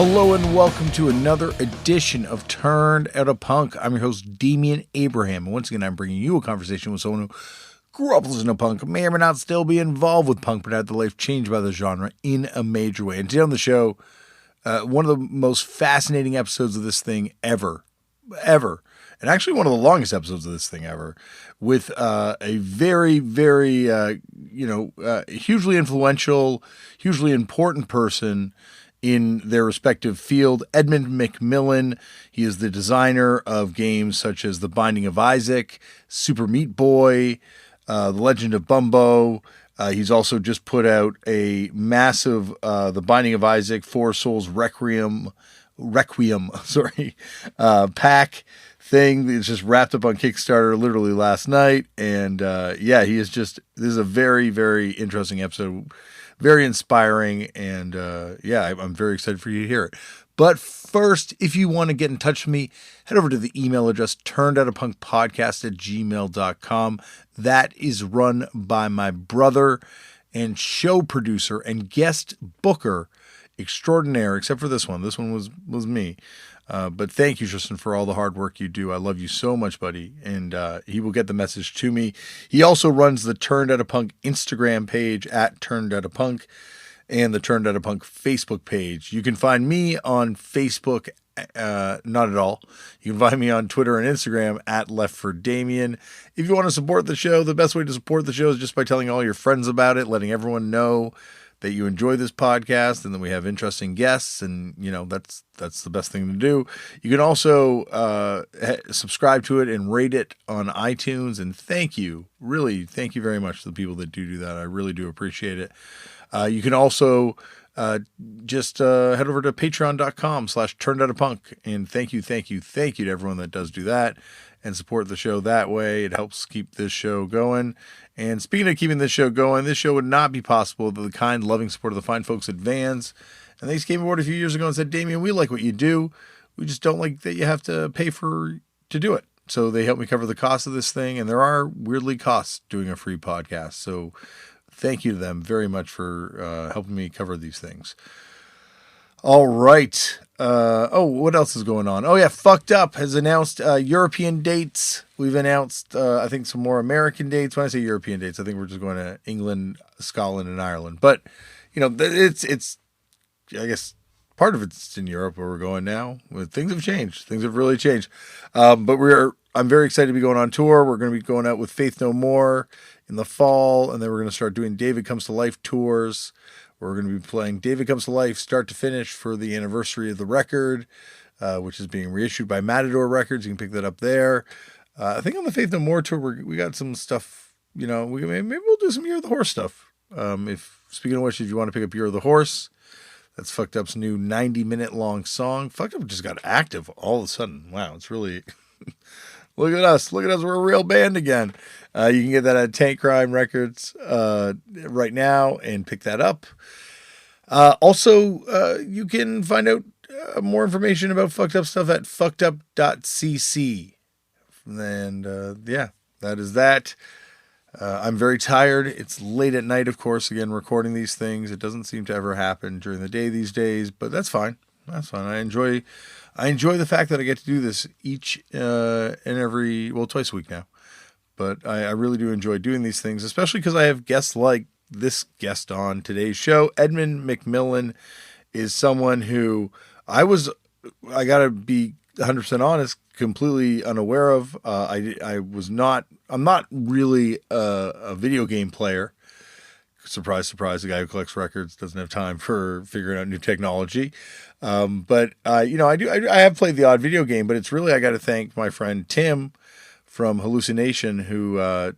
Hello and welcome to another edition of Turned Out a Punk. I'm your host, Damian Abraham. And once again, I'm bringing you a conversation with someone who grew up listening to punk, may or may not still be involved with punk, but had their life changed by the genre in a major way. And today on the show, one of the most fascinating episodes of this thing ever. And actually one of the longest episodes of this thing ever, with a very, very, hugely influential, hugely important person in their respective field, Edmund McMillen. He is the designer of games such as The Binding of Isaac, Super Meat Boy, The Legend of Bumbo. He's also just put out a massive The Binding of Isaac, Four Souls Requiem, pack thing that's just wrapped up on Kickstarter literally last night. And this is a very, very interesting episode. Very inspiring, and I'm very excited for you to hear it. But first, if you want to get in touch with me, head over to the email address, turnedoutapunkpodcast@gmail.com. That is run by my brother and show producer and guest booker extraordinaire, except for this one. This one was me. But thank you, Tristan, for all the hard work you do. I love you so much, buddy. And he will get the message to me. He also runs the Turned Out a Punk Instagram page at Turned Out a Punk and the Turned Out a Punk Facebook page. You can find me on Facebook, not at all. You can find me on Twitter and Instagram at Left for Damian. If you want to support the show, the best way to support the show is just by telling all your friends about it, letting everyone know that you enjoy this podcast and that we have interesting guests, and that's the best thing to do. You can also subscribe to it and rate it on iTunes, and thank you very much to the people that do that. I really do appreciate it. You can also just head over to patreon.com/turnedoutapunk, and thank you to everyone that does do that and support the show that way. It helps keep this show going. And speaking of keeping this show going, this show would not be possible without the kind, loving support of the fine folks at Vans. And they came aboard a few years ago and said, Damian, we like what you do. We just don't like that you have to pay to do it. So they helped me cover the cost of this thing. And there are weirdly costs doing a free podcast. So thank you to them very much for helping me cover these things. All right. What else is going on? Oh, yeah. Fucked Up has announced European dates. We've announced, I think, some more American dates. When I say European dates, I think we're just going to England, Scotland, and Ireland. But, it's I guess, part of it's in Europe where we're going now. Things have changed. Things have really changed. But I'm very excited to be going on tour. We're going to be going out with Faith No More in the fall, and then we're going to start doing David Comes to Life tours. We're going to be playing David Comes to Life start to finish for the anniversary of the record, which is being reissued by Matador Records. You can pick that up there. I think on the Faith No More tour, we got some stuff, maybe we'll do some Year of the Horse stuff. Speaking of which, if you want to pick up Year of the Horse, that's Fucked Up's new 90-minute long song. Fucked Up just got active all of a sudden. Wow, it's really... Look at us. We're a real band again. You can get that at Tank Crime Records right now and pick that up. Also, you can find out more information about Fucked Up stuff at fuckedup.cc. And that is that. I'm very tired. It's late at night, of course, again, recording these things. It doesn't seem to ever happen during the day these days, but that's fine. I enjoy the fact that I get to do this twice a week now. But I really do enjoy doing these things, especially because I have guests like this guest on today's show. Edmund McMillen is someone who I got to be 100% honest, completely unaware of. I'm not really a video game player. Surprise, surprise, the guy who collects records doesn't have time for figuring out new technology. But I have played the odd video game, but it's really, I got to thank my friend Tim from Hallucination who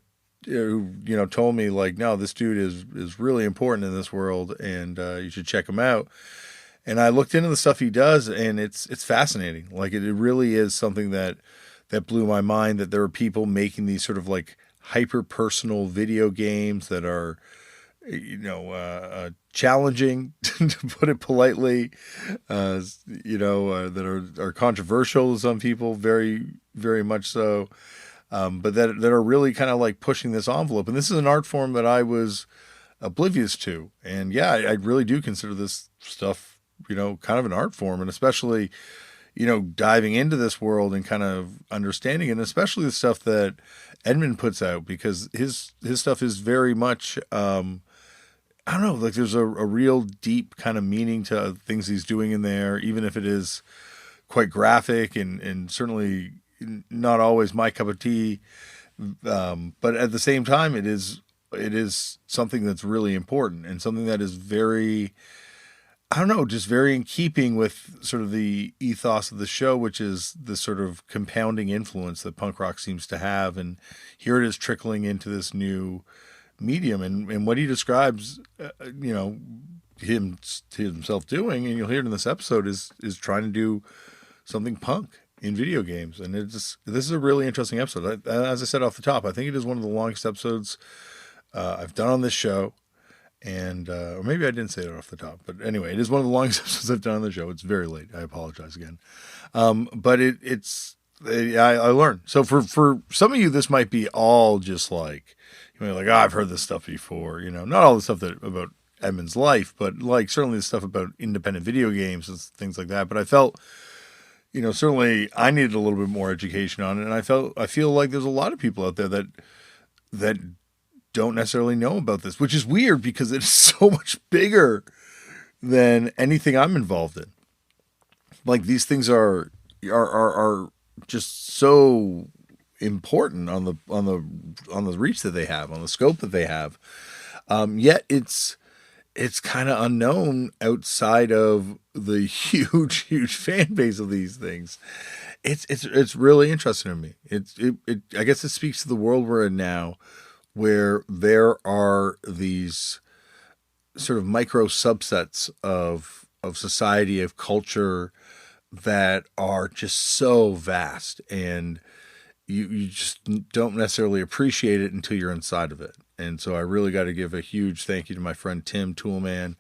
told me, like, no, this dude is really important in this world and you should check him out. And I looked into the stuff he does, and it's fascinating. Like, it really is something that blew my mind, that there are people making these sort of like hyper personal video games that are, challenging, to put it politely, that are controversial to some people, very, very much so, but that are really kind of like pushing this envelope. And this is an art form that I was oblivious to. And yeah, I really do consider this stuff kind of an art form, and especially, diving into this world and kind of understanding it, and especially the stuff that Edmund puts out, because his stuff is very much, I don't know, like there's a real deep kind of meaning to things he's doing in there, even if it is quite graphic and certainly not always my cup of tea. But at the same time, it is something that's really important and something that is very, I don't know, just very in keeping with sort of the ethos of the show, which is the sort of compounding influence that punk rock seems to have. And here it is trickling into this new medium. And what he describes, himself doing, and you'll hear it in this episode, is trying to do something punk in video games. And this is a really interesting episode. As I said off the top, I think it is one of the longest episodes I've done on this show. And or maybe I didn't say it off the top, but anyway, it is one of the longest episodes I've done on the show. It's very late. I apologize again. But I learned. So for some of you, this might be all just like, I've heard this stuff before. Not all the stuff about Edmund's life, but like certainly the stuff about independent video games and things like that. But I felt, certainly I needed a little bit more education on it, and I feel like there's a lot of people out there that don't necessarily know about this, which is weird because it's so much bigger than anything I'm involved in. Like these things are just so important on the reach that they have, on the scope that they have. Yet it's kind of unknown outside of the huge fan base of these things. It's really interesting to me. I guess it speaks to the world we're in now, where there are these sort of micro subsets of society, of culture, that are just so vast, and you just don't necessarily appreciate it until you're inside of it. And so I really got to give a huge thank you to my friend Tim Toolman.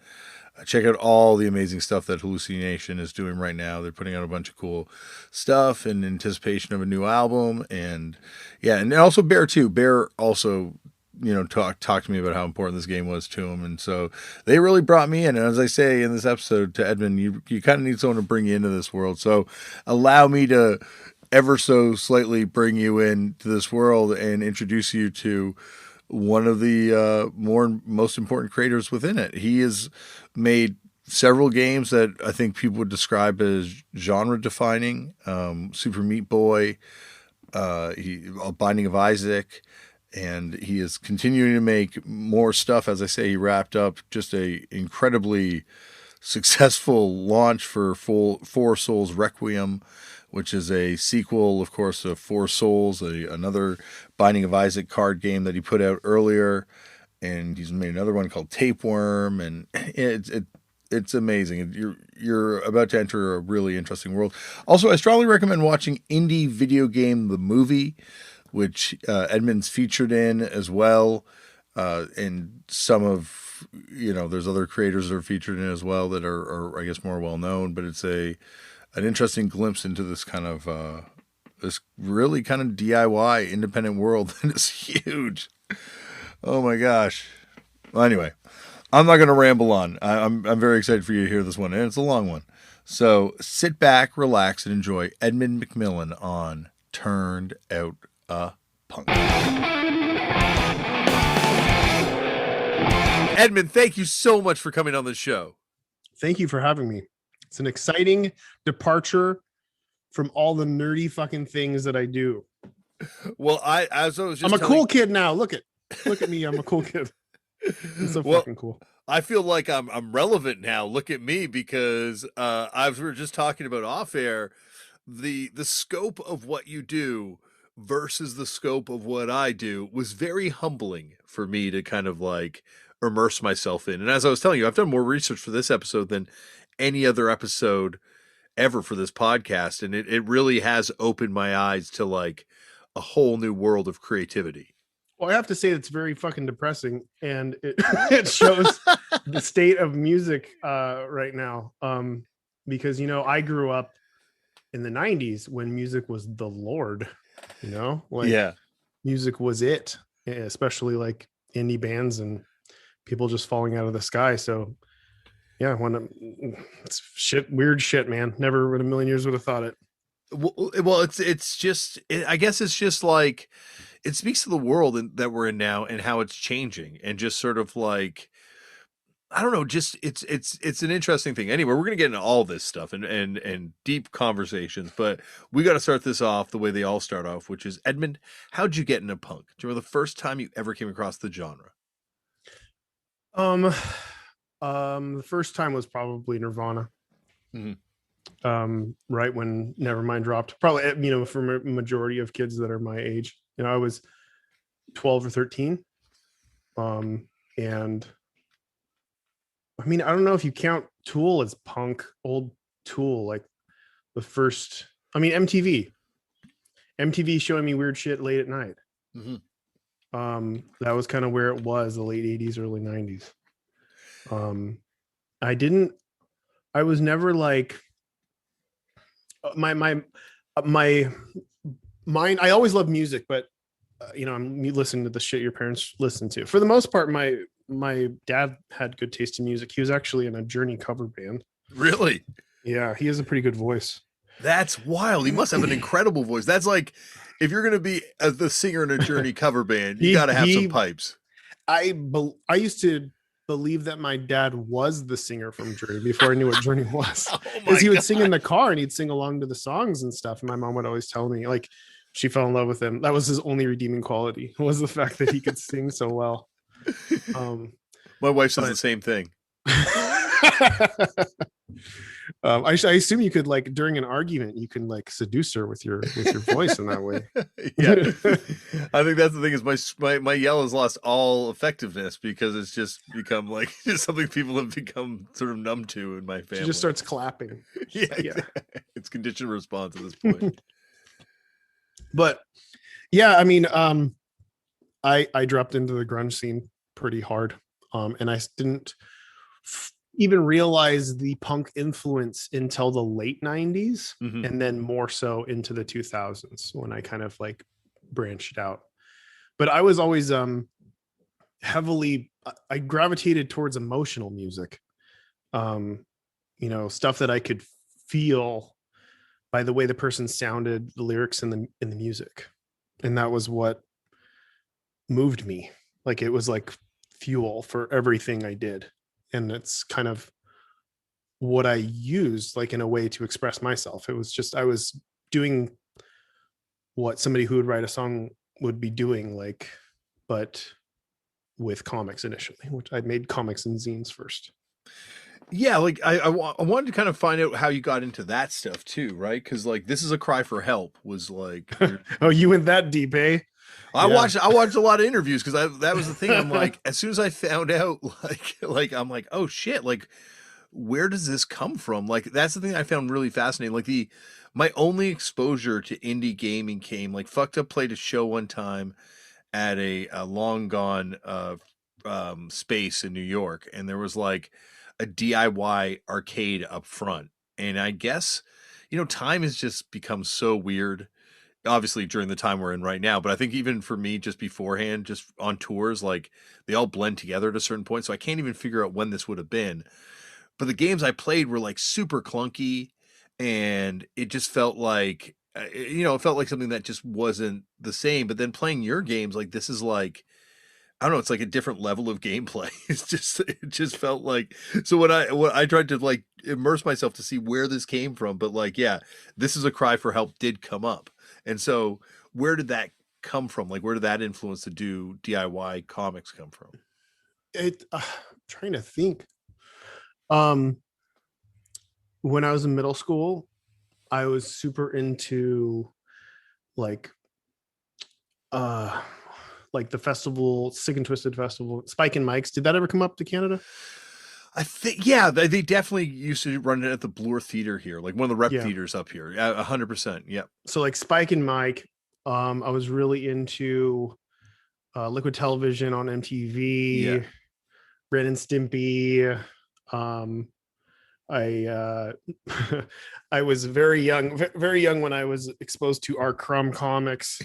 Check out all the amazing stuff that Hallucination is doing right now. They're putting out a bunch of cool stuff in anticipation of a new album. And yeah, and also Bear too. Bear also, talked to me about how important this game was to him. And so they really brought me in. And as I say in this episode to Edmund, you kind of need someone to bring you into this world. So allow me to ever so slightly bring you into this world and introduce you to one of the most important creators within it. He has made several games that I think people would describe as genre defining. Super Meat Boy, Binding of Isaac, and he is continuing to make more stuff. As I say, he wrapped up just a incredibly successful launch for Four Souls Requiem, which is a sequel, of course, of Four Souls, another Binding of Isaac card game that he put out earlier. And he's made another one called Tapeworm, and it's amazing. You're about to enter a really interesting world. Also, I strongly recommend watching Indie Video Game the Movie, which Edmund's featured in as well. And some of, there's other creators that are featured in as well that are I guess, more well known. But it's an interesting glimpse into this kind of this really kind of DIY independent world that is huge. Oh my gosh. Well, anyway, I'm not going to ramble on. I'm very excited for you to hear this one, and it's a long one. So sit back, relax, and enjoy Edmund McMillen on Turned Out a Punk. Edmund, thank you so much for coming on the show. Thank you for having me. It's an exciting departure from all the nerdy fucking things that I do. Well, I'm a cool kid now. Look at me. I'm a cool kid. I'm so fucking cool. I feel like I'm relevant now. Look at me, because we were just talking about off air, the scope of what you do versus the scope of what I do was very humbling for me to kind of like immerse myself in. And as I was telling you, I've done more research for this episode than any other episode ever for this podcast. And it really has opened my eyes to like a whole new world of creativity. Well, I have to say it's very fucking depressing, and it shows the state of music right now. Because, I grew up in the 90s when music was the Lord, music was it, especially like indie bands and people just falling out of the sky. So Yeah, it's shit, weird shit, man. Never in a million years would have thought it. Well, I guess it's just like it speaks to the world that we're in now and how it's changing, and just sort of like I don't know, just it's an interesting thing. Anyway, we're gonna get into all this stuff and deep conversations, but we got to start this off the way they all start off, which is Edmund. How'd you get into punk? Do you remember the first time you ever came across the genre? Um, the first time was probably Nirvana. Mm-hmm. Right when Nevermind dropped. Probably, for a majority of kids that are my age, I was 12 or 13. And I mean, I don't know if you count Tool as punk, old Tool, like the first, I mean, MTV showing me weird shit late at night. Mm-hmm. That was kind of where it was, the late 80s, early 90s. I was never like my mind. I always loved music, but I'm listening to the shit your parents listen to. For the most part, my dad had good taste in music. He was actually in a Journey cover band. Really? Yeah, he has a pretty good voice. That's wild. He must have an incredible voice. That's like, if you're going to be the singer in a Journey cover band, you got to have some pipes. I used to believe that my dad was the singer from Journey before I knew what Journey was. Because he would sing in the car and he'd sing along to the songs and stuff. And my mom would always tell me, like, she fell in love with him. That was his only redeeming quality, was the fact that he could sing so well. My wife says the same thing. I assume you could, like, during an argument, you can like seduce her with your voice in that way. Yeah, I think that's the thing, is my yell has lost all effectiveness because it's just become like just something people have become sort of numb to in my family. She just starts clapping. Yeah. It's conditioned response at this point. But yeah, I mean, I dropped into the grunge scene pretty hard, and I didn't even realize the punk influence until the late 90s, mm-hmm. and then more so into the 2000s when I kind of like branched out. But I was always I gravitated towards emotional music, stuff that I could feel by the way the person sounded, the lyrics in the music. And that was what moved me. Like, it was like fuel for everything I did. And it's kind of what I used, like, in a way to express myself. It was just, I was doing what somebody who would write a song would be doing, like, but with comics initially, which I made comics and zines first. Yeah, like I wanted to kind of find out how you got into that stuff too, right? Because like This Is a Cry for Help was like, oh, you went that deep, eh? I watched a lot of interviews because that was the thing. I'm like, as soon as I found out, like I'm like, oh shit, like where does this come from? Like that's the thing I found really fascinating. Like my only exposure to indie gaming came, like, Fucked Up played a show one time at a long gone space in New York, and there was like a DIY arcade up front. And I guess, time has just become so weird, obviously during the time we're in right now, but I think even for me, just beforehand, just on tours, like they all blend together at a certain point. So I can't even figure out when this would have been, but the games I played were like super clunky, and it just felt like, it felt like something that just wasn't the same. But then playing your games, like, this is like, I don't know, it's like a different level of gameplay. It just felt like, so when I tried to like immerse myself to see where this came from, but like, yeah, This Is a Cry for Help did come up. And so where did that come from? Like, where did that influence to do DIY comics come from? I'm trying to think. When I was in middle school, I was super into like the festival, Sick and Twisted Festival, Spike and Mike's. Did that ever come up to Canada? I think, yeah, they definitely used to run it at the Bloor Theater here, like one of the rep theaters up here. 100%. Yep. So like Spike and Mike, I was really into Liquid Television on MTV, Ren and Stimpy. I I was very young when I was exposed to R. Crumb comics,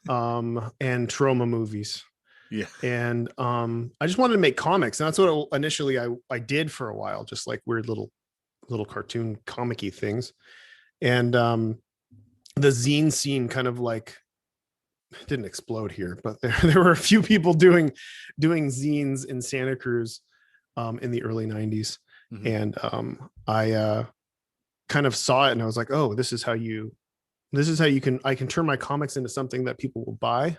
and Trauma movies. Yeah. And I just wanted to make comics, and that's what initially I did for a while, just like weird little cartoon comic-y things. And the zine scene kind of like didn't explode here, but there were a few people doing zines in Santa Cruz in the early 90s. Mhm. And I kind of saw it, and I was like, oh, this is how you can I can turn my comics into something that people will buy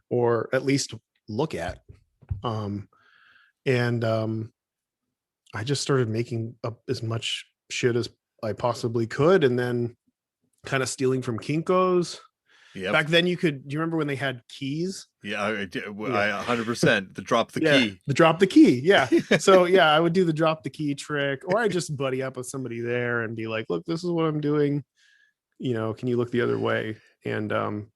or at least look at. um and I just started making up as much shit as I possibly could, and then kind of stealing from Kinko's. Yep. Back then, do you remember when they had keys? Yeah, I did. Yeah. I 100% the drop the Yeah, key. the drop the key. Yeah. So yeah, I would do the drop the key trick, or I just buddy up with somebody there and be like, look, this is what I'm doing. Can you look the other way? And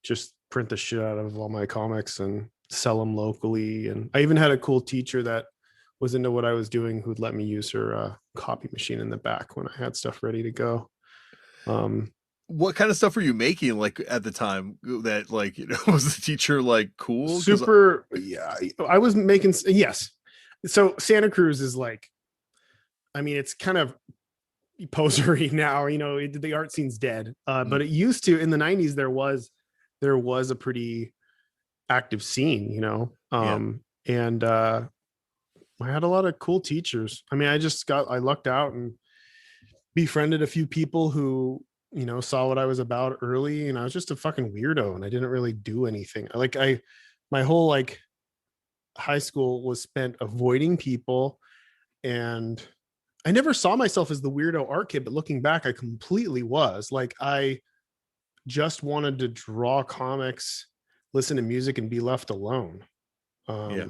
just print the shit out of all my comics and sell them locally. And I even had a cool teacher that was into what I was doing who'd let me use her copy machine in the back when I had stuff ready to go. What kind of stuff were you making like at the time that like, was the teacher like cool? Super. Yeah, I was making, yes. So Santa Cruz is like, I mean, it's kind of posery now, the art scene's dead. But it used to, in the 90s, there was a pretty active scene, and I had a lot of cool teachers. I mean, I lucked out and befriended a few people who, saw what I was about early, and I was just a fucking weirdo and I didn't really do anything. My whole like high school was spent avoiding people, and I never saw myself as the weirdo art kid, but looking back, I completely was. Like, I just wanted to draw comics, listen to music, and be left alone. Yeah.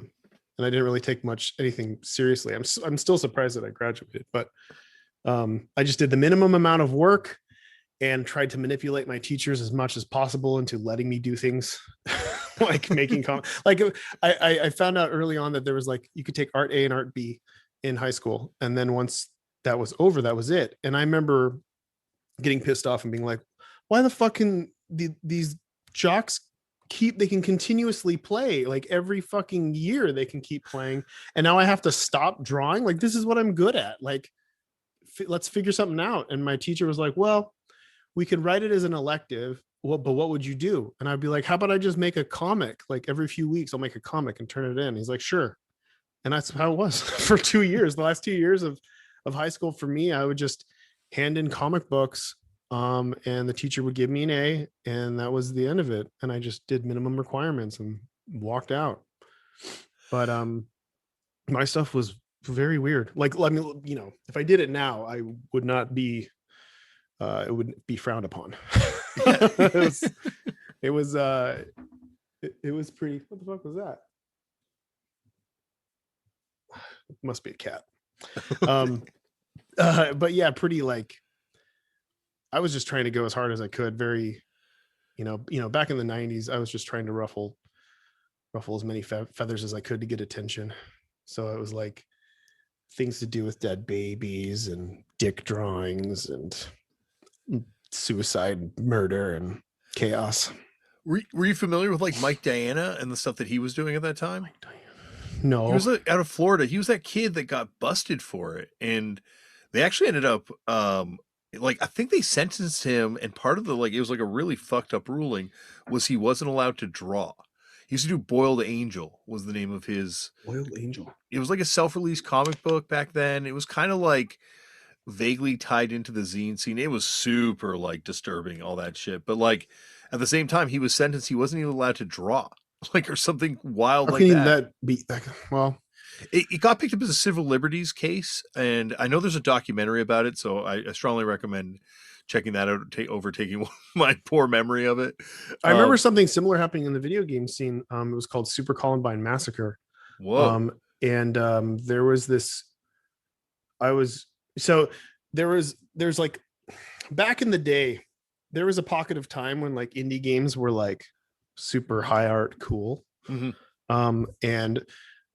And I didn't really take anything seriously. I'm still surprised that I graduated, but I just did the minimum amount of work and tried to manipulate my teachers as much as possible into letting me do things like making comics. Like, I found out early on that there was like, you could take art A and art B in high school, and then once that was over, that was it. And I remember getting pissed off and being like, why the fucking these jocks they can continuously play, like every fucking year they can keep playing, and now I have to stop drawing. Like, this is what I'm good at. Like, let's figure something out. And my teacher was like, well, we could write it as an elective. Well, but what would you do? And I'd be like, how about I just make a comic? Like, every few weeks I'll make a comic and turn it in. He's like, sure. And that's how it was for 2 years. The last 2 years of high school for me, I would just hand in comic books, and the teacher would give me an A, and that was the end of it. And I just did minimum requirements and walked out. But my stuff was very weird. Like, I mean, if I did it now, I would not be it would be frowned upon. it was pretty. What the fuck was that? It must be a cat. But yeah, pretty like, I was just trying to go as hard as I could. Very, back in the 90s, I was just trying to ruffle as many feathers as I could to get attention. So it was like things to do with dead babies and dick drawings and suicide, murder, and chaos. Were you familiar with like Mike Diana and the stuff that he was doing at that time? No. He was out of Florida. He was that kid that got busted for it, and they actually ended up like, I think they sentenced him, and part of the, like, it was like a really fucked up ruling was he wasn't allowed to draw. He used to do Boiled Angel was the name of his. Boiled Angel. It was like a self-released comic book back then. It was kind of like vaguely tied into the zine scene. It was super like disturbing, all that shit. But like at the same time, he was sentenced. He wasn't even allowed to draw, like, or something wild How like can that. be well, it got picked up as a civil liberties case, and I know there's a documentary about it, so I strongly recommend checking that out, overtaking my poor memory of it. I remember something similar happening in the video game scene. It was called Super Columbine Massacre. Whoa. And there was this, there's like, back in the day, there was a pocket of time when like indie games were like super high art cool. Mm-hmm. And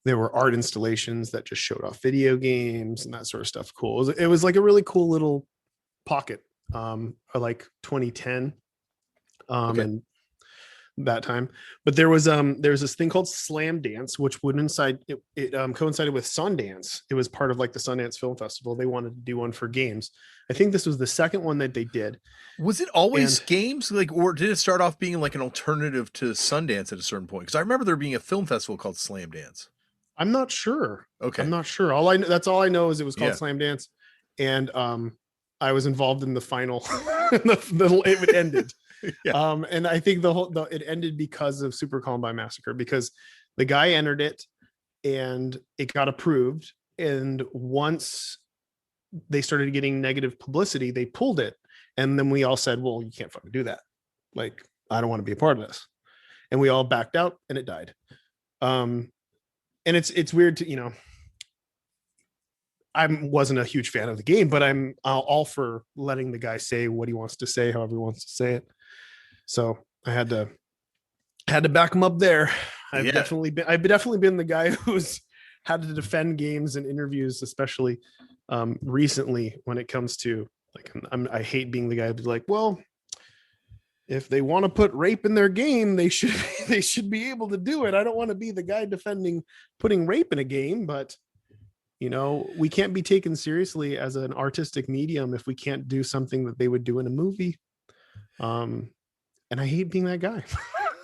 there were art installations that just showed off video games and that sort of stuff. Cool. It was like a really cool little pocket, like 2010. Okay. And that time. But there's this thing called Slam Dance, which would inside it coincided with Sundance. It was part of like the Sundance Film Festival. They wanted to do one for games. I think this was the second one that they did. Was it always And games, like, or did it start off being like an alternative to Sundance at a certain point? Because I remember there being a film festival called Slam Dance. I'm not sure. Okay. I'm not sure. All I know, that's all I know is it was called Yeah. Slam Dance, and I was involved in the final. It ended. Yeah. And I think it ended because of Super Columbine Massacre, because the guy entered it and it got approved. And once they started getting negative publicity, they pulled it. And then we all said, well, you can't fucking do that. Like, I don't want to be a part of this. And we all backed out and it died. And it's weird to, I wasn't a huge fan of the game, but I'm all for letting the guy say what he wants to say, however he wants to say it. So I had to back him up there. I've definitely been the guy who's had to defend games and interviews, especially recently when it comes to like, I hate being the guy who's like, well, if they want to put rape in their game, they should be able to do it. I don't want to be the guy defending putting rape in a game, but we can't be taken seriously as an artistic medium if we can't do something that they would do in a movie. And I hate being that guy.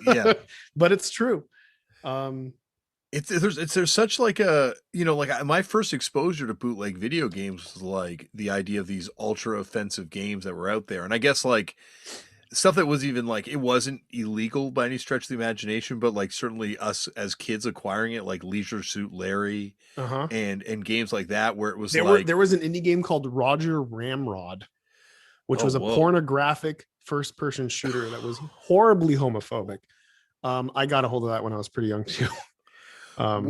Yeah. But it's true. There's such like a, like my first exposure to bootleg video games was like the idea of these ultra offensive games that were out there. And I guess like stuff that was even like, it wasn't illegal by any stretch of the imagination, but like certainly us as kids acquiring it, like Leisure Suit Larry and games like that, where it was there was an indie game called Roger Ramrod, which was a pornographic first person shooter that was horribly homophobic. I got a hold of that when I was pretty young too.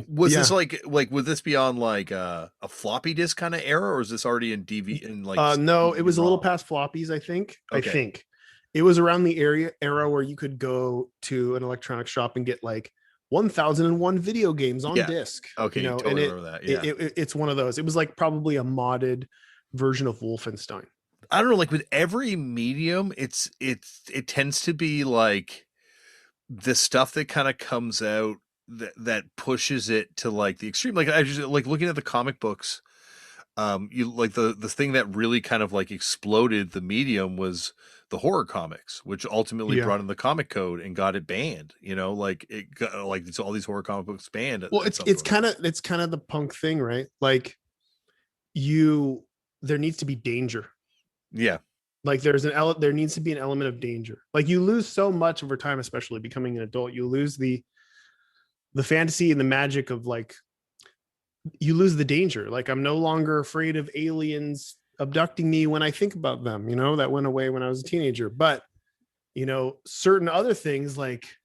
This like would this be on like a floppy disk kind of era, or is this already in DV in like no, it was a little past floppies, I think. Okay. I think it was around the era where you could go to an electronic shop and get like 1001 video games on disc. Okay, totally remember that. Yeah, it's one of those. It was like probably a modded version of Wolfenstein. I don't know, like with every medium, it tends to be like the stuff that kind of comes out that pushes it to like the extreme. Like I just like looking at the comic books. You like the thing that really kind of like exploded the medium was the horror comics, which ultimately brought in the comic code and got it banned. Like it got like all these horror comic books banned. Well, it's kind of the punk thing, right? Like there needs to be danger. Yeah. Like there needs to be an element of danger. Like you lose so much over time, especially becoming an adult. You lose the fantasy and the magic of like, you lose the danger. Like I'm no longer afraid of aliens abducting me when I think about them, that went away when I was a teenager. But, certain other things, like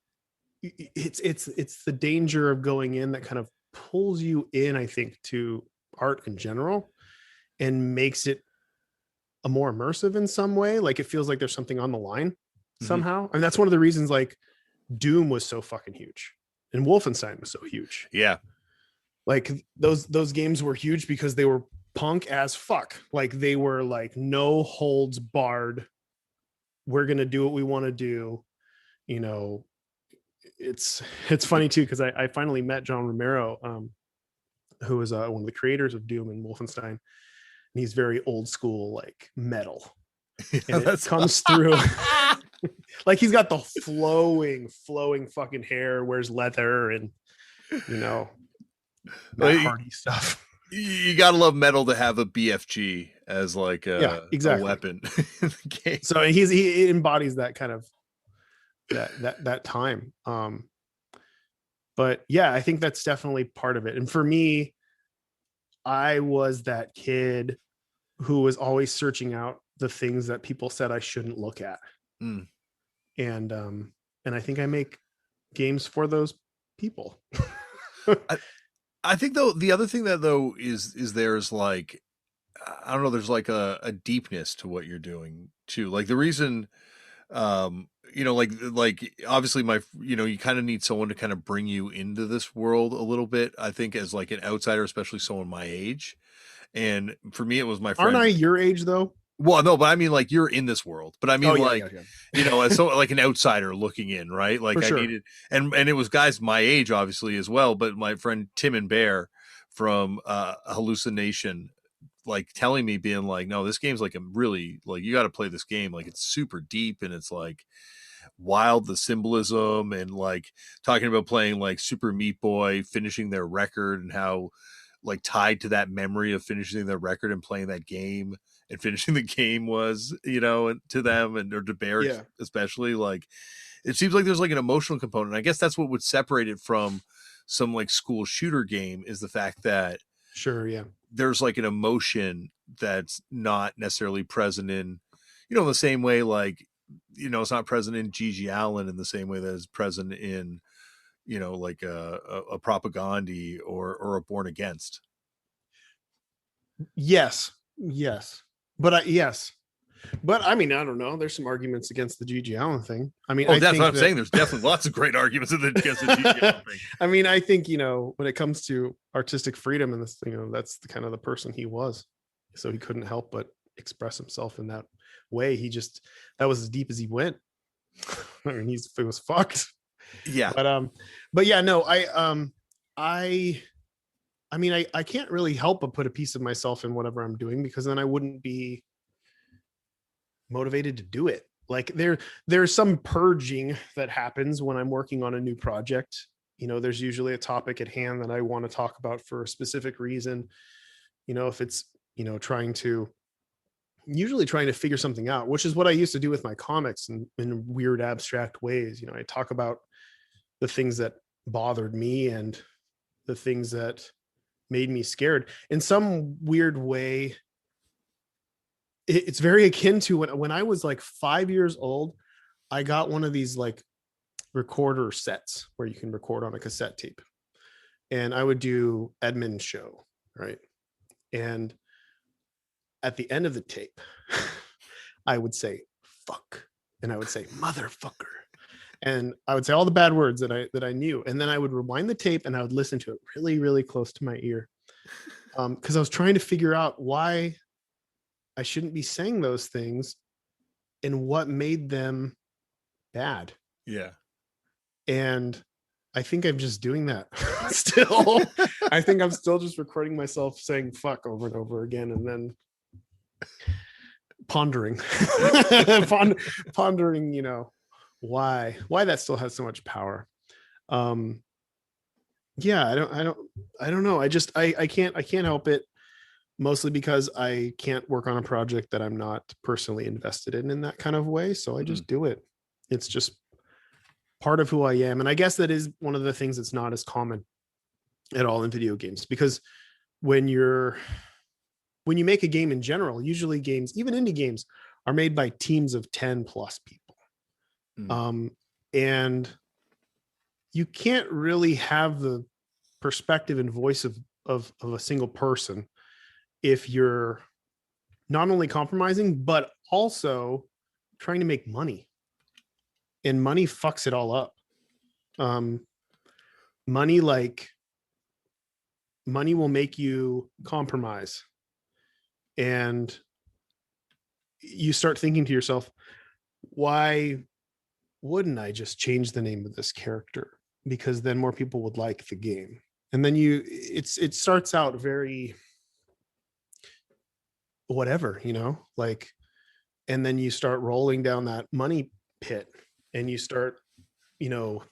it's the danger of going in that kind of pulls you in, I think, to art in general and makes it a more immersive in some way. Like it feels like there's something on the line somehow. And that's one of the reasons like Doom was so fucking huge and Wolfenstein was so huge. Yeah. Like those games were huge because they were punk as fuck. Like they were like no holds barred. We're going to do what we want to do. It's funny too, because I finally met John Romero, who was one of the creators of Doom and Wolfenstein. And he's very old school, like metal. And it comes through. Like he's got the flowing fucking hair, wears leather and, Matt Hardy stuff. You gotta love metal to have a BFG as like a weapon in the game. So he embodies that kind of that time. But yeah, I think that's definitely part of it. And for me, I was that kid who was always searching out the things that people said I shouldn't look at. And I think I make games for those people. I think though the other thing that though is there's like, I don't know, there's like a deepness to what you're doing too. Like the reason, like obviously you kind of need someone to kind of bring you into this world a little bit. I think as like an outsider, especially someone my age. And for me, it was my friend. Aren't I your age though? Well, no, but I mean, like, you're in this world, but I Oh mean, yeah, like, yeah, yeah. as so like an outsider looking in, right? For Like, I sure. needed, and it was guys my age, obviously, as well. But my friend Tim and Bear from Hallucination, like, telling me, being like, no, this game's like a really, like, you got to play this game, like, it's super deep, and it's like wild, the symbolism, and like talking about playing like Super Meat Boy, finishing their record, and how like tied to that memory of finishing their record and playing that game and finishing the game was, to them, and or to Bear Yeah. especially. Like, it seems like there's like an emotional component. I guess that's what would separate it from some like school shooter game, is the fact that Sure. Yeah. there's like an emotion that's not necessarily present in, the same way, like, it's not present in Gigi Allen in the same way that is present in, like a Propagandhi or a Born Against. Yes. Yes. Yes. But I mean, I don't know. There's some arguments against the Gigi Allen thing. I mean, Oh, I that's what think I'm that saying. There's definitely lots of great arguments against the Gigi Allen thing. I mean, I think, when it comes to artistic freedom and this, that's the kind of the person he was. So he couldn't help but express himself in that way. That was as deep as he went. I mean, it was fucked. Yeah. But yeah, no, I mean, I can't really help but put a piece of myself in whatever I'm doing, because then I wouldn't be motivated to do it. Like there's some purging that happens when I'm working on a new project. There's usually a topic at hand that I want to talk about for a specific reason. If it's, usually trying to figure something out, which is what I used to do with my comics in weird abstract ways. I talk about the things that bothered me and the things that made me scared in some weird way. It's very akin to when I was like 5 years old, I got one of these like recorder sets where you can record on a cassette tape, and I would do Edmund's show, right? And at the end of the tape, I would say fuck, and I would say motherfucker, and I would say all the bad words that I knew, and then I would rewind the tape and I would listen to it really, really close to my ear, because I was trying to figure out why I shouldn't be saying those things and what made them bad. Yeah. And I think I'm just doing that still. I think I'm still just recording myself saying fuck over and over again, and then pondering, pondering, why that still has so much power. Yeah, I don't know. I can't help it, mostly because I can't work on a project that I'm not personally invested in that kind of way. So I just do it. It's just part of who I am. And I guess that is one of the things that's not as common at all in video games, because when you make a game in general, usually games, even indie games, are made by teams of 10 plus people. And you can't really have the perspective and voice of a single person if you're not only compromising, but also trying to make money. And money fucks it all up. Money will make you compromise. And you start thinking to yourself, why wouldn't I just change the name of this character? Because then more people would like the game. And then it starts out very whatever, like, and then you start rolling down that money pit, and you start,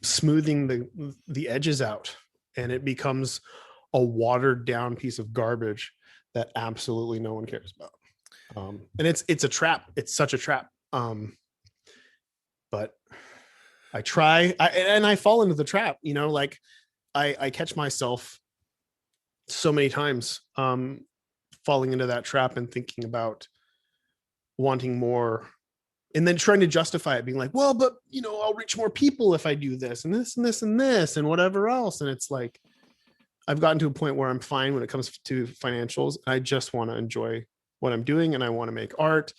smoothing the edges out, and it becomes a watered down piece of garbage that absolutely no one cares about. And it's a trap. It's such a trap. But I try, and I fall into the trap, like I catch myself so many times falling into that trap and thinking about wanting more, and then trying to justify it, being like, well, but I'll reach more people if I do this and this and this and this and whatever else. And it's like, I've gotten to a point where I'm fine when it comes to financials. I just want to enjoy what I'm doing, and I want to make art,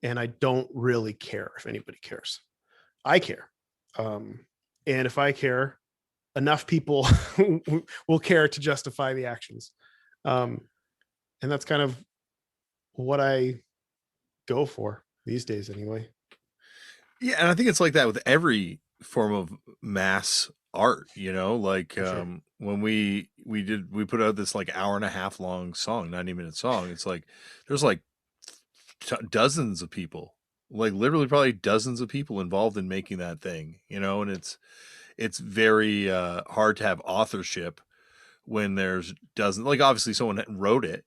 and I don't really care if anybody cares. I care. And if I care, enough people will care to justify the actions. And that's kind of what I go for these days anyway. Yeah, and I think it's like that with every form of mass art, like For sure. when we put out this like hour and a half long song, 90-minute song. It's like there's like dozens of people, like literally probably dozens of people involved in making that thing, and it's very hard to have authorship when there's dozens, like obviously someone wrote it,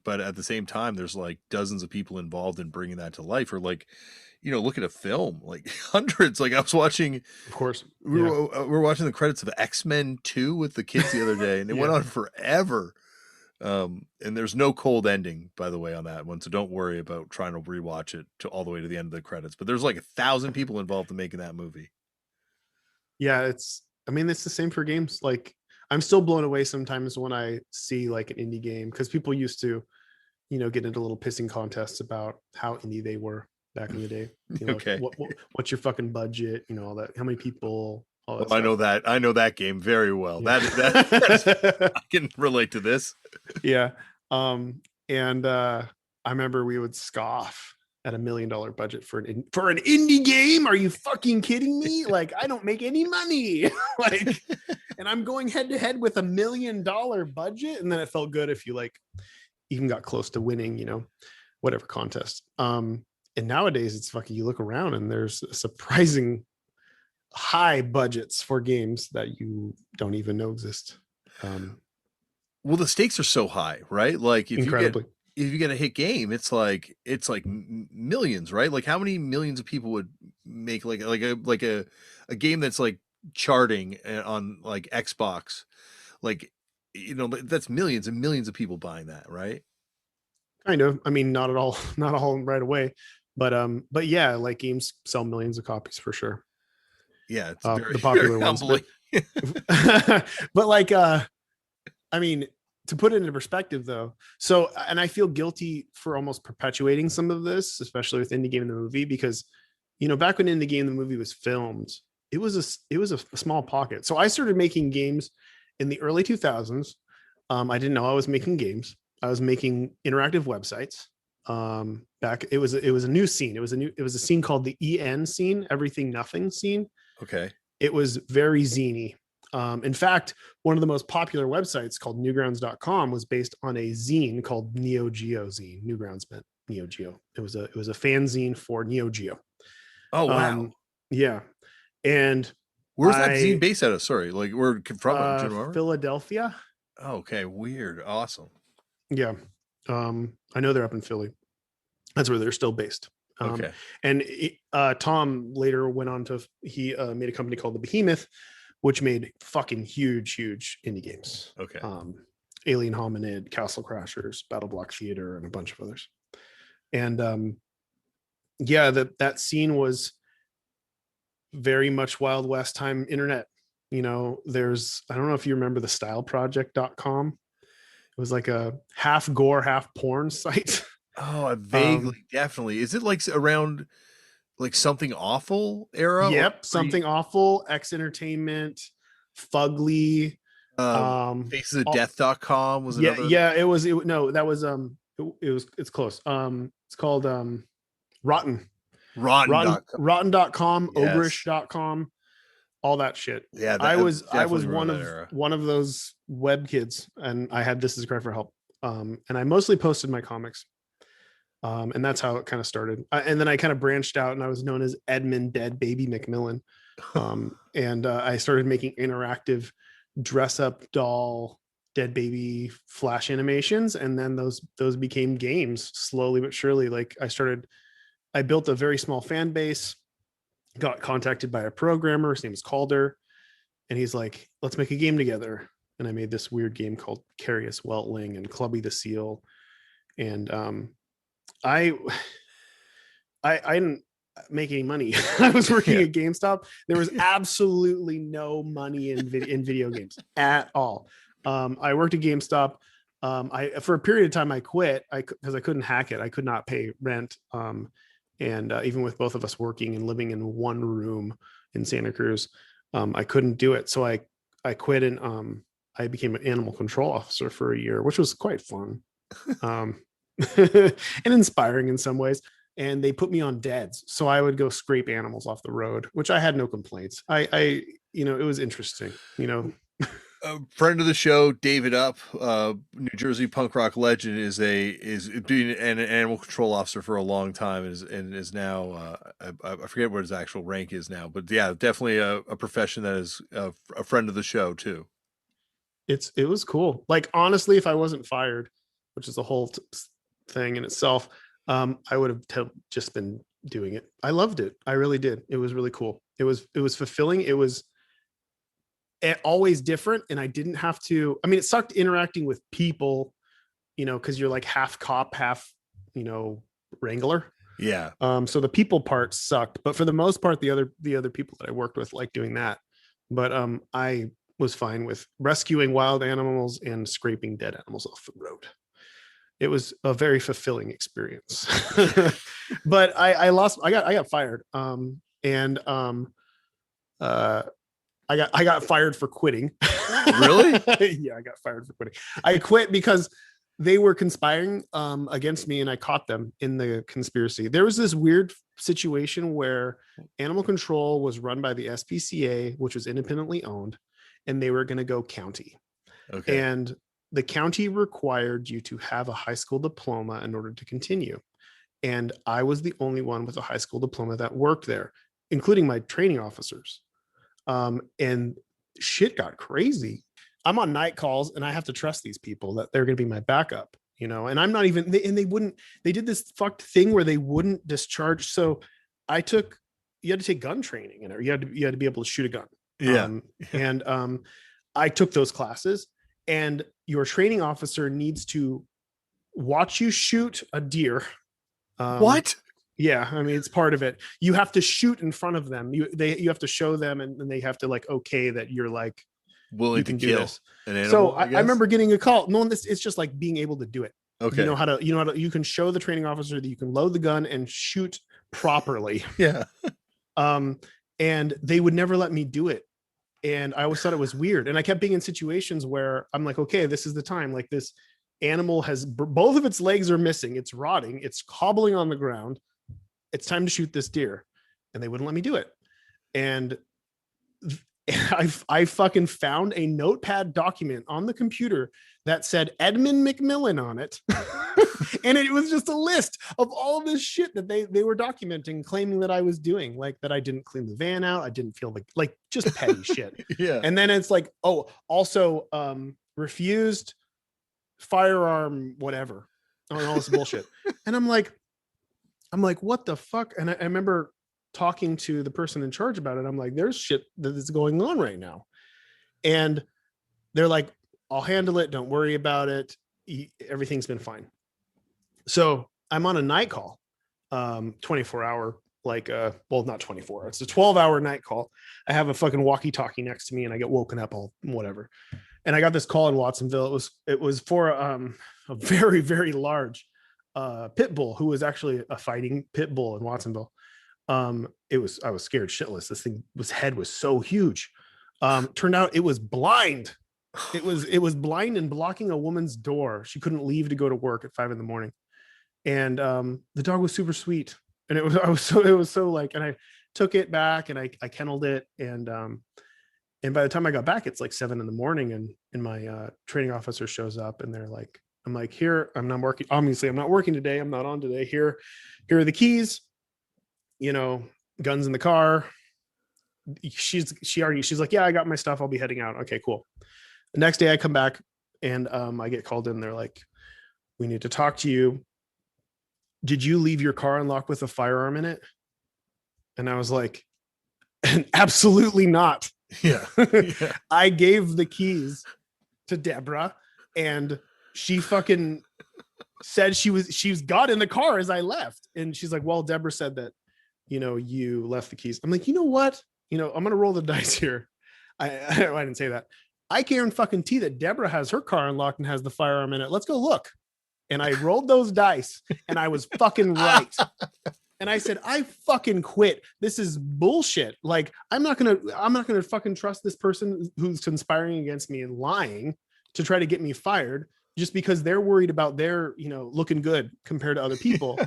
but at the same time there's like dozens of people involved in bringing that to life. Or like, look at a film, like hundreds. Like I was watching, Of course. we Yeah. were watching the credits of X-Men 2 with the kids the other day, and it went Yeah. on forever. And there's no cold ending, by the way, on that one, so don't worry about trying to rewatch it to all the way to the end of the credits. But there's like 1,000 people involved in making that movie. Yeah. It's the same for games. Like I'm still blown away sometimes when I see like an indie game, because people used to, get into little pissing contests about how indie they were back in the day. Okay. What's your fucking budget? All that. How many people? All that Oh, I stuff. know that. I know that game very well. Yeah. I can relate to this. Yeah. And I remember we would scoff at $1 million budget for an indie game. Are you fucking kidding me? Like, I don't make any money. Like, and I'm going head to head with $1 million budget. And then it felt good if you like even got close to winning, whatever contest. And nowadays it's fucking, you look around and there's surprising high budgets for games that you don't even know exist. Well, the stakes are so high, right? Like Incredibly. if you get a hit game, it's like millions, right? Like how many millions of people would make like a game that's like charting on like Xbox, like that's millions and millions of people buying that, right? Kind of. I mean, not at all, not all right away, but yeah, like games sell millions of copies for sure. Yeah, it's very, The popular very ones, humbling. but like, I mean, to put it into perspective though, so, and I feel guilty for almost perpetuating some of this, especially with Indie Game the movie, because, back when Indie Game the movie was filmed, it was a small pocket. So I started making games in the early 2000s. I didn't know I was making games. I was making interactive websites. Back, it was a new scene. It was a scene called the EN scene, everything nothing scene. Okay. It was very zany. In fact, one of the most popular websites called newgrounds.com was based on a zine called Neo Geo zine. Newgrounds meant Neo Geo. It was a fanzine for Neo Geo. Oh wow. Yeah. And where's that zine based out of? Sorry, like we're from Philadelphia. Oh, okay, weird. Awesome. Yeah. I know they're up in Philly. That's where they're still based. Okay. And Tom later went on to, he made a company called The Behemoth, which made fucking huge indie games. Okay. Alien Hominid, Castle Crashers, Battle Block Theater, and a bunch of others. And yeah, that scene was very much Wild West time internet. There's, I don't know if you remember the styleproject.com. It was like a half gore, half porn site. Oh, I vaguely, definitely. Is it like around like Something Awful era? Yep, Something Awful, X Entertainment, Fugly, facesofdeath.com was another. Yeah, it's close. It's called Rotten. Rotten.com, yes. Ogrish.com, all that shit. Yeah, I was one of those web kids, and I had This Is Cry for Help. And I mostly posted my comics. And that's how it kind of started. And then I kind of branched out, and I was known as Edmund Dead Baby McMillen. And I started making interactive dress up doll dead baby flash animations. And then those became games slowly but surely. Like I built a very small fan base, got contacted by a programmer. His name is Calder. And he's like, let's make a game together. And I made this weird game called Carius Weltling and Clubby the Seal. And I didn't make any money. I was working at GameStop. There was absolutely no money in video games at all. I worked at GameStop. For a period of time I quit because I couldn't hack it. I could not pay rent. And even with both of us working and living in one room in Santa Cruz, I couldn't do it. So I quit, and I became an animal control officer for a year, which was quite fun. and inspiring in some ways. And they put me on deads, so I would go scrape animals off the road, which I had no complaints. It was interesting. A friend of the show, David Up, New Jersey punk rock legend, is being an animal control officer for a long time, and is now I forget what his actual rank is now, but yeah, definitely a profession that is a friend of the show too. It was cool. Like, honestly, if I wasn't fired, which is a whole thing in itself, I would have just been doing it. I loved it. I really did. It was really cool. It was fulfilling. It was always different, and I didn't have to. I mean, it sucked interacting with people, because you're like half cop, half wrangler. Yeah. So the people part sucked, but for the most part, the other people that I worked with liked doing that. But I was fine with rescuing wild animals and scraping dead animals off the road. It was a very fulfilling experience. But I got fired. I got fired for quitting. Really? Yeah, I got fired for quitting. I quit because they were conspiring against me, and I caught them in the conspiracy. There was this weird situation where animal control was run by the SPCA, which was independently owned, and they were going to go county. Okay. And the county required you to have a high school diploma in order to continue. And I was the only one with a high school diploma that worked there, including my training officers. And shit got crazy. I'm on night calls, and I have to trust these people that they're going to be my backup, and I'm not even, they did this fucked thing where they wouldn't discharge. So you had to take gun training, and you had to be able to shoot a gun. Yeah. And I took those classes, and your training officer needs to watch you shoot a deer. What? Yeah, I mean, it's part of it. You have to shoot in front of them. You have to show them, and they have to okay that you're like willing to kill an animal. So I remember getting a call. No, it's just like being able to do it. Okay. You can show the training officer that you can load the gun and shoot properly. Yeah. And they would never let me do it. And I always thought it was weird. And I kept being in situations where I'm like, okay, this is the time. Like, this animal has both of its legs are missing. It's rotting. It's hobbling on the ground. It's time to shoot this deer. And they wouldn't let me do it. And I fucking found a notepad document on the computer that said Edmund McMillen on it. And it was just a list of all this shit that they were documenting, claiming that I was doing, like that I didn't clean the van out. I didn't feel like just petty shit. Yeah. And then it's like, oh, also refused firearm, whatever, on all this bullshit. And I'm like, what the fuck? And I remember talking to the person in charge about it. I'm like, there's shit that is going on right now. And they're like, I'll handle it. Don't worry about it. Everything's been fine. So I'm on a night call, 24 hour, not 24. It's a 12-hour night call. I have a fucking walkie-talkie next to me, and I get woken up all whatever. And I got this call in Watsonville. It was for a very, very large pit bull who was actually a fighting pit bull in Watsonville. I was scared shitless. This thing's head was so huge. Turned out it was blind. It was blind and blocking a woman's door. She couldn't leave to go to work at 5 a.m. And the dog was super sweet. And and I took it back, and I kenneled it. And by the time I got back, it's like 7 a.m. and my training officer shows up, and they're like, I'm like, here, I'm not working. Obviously I'm not working today. I'm not on today. Here are the keys, guns in the car. She's like, yeah, I got my stuff. I'll be heading out. Okay, cool. The next day I come back, and I get called in. They're like, we need to talk to you. Did you leave your car unlocked with a firearm in it? And I was like, absolutely not. Yeah. I gave the keys to Deborah, and she fucking said she's got in the car as I left. And she's like, well, Deborah said that, you left the keys. I'm like, you know what? I'm going to roll the dice here. I didn't say that. I guarantee that Deborah has her car unlocked and has the firearm in it. Let's go look. And I rolled those dice, and I was fucking right. And I said, I fucking quit. This is bullshit. Like, I'm not going to fucking trust this person who's conspiring against me and lying to try to get me fired just because they're worried about their, looking good compared to other people.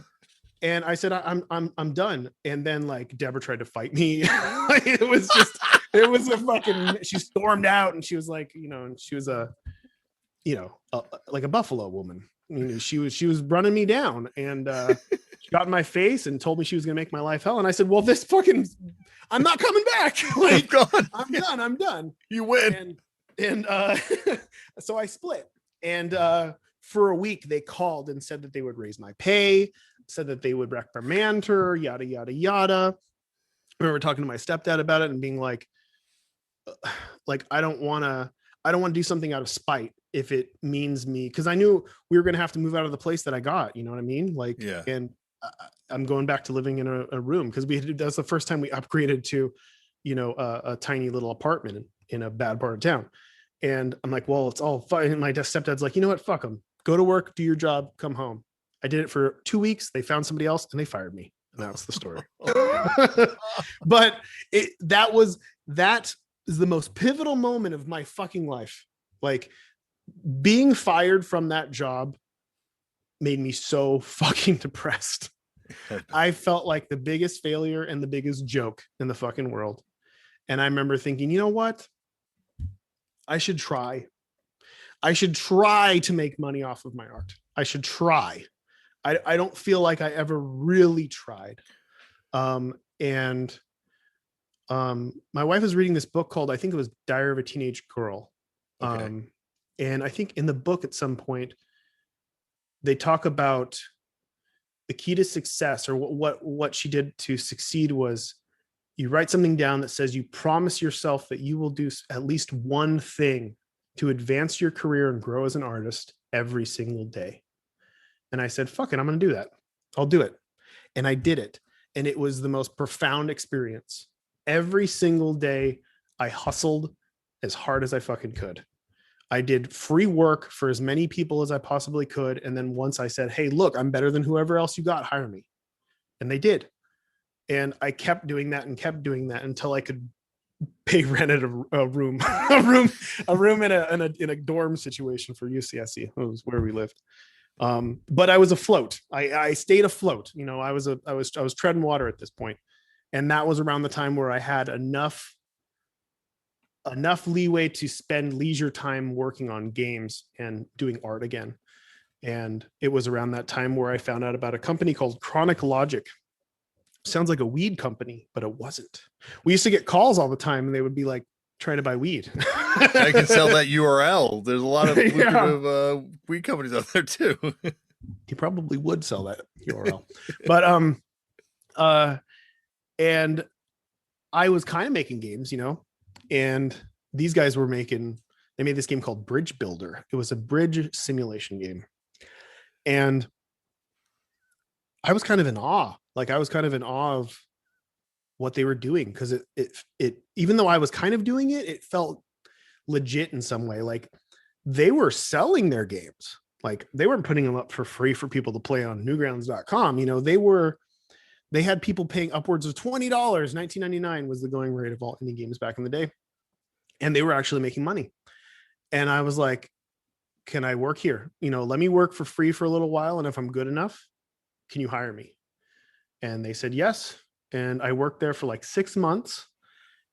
And I said, I'm done. And then like Deborah tried to fight me. It was a fucking, she stormed out and she was like, and she was like a buffalo woman. She was running me down, and she got in my face and told me she was going to make my life hell. And I said, well, I'm not coming back. Like, I'm done. You win. And so I split. And for a week, they called and said that they would raise my pay, said that they would reprimand her, yada, yada, yada. I remember talking to my stepdad about it and being like, I don't want to do something out of spite if it means me, because I knew we were going to have to move out of the place that I got, you know what I mean? Like, yeah. And I'm going back to living in a room, because that's the first time we upgraded to, a tiny little apartment in a bad part of town. And I'm like, well, it's all fine. And my stepdad's like, you know what? Fuck them. Go to work, do your job, come home. I did it for 2 weeks. They found somebody else and they fired me. And that's the story. But that is the most pivotal moment of my fucking life. Like, being fired from that job made me so fucking depressed. I felt like the biggest failure and the biggest joke in the fucking world. And I remember thinking, you know what? I should try to make money off of my art. I should try. I don't feel like I ever really tried. My wife is reading this book called, I think it was Diary of a Teenage Girl. Okay. And I think in the book at some point, they talk about the key to success, or what she did to succeed was, you write something down that says you promise yourself that you will do at least one thing to advance your career and grow as an artist every single day. And I said, fuck it, I'm going to do that. I'll do it. And I did it. And it was the most profound experience. Every single day, I hustled as hard as I fucking could. I did free work for as many people as I possibly could. And then once I said, hey, look, I'm better than whoever else you got, hire me. And they did. And I kept doing that until I could pay rent at a room in a dorm situation for UCSC. It was where we lived. But I was afloat. I stayed afloat. I was treading water at this point. And that was around the time where I had enough leeway to spend leisure time working on games and doing art again. And it was around that time where I found out about a company called Chronic Logic. Sounds like a weed company, but it wasn't. We used to get calls all the time, and they would be like, trying to buy weed. I can sell that URL. There's a lot of lucrative weed companies out there too. He probably would sell that URL. But and I was kind of making games, and these guys they made this game called Bridge Builder. It was a bridge simulation game. And I was kind of in awe. Of what they were doing, because it even though I was kind of doing it, it felt legit in some way. Like, they were selling their games. Like, they weren't putting them up for free for people to play on newgrounds.com. They had people paying upwards of $20. $19.99 was the going rate of all indie games back in the day. And they were actually making money. And I was like, can I work here? Let me work for free for a little while. And if I'm good enough, can you hire me? And they said yes. And I worked there for like 6 months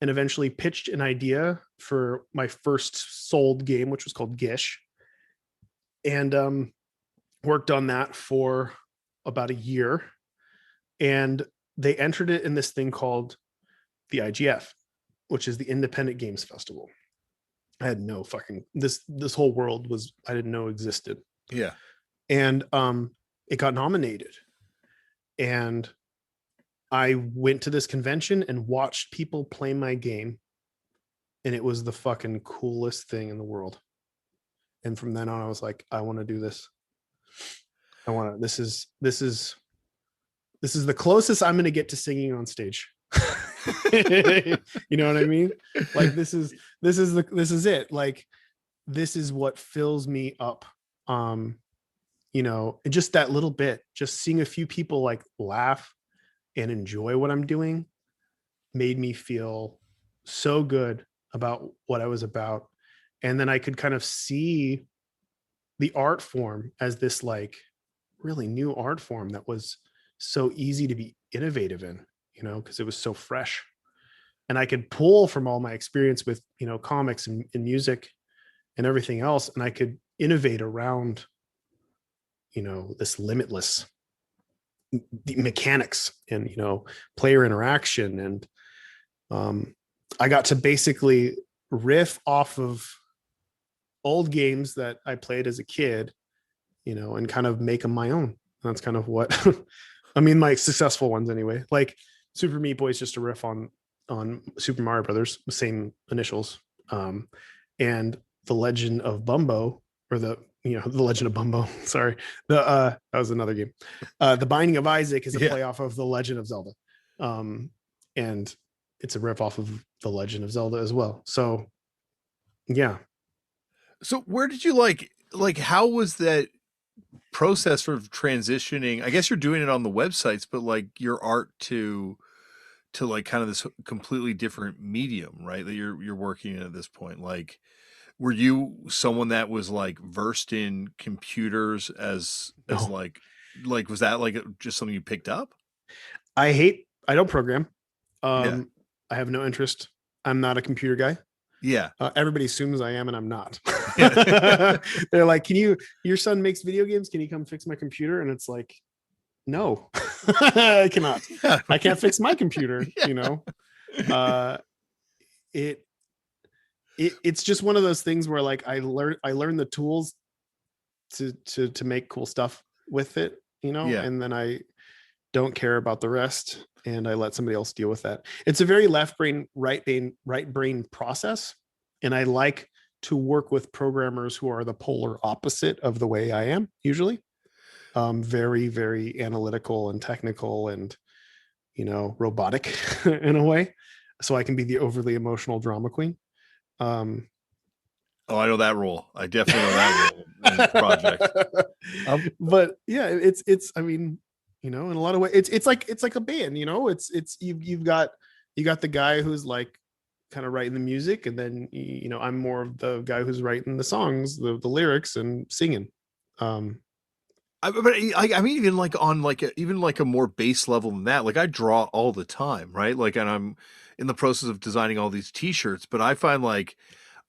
and eventually pitched an idea for my first sold game, which was called Gish. And worked on that for about a year. And they entered it in this thing called the IGF, which is the Independent Games Festival. I had no fucking, this whole world I didn't know existed. Yeah. And it got nominated. And I went to this convention and watched people play my game. And it was the fucking coolest thing in the world. And from then on, I was like, I want to do this. This is the closest I'm going to get to singing on stage. You know what I mean? Like, this is it. Like, this is what fills me up. And just that little bit, just seeing a few people like laugh and enjoy what I'm doing made me feel so good about what I was about. And then I could kind of see the art form as this like really new art form that was so easy to be innovative in, because it was so fresh. And I could pull from all my experience with, comics and music and everything else. And I could innovate around, this limitless mechanics and, player interaction. And I got to basically riff off of old games that I played as a kid, and kind of make them my own. That's kind of what, I mean, my successful ones anyway. Like Super Meat Boy is just a riff on Super Mario Brothers, same initials. And The Legend of Bumbo, or The Legend of Bumbo, sorry. That was another game. The Binding of Isaac is a play off of The Legend of Zelda. And it's a riff off of The Legend of Zelda as well. So yeah. So where did you like how was that process of transitioning? I guess you're doing it on the websites, but like your art to like kind of this completely different medium, right? That you're working in at this point. Like, were you someone that was like versed in computers as like was that like just something you picked up? I don't program. I have no interest. I'm not a computer guy. Yeah. Everybody assumes I am, and I'm not. They're like, your son makes video games. Can you come fix my computer? And it's like, no, I cannot. I can't fix my computer. It's just one of those things where like I learned the tools to make cool stuff with it, and then I don't care about the rest, and I let somebody else deal with that. It's a very left brain, right brain process. And I like to work with programmers who are the polar opposite of the way I am usually. Very, very analytical and technical and, robotic in a way. So I can be the overly emotional drama queen. I know that role. I definitely know that role in the project. But yeah, it's, I mean, in a lot of ways, it's like a band, it's you've got the guy who's like kind of writing the music, and then I'm more of the guy who's writing the songs, the lyrics and singing. I mean, even like on like a more base level than that, like I draw all the time, right? Like, and I'm in the process of designing all these t-shirts, but I find like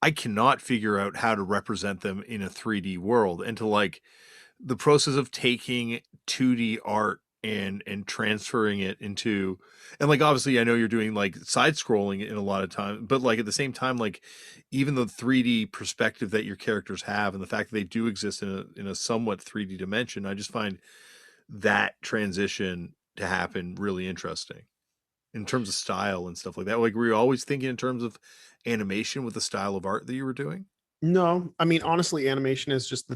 I cannot figure out how to represent them in a 3D world, and to like the process of taking 2D art and transferring it into, and like obviously I know you're doing like side scrolling in a lot of time, but like at the same time, like even the 3D perspective that your characters have and the fact that they do exist in a somewhat 3D dimension, I just find that transition to happen really interesting in terms of style and stuff like that. Like, were you always thinking in terms of animation with the style of art that you were doing? No, I mean, honestly, animation is just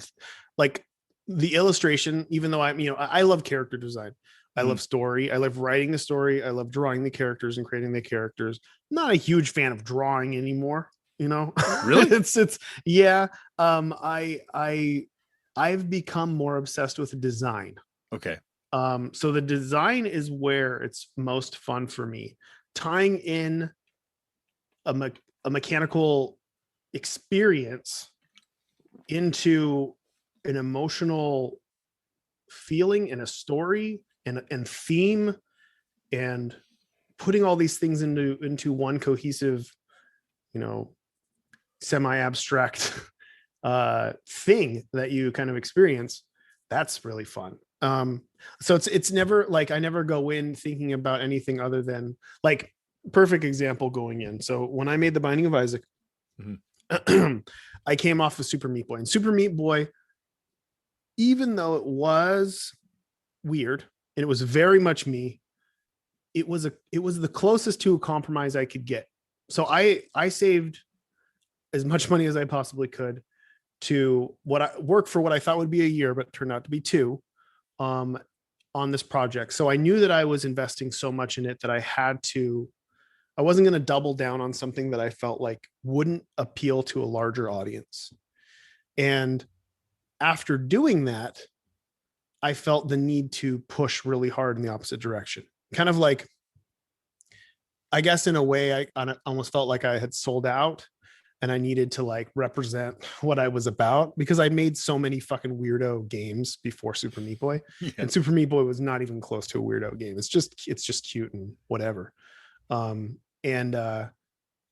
like the illustration, even though I love character design. I love story. I love writing the story. I love drawing the characters and creating the characters. I'm not a huge fan of drawing anymore. Really? it's yeah. I've become more obsessed with design. Okay. So the design is where it's most fun for me. Tying in a mechanical experience into an emotional feeling and a story and theme, and putting all these things into one cohesive, semi-abstract thing that you kind of experience. That's really fun. So it's never like I never go in thinking about anything other than like perfect example going in. So when I made The Binding of Isaac, I came off of Super Meat Boy, and Super Meat Boy, even though it was weird and it was very much me, it was the closest to a compromise I could get. So I saved as much money as I possibly could to work for what I thought would be a year, but turned out to be 2, on this project. So I knew that I was investing so much in it that I wasn't going to double down on something that I felt like wouldn't appeal to a larger audience. And after doing that, I felt the need to push really hard in the opposite direction. Kind of like, I guess in a way, I almost felt like I had sold out. and I needed to like represent what I was about, because I made so many fucking weirdo games before Super Meat Boy. Yeah. And Super Meat Boy was not even close to a weirdo game. It's just cute and whatever. And I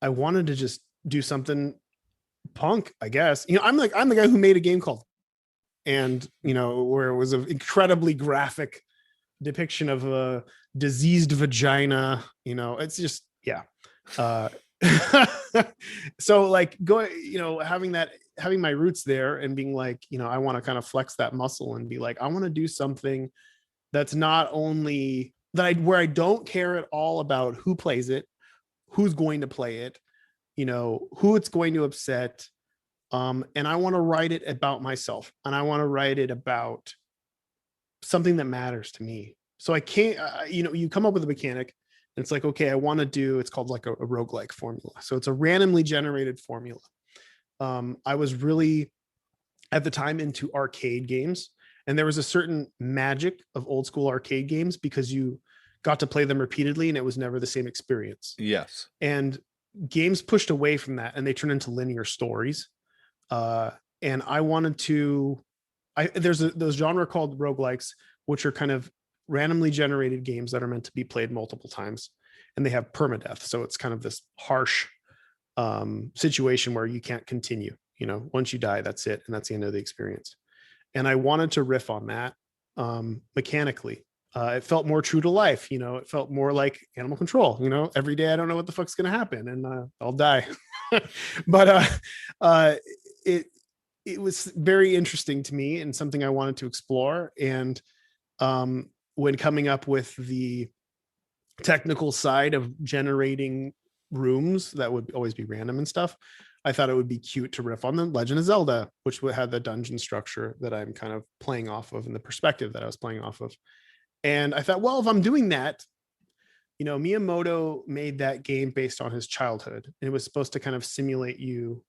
wanted to just do something punk, I guess. I'm the guy who made a game called, and where it was an incredibly graphic depiction of a diseased vagina. It's just, yeah. So like going, having my roots there and being like, I want to kind of flex that muscle and be like, I want to do something that's not only where I don't care at all about who plays it, who's going to play it, who it's going to upset. And I want to write it about myself, and I want to write it about something that matters to me. So I can't, you come up with a mechanic, and it's like, okay, I want to do, it's called like a roguelike formula. So it's a randomly generated formula. I was really at the time into arcade games, and there was a certain magic of old school arcade games because you got to play them repeatedly and it was never the same experience. Yes. And games pushed away from that and they turned into linear stories. And I wanted to, there's those genre called roguelikes, which are kind of randomly generated games that are meant to be played multiple times, and they have permadeath. So it's kind of this harsh situation where you can't continue. Once you die, that's it, and that's the end of the experience. And I wanted to riff on that mechanically. It felt more true to life. It felt more like Animal Control. Every day I don't know what the fuck's gonna happen, and I'll die. But it was very interesting to me and something I wanted to explore. And when coming up with the technical side of generating rooms that would always be random and stuff, I thought it would be cute to riff on the Legend of Zelda, which had the dungeon structure that I'm kind of playing off of and the perspective that I was playing off of. And I thought, well, if I'm doing that, Miyamoto made that game based on his childhood, and it was supposed to kind of simulate you.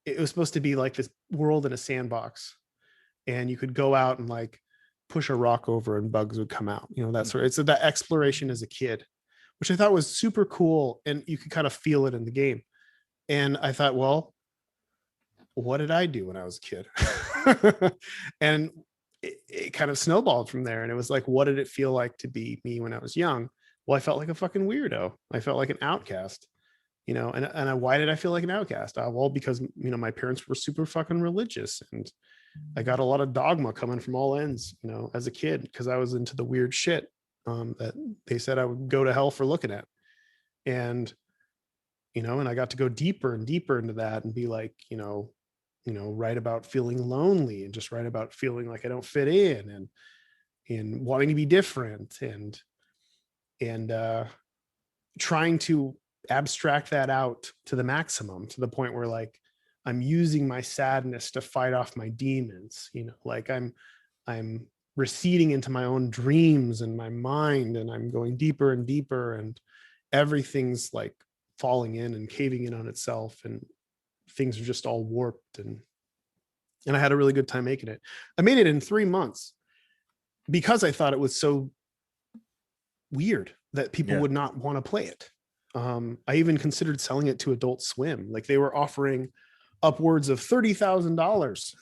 It was supposed to be like this world in a sandbox, and you could go out and like push a rock over and bugs would come out. That sort of, it's that exploration as a kid, which I thought was super cool. And you could kind of feel it in the game. And I thought, well, what did I do when I was a kid? And it kind of snowballed from there. And it was like, what did it feel like to be me when I was young? Well, I felt like a fucking weirdo. I felt like an outcast, and why did I feel like an outcast? Well, because, my parents were super fucking religious, and I got a lot of dogma coming from all ends, as a kid, because I was into the weird shit that they said I would go to hell for looking at. And, and I got to go deeper and deeper into that and be like, write about feeling lonely, and just write about feeling like I don't fit in, and wanting to be different, and trying to abstract that out to the maximum, to the point where like I'm using my sadness to fight off my demons, like I'm receding into my own dreams and my mind, and I'm going deeper and deeper, and everything's like falling in and caving in on itself, and things are just all warped, and I had a really good time making it. I made it in 3 months because I thought it was so weird that people would not want to play it. I even considered selling it to Adult Swim. Like, they were offering upwards of $30,000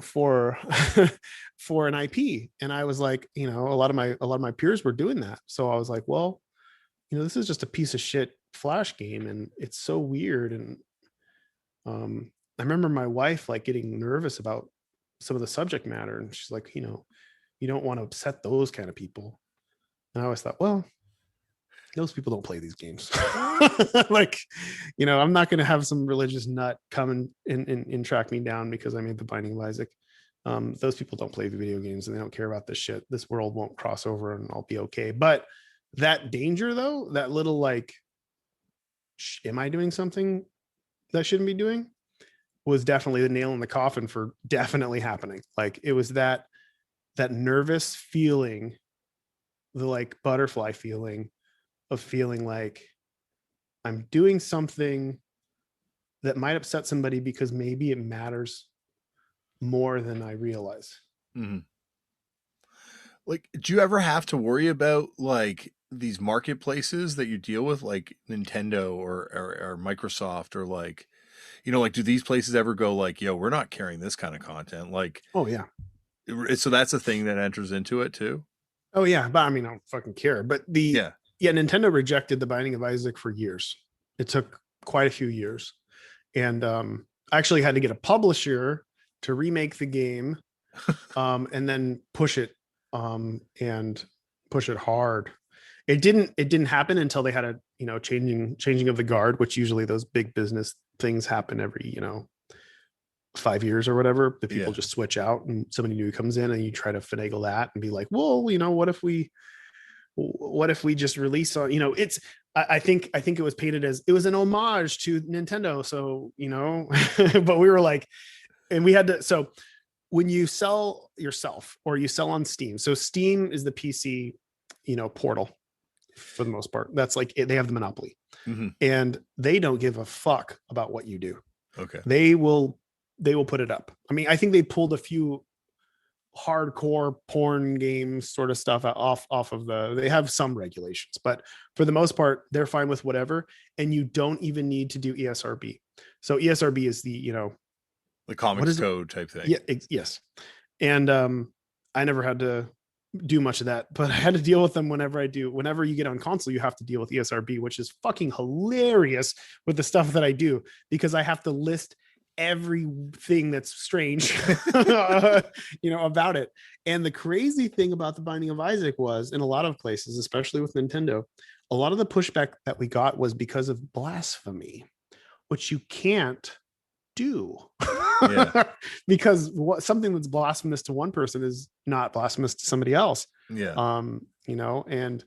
for for an IP, and I was like, a lot of my peers were doing that. So I was like, well, this is just a piece of shit Flash game, and it's so weird. And I remember my wife like getting nervous about some of the subject matter, and she's like, you don't want to upset those kind of people. And I always thought, well, those people don't play these games. Like, I'm not going to have some religious nut come and track me down because I made The Binding of Isaac. Those people don't play video games, and they don't care about this shit. This world won't cross over, and I'll be okay. But that danger, though, that little like, am I doing something that I shouldn't be doing, was definitely the nail in the coffin for definitely happening. Like, it was that nervous feeling, the like butterfly feeling of feeling like I'm doing something that might upset somebody because maybe it matters more than I realize. Mm-hmm. Like, do you ever have to worry about like these marketplaces that you deal with, like Nintendo or Microsoft, or like Like, do these places ever go like, yo, we're not carrying this kind of content? Like, Oh yeah. so that's a thing that enters into it too. Oh yeah, but I mean, I don't fucking care. But Yeah. Nintendo rejected the Binding of Isaac for years. It took quite a few years, and I actually had to get a publisher to remake the game, and then push it, and push it hard. It didn't happen until they had a changing of the guard, which usually those big business things happen every 5 years or whatever. The people just switch out and somebody new comes in, and you try to finagle that and be like, well, what if we just release on, it's, I think it was painted as it was an homage to Nintendo. So, but we were like, and we had to, so when you sell yourself or you sell on Steam, so Steam is the PC, portal for the most part. That's like, they have the monopoly, and they don't give a fuck about what you do. Okay. They will put it up. I mean, I think they pulled a few hardcore porn games sort of stuff off of they have some regulations, but for the most part, they're fine with whatever. And you don't even need to do ESRB. So ESRB is the comics code type thing. Yeah. Yes. And I never had to do much of that, but I had to deal with them whenever you get on console, you have to deal with ESRB, which is fucking hilarious with the stuff that I do, because I have to list everything that's strange about it. And the crazy thing about the Binding of Isaac was, in a lot of places, especially with Nintendo, a lot of the pushback that we got was because of blasphemy, which you can't do. Because something that's blasphemous to one person is not blasphemous to somebody else. And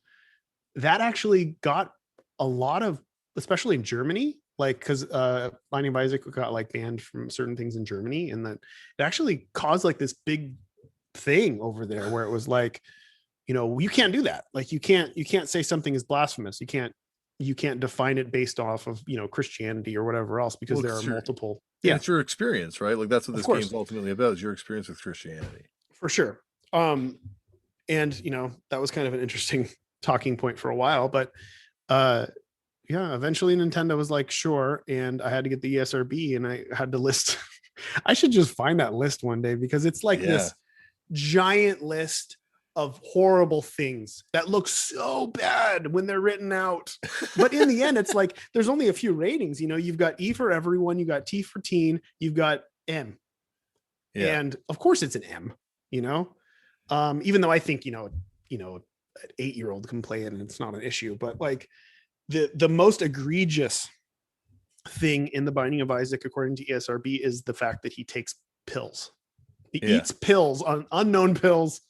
that actually got a lot of, especially in Germany, like, because Binding of Isaac got like banned from certain things in Germany, and that it actually caused like this big thing over there where it was like, you can't do that. Like, you can't say something is blasphemous. You can't define it based off of Christianity or whatever else, because there are multiple. Yeah, it's your experience, right? Like, that's what this game's ultimately about, is your experience with Christianity. For sure. And that was kind of an interesting talking point for a while, but eventually Nintendo was like, sure. And I had to get the ESRB, and I had to list. I should just find that list one day, because it's like this giant list of horrible things that look so bad when they're written out. But in the end, it's like, there's only a few ratings. You've got E for everyone, you got T for teen, you've got M. Yeah. And of course it's an M, even though I think, an 8-year-old can play it and it's not an issue, but like, the most egregious thing in the Binding of Isaac, according to ESRB, is the fact that he takes pills. He eats pills, on unknown pills,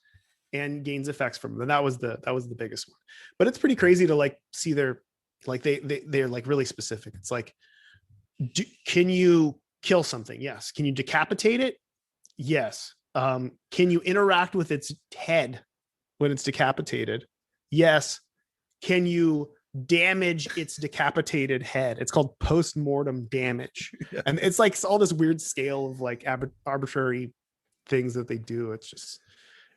and gains effects from them. And that was the biggest one. But it's pretty crazy to like see they're like really specific. It's like, can you kill something? Yes. Can you decapitate it? Yes. Can you interact with its head when it's decapitated? Yes. Can you damage its decapitated head? It's called post-mortem damage. And it's like all this weird scale of like arbitrary things that they do.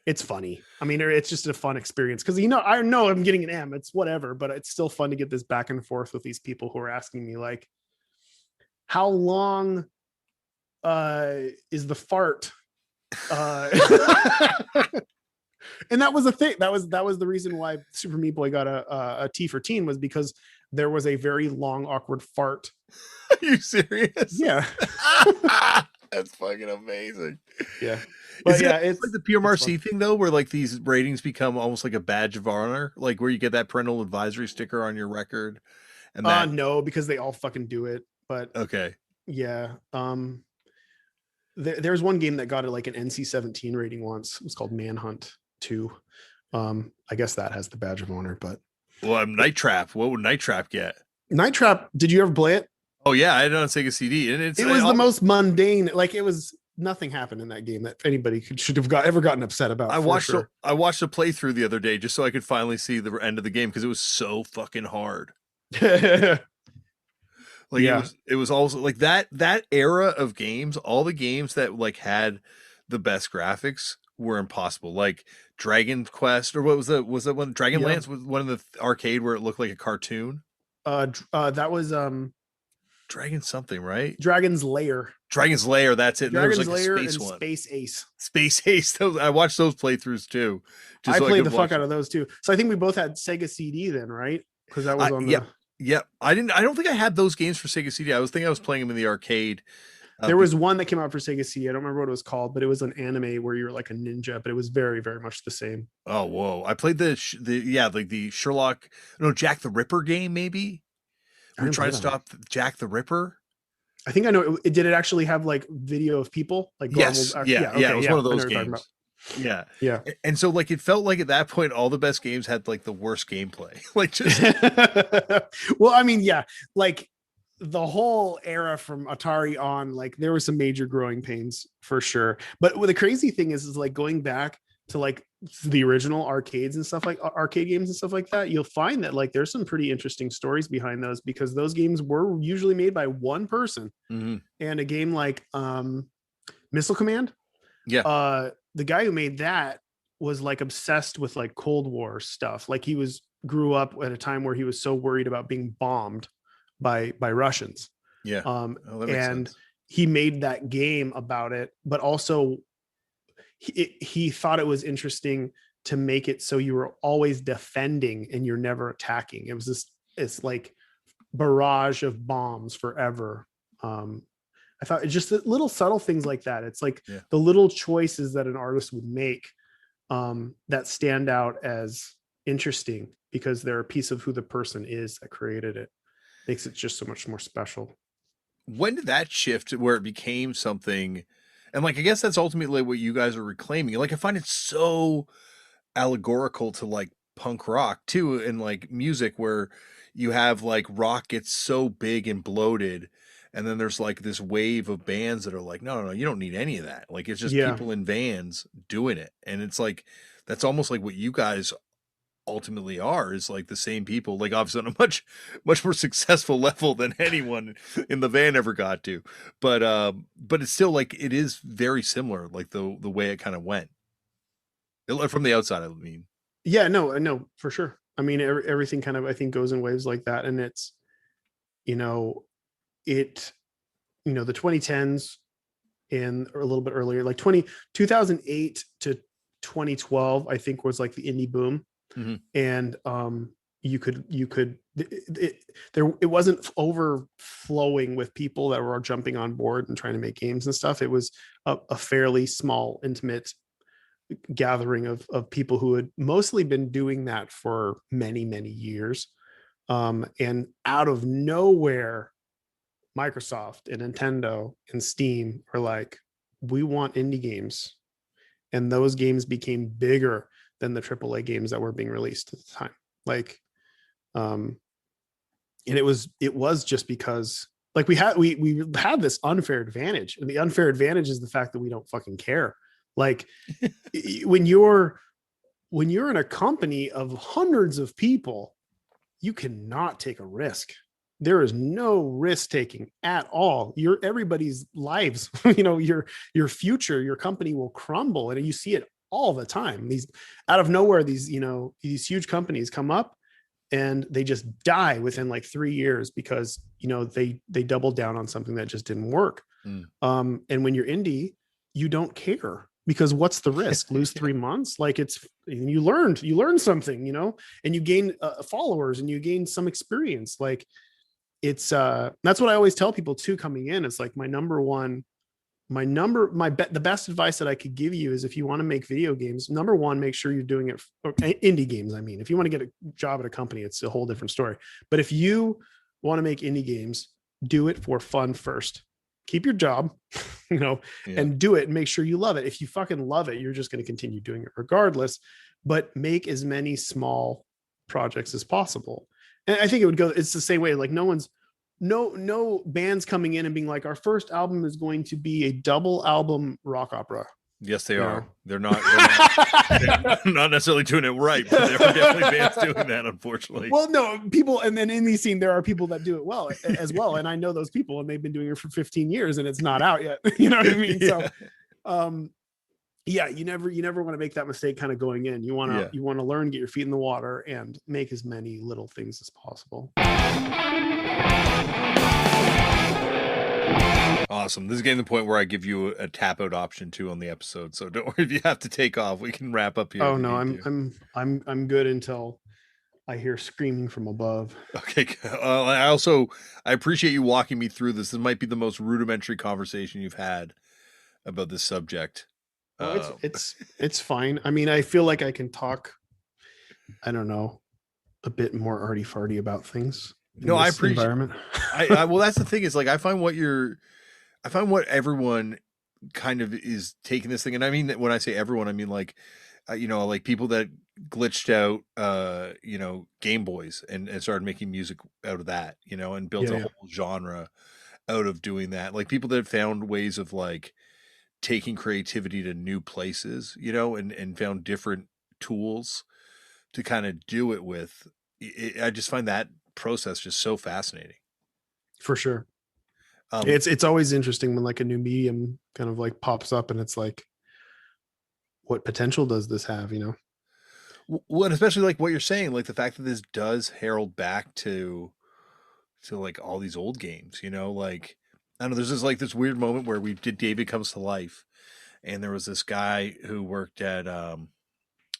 It's funny. I mean, it's just a fun experience, because I know I'm getting an M, it's whatever, but it's still fun to get this back and forth with these people who are asking me like, how long is the fart? And that was a thing. That was the reason why Super Meat Boy got a T for teen, was because there was a very long, awkward fart. Are you serious? Yeah. That's fucking amazing. Yeah. But it's like the PMRC thing though, where like these ratings become almost like a badge of honor, like where you get that parental advisory sticker on your record. And no, because they all fucking do it. But okay. Yeah. There's one game that got it like an NC-17 rating once. It was called Manhunt 2. I guess that has the badge of honor, but Night Trap. What would Night Trap get? Night Trap, did you ever play it? Oh yeah, I had it on Sega CD, and it was the most mundane. Like, it was nothing happened in that game that anybody should have ever gotten upset about. I watched a playthrough the other day just so I could finally see the end of the game, because it was so fucking hard. Like, it was also like that era of games. All the games that like had the best graphics were impossible. Like Dragon Quest, or what was that one? Dragonlance was one of the arcade where it looked like a cartoon. That was Dragon something, right? Dragon's Lair. Dragon's Lair, that's it. Dragon's and there was Lair like a space and one. Space Ace. Space Ace. I watched those playthroughs too. I played the fuck out of those too. So I think we both had Sega CD then, right? Because that was on the. Yep. I don't think I had those games for Sega CD. I was playing them in the arcade. There was one that came out for Sega CD. I don't remember what it was called, but it was an anime where you were like a ninja, but it was very, very much the same. Oh, whoa. I played the Sherlock, Jack the Ripper game, maybe. We're trying to stop Jack the Ripper. I think I know. Did it actually have like video of people? Like yes. It was one of those games. Yeah. And so like, it felt like at that point, all the best games had like the worst gameplay. Like just. Well, I mean, yeah, like the whole era from Atari on, like there were some major growing pains for sure. But what the crazy thing is like going back to like the original arcades and stuff, like arcade games and stuff like that, you'll find that like there's some pretty interesting stories behind those, because those games were usually made by one person. Mm-hmm. And a game like Missile Command, the guy who made that was like obsessed with like Cold War stuff. Like he grew up at a time where he was so worried about being bombed by Russians. Yeah. And sense. He made that game about it, but also he thought it was interesting to make it so you were always defending and you're never attacking. It was it's like barrage of bombs forever. I thought it's just the little subtle things like that. It's like the little choices that an artist would make that stand out as interesting because they're a piece of who the person is that created it. Makes it just so much more special. When did that shift where it became something? And like, I guess that's ultimately what you guys are reclaiming. Like, I find it so allegorical to like punk rock too, and like music where you have like rock gets so big and bloated. And then there's like this wave of bands that are like, no, you don't need any of that. Like, it's just people in vans doing it. And it's like, that's almost like what you guys ultimately are, is like the same people, like obviously on a much, much more successful level than anyone in the van ever got to. But it's still like, it is very similar, like the way it kind of went from the outside, I mean. Yeah, no, for sure. I mean, everything kind of, I think, goes in waves like that. And it's, the 2010s and a little bit earlier, like 2008 to 2012, I think was like the indie boom. Mm-hmm. And it wasn't overflowing with people that were jumping on board and trying to make games and stuff. It was a fairly small, intimate gathering of people who had mostly been doing that for many, many years. And out of nowhere, Microsoft and Nintendo and Steam are like, we want indie games. And those games became bigger than the AAA games that were being released at the time. Like, and it was just because like we had this unfair advantage, and the unfair advantage is the fact that we don't fucking care. Like when you're in a company of hundreds of people, you cannot take a risk. There is no risk taking at all. Everybody's lives, your future, your company will crumble. And you see it all the time. These out of nowhere, these huge companies come up and they just die within like 3 years because, they doubled down on something that just didn't work. And when you're indie, you don't care, because what's the risk? Lose 3 months? Like you learned something, and you gain followers and you gain some experience. Like it's that's what I always tell people too coming in. It's like the best advice that I could give you is, if you want to make video games, number one, make sure you're doing it indie games. I mean, if you want to get a job at a company, it's a whole different story. But if you want to make indie games, do it for fun first. Keep your job, and do it and make sure you love it. If you fucking love it, you're just going to continue doing it regardless, but make as many small projects as possible. And I think it's the same way. Like no bands coming in and being like, our first album is going to be a double album rock opera. Yes, they are. They're not not necessarily doing it right, but there are definitely bands doing that, unfortunately. Well, no, people, and then in the scene, there are people that do it well as well. And I know those people, and they've been doing it for 15 years and it's not out yet. You know what I mean? Yeah. So, you never want to make that mistake kind of going in. You want to learn, get your feet in the water, and make as many little things as possible. Awesome. This is getting to the point where I give you a tap out option too on the episode. So don't worry if you have to take off. We can wrap up here Oh if you no, need to. I'm good until I hear screaming from above. Okay. I appreciate you walking me through this. This might be the most rudimentary conversation you've had about this subject. Oh, Uh, it's fine. I mean, I feel like I can talk, I don't know, a bit more arty farty about things in no, I this appreciate. environment. Well, that's the thing is like I find what everyone kind of is taking this thing, and I mean that when I say everyone, I mean like like people that glitched out Game Boys and started making music out of that, and built Yeah, a yeah. whole genre out of doing that. Like people that found ways of like taking creativity to new places, and found different tools to kind of do it with. I just find that process just so fascinating. For sure. Um, It's always interesting when like a new medium kind of like pops up and it's like, what potential does this have, you know? well, and especially like what you're saying, like the fact that this does herald back to like all these old games, like I don't know, there's this weird moment where we did David Comes to Life, and there was this guy who worked at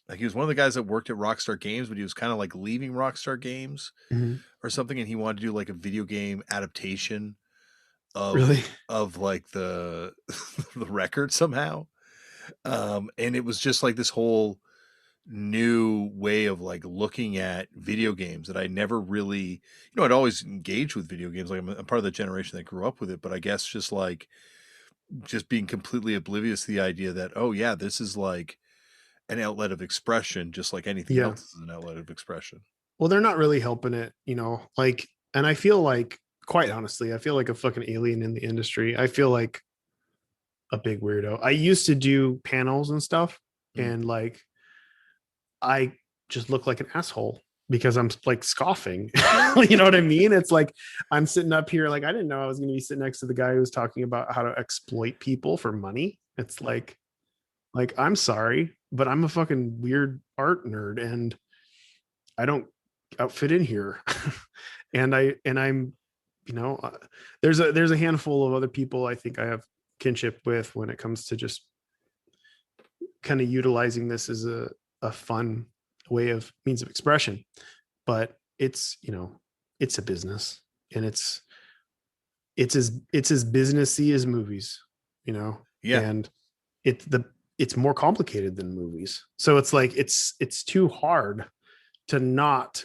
like he was one of the guys that worked at Rockstar Games, but he was kind of like leaving Rockstar Games Mhm. or something, and he wanted to do like a video game adaptation of Really? like the the record somehow. And it was just like this whole new way of like looking at video games that I never really, I'd always engaged with video games. Like I'm part of the generation that grew up with it, but I guess just like just being completely oblivious to the idea that, oh yeah, this is like an outlet of expression, just like anything Yeah. else is an outlet of expression. Well, they're not really helping it, you know, like, and I feel like, quite honestly, I feel like a fucking alien in the industry. I feel like a big weirdo. I used to do panels and stuff, Mm. and like, I just look like an asshole because I'm like scoffing. You know what I mean? It's like I'm sitting up here, like, I didn't know I was going to be sitting next to the guy who was talking about how to exploit people for money. It's like, I'm sorry, but I'm a fucking weird art nerd and I don't outfit in here. And I'm, you know, there's a handful of other people I think I have kinship with when it comes to just kind of utilizing this as a fun way of means of expression. But it's, you know, it's a business, and it's as businessy as movies, you know. Yeah. And it's more complicated than movies, so it's like it's too hard to not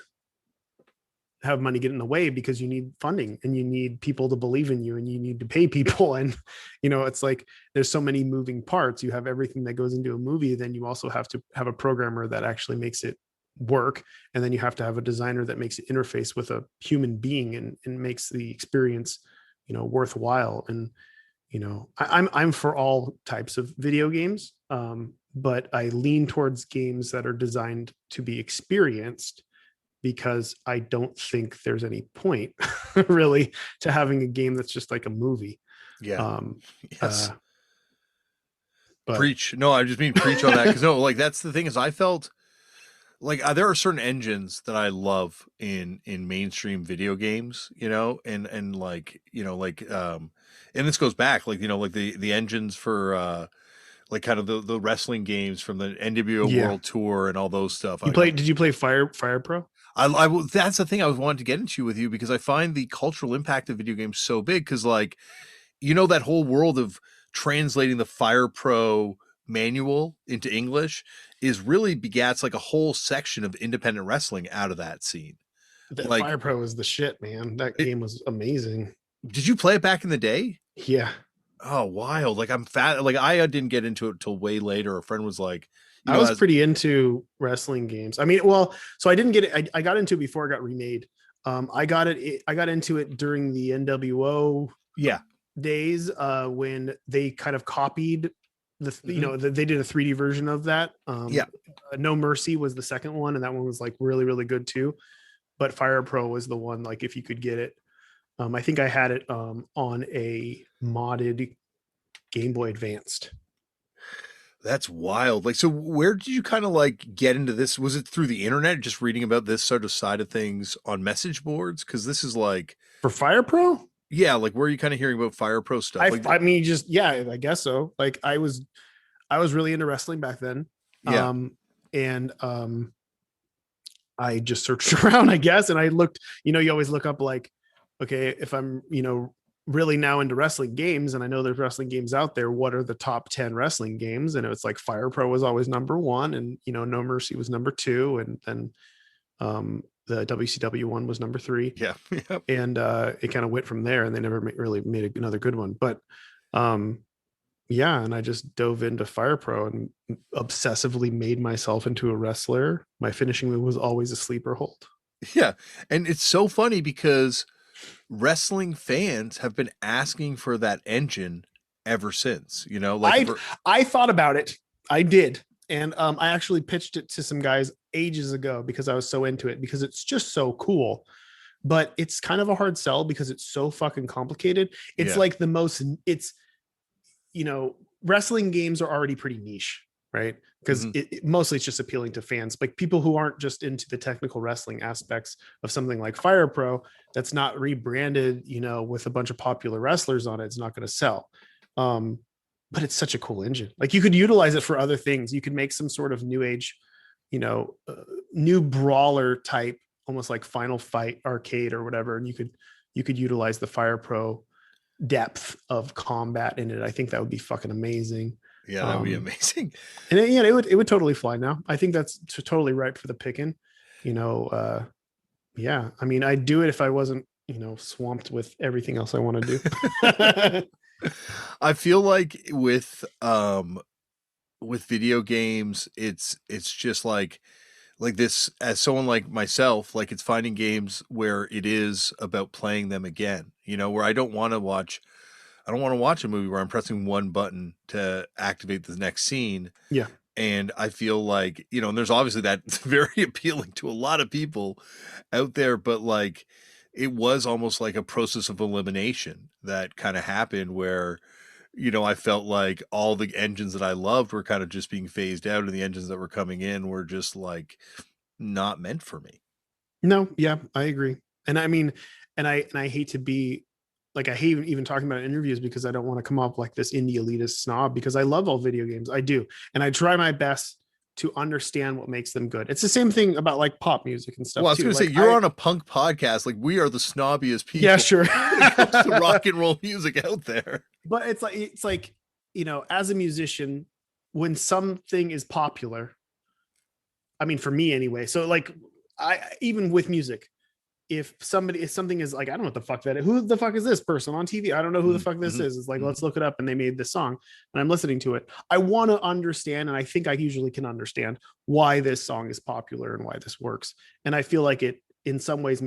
have money get in the way, because you need funding and you need people to believe in you and you need to pay people. And you know, it's like there's so many moving parts. You have everything that goes into a movie, then you also have to have a programmer that actually makes it work, and then you have to have a designer that makes it interface with a human being and makes the experience, you know, worthwhile. And you know, I'm for all types of video games, but I lean towards games that are designed to be experienced, because I don't think there's any point really to having a game that's just like a movie. Yeah. Um, Yes. uh, but Preach. No, I just mean preach on that, because no, like that's the thing is I felt like there are certain engines that I love in mainstream video games, and like and this goes back like like the engines for like kind of the wrestling games from the NWO yeah, World Tour and all those stuff. you play? Did you play Fire Pro? That's the thing I was wanting to get into with you, because I find the cultural impact of video games so big, because like that whole world of translating the Fire Pro manual into English is really begats like a whole section of independent wrestling out of that scene. That Like, Fire Pro is the shit, man. That it, game was amazing. did you play it back in the day? Yeah, Oh, wild! Like I'm fat. Like I didn't get into it till way later. A friend was like, I was as pretty into wrestling games. I mean, well, so I didn't get it. I got into it before it got remade. I got into it during the NWO yeah, days, when they kind of copied you know, they did a 3D version of that. yeah. No Mercy was the second one, and that one was like really really good too. But Fire Pro was the one, like, if you could get it. I think I had it on a modded Game Boy Advanced. That's wild. Like, so where did you kind of like get into this? Was it through the internet, just reading about this sort of side of things on message boards? Because this is like, For Fire Pro? Yeah, like where are you kind of hearing about Fire Pro stuff? Like, I mean, just yeah, I guess so. Like I was really into wrestling back then. yeah, And I just searched around, I guess, and I looked, you always look up like, okay, if I'm, really now into wrestling games and I know there's wrestling games out there, what are the top 10 wrestling games? And it was like Fire Pro was always number one, and No Mercy was number two, and then the WCW one was number three. yeah, yeah. And it kind of went from there, and they never really made another good one. But yeah, and I just dove into Fire Pro and obsessively made myself into a wrestler. My finishing move was always a sleeper hold. Yeah. And it's so funny because wrestling fans have been asking for that engine ever since, like I thought about it. I did. And I actually pitched it to some guys ages ago because I was so into it, because it's just so cool. But it's kind of a hard sell because it's so fucking complicated. It's like wrestling games are already pretty niche, right? Because mostly it's just appealing to fans, like people who aren't just into the technical wrestling aspects of something like Fire Pro that's not rebranded, with a bunch of popular wrestlers on it. It's not going to sell. But it's such a cool engine. Like you could utilize it for other things. You could make some sort of new age, new brawler type, almost like Final Fight arcade or whatever. And you could utilize the Fire Pro depth of combat in it. I think that would be fucking amazing. Yeah, that would be amazing. And it would totally fly now. I think that's totally ripe for the picking. Yeah. I mean, I'd do it if I wasn't, swamped with everything else I want to do. I feel like with video games, it's just like this, as someone like myself, like it's finding games where it is about playing them again, where I don't want to watch a movie where I'm pressing one button to activate the next scene. Yeah. And I feel like, and there's obviously that's very appealing to a lot of people out there, but like it was almost like a process of elimination that kind of happened where, I felt like all the engines that I loved were kind of just being phased out, and the engines that were coming in were just like not meant for me. No, yeah, I agree. And I mean, and I hate to be like, I hate even talking about interviews because I don't want to come off like this indie elitist snob, because I love all video games. I do. And I try my best to understand what makes them good. It's the same thing about like pop music and stuff. Well, I was going to say, you're on a punk podcast. Like we are the snobbiest people. Yeah, sure. When it comes to rock and roll music out there. But it's like, as a musician, when something is popular, I mean, for me anyway. So like even with music, if something is like, I don't know what the fuck who the fuck is this person on TV? I don't know who the fuck this is. It's like, let's look it up. And they made this song and I'm listening to it. I want to understand. And I think I usually can understand why this song is popular and why this works. And I feel like it in some ways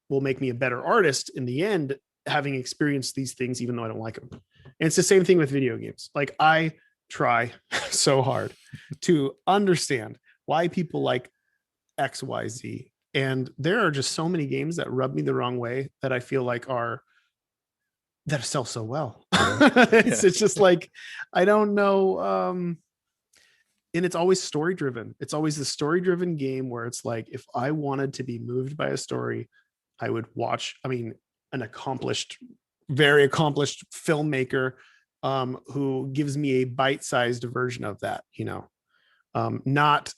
will make me a better artist in the end, having experienced these things, even though I don't like them. And it's the same thing with video games. Like I try so hard to understand why people like XYZ. And there are just so many games that rub me the wrong way that I feel like that sell so well. It's just like, I don't know. And it's always story driven. It's always the story driven game where it's like, if I wanted to be moved by a story, I would watch, an very accomplished filmmaker who gives me a bite-sized version of that, not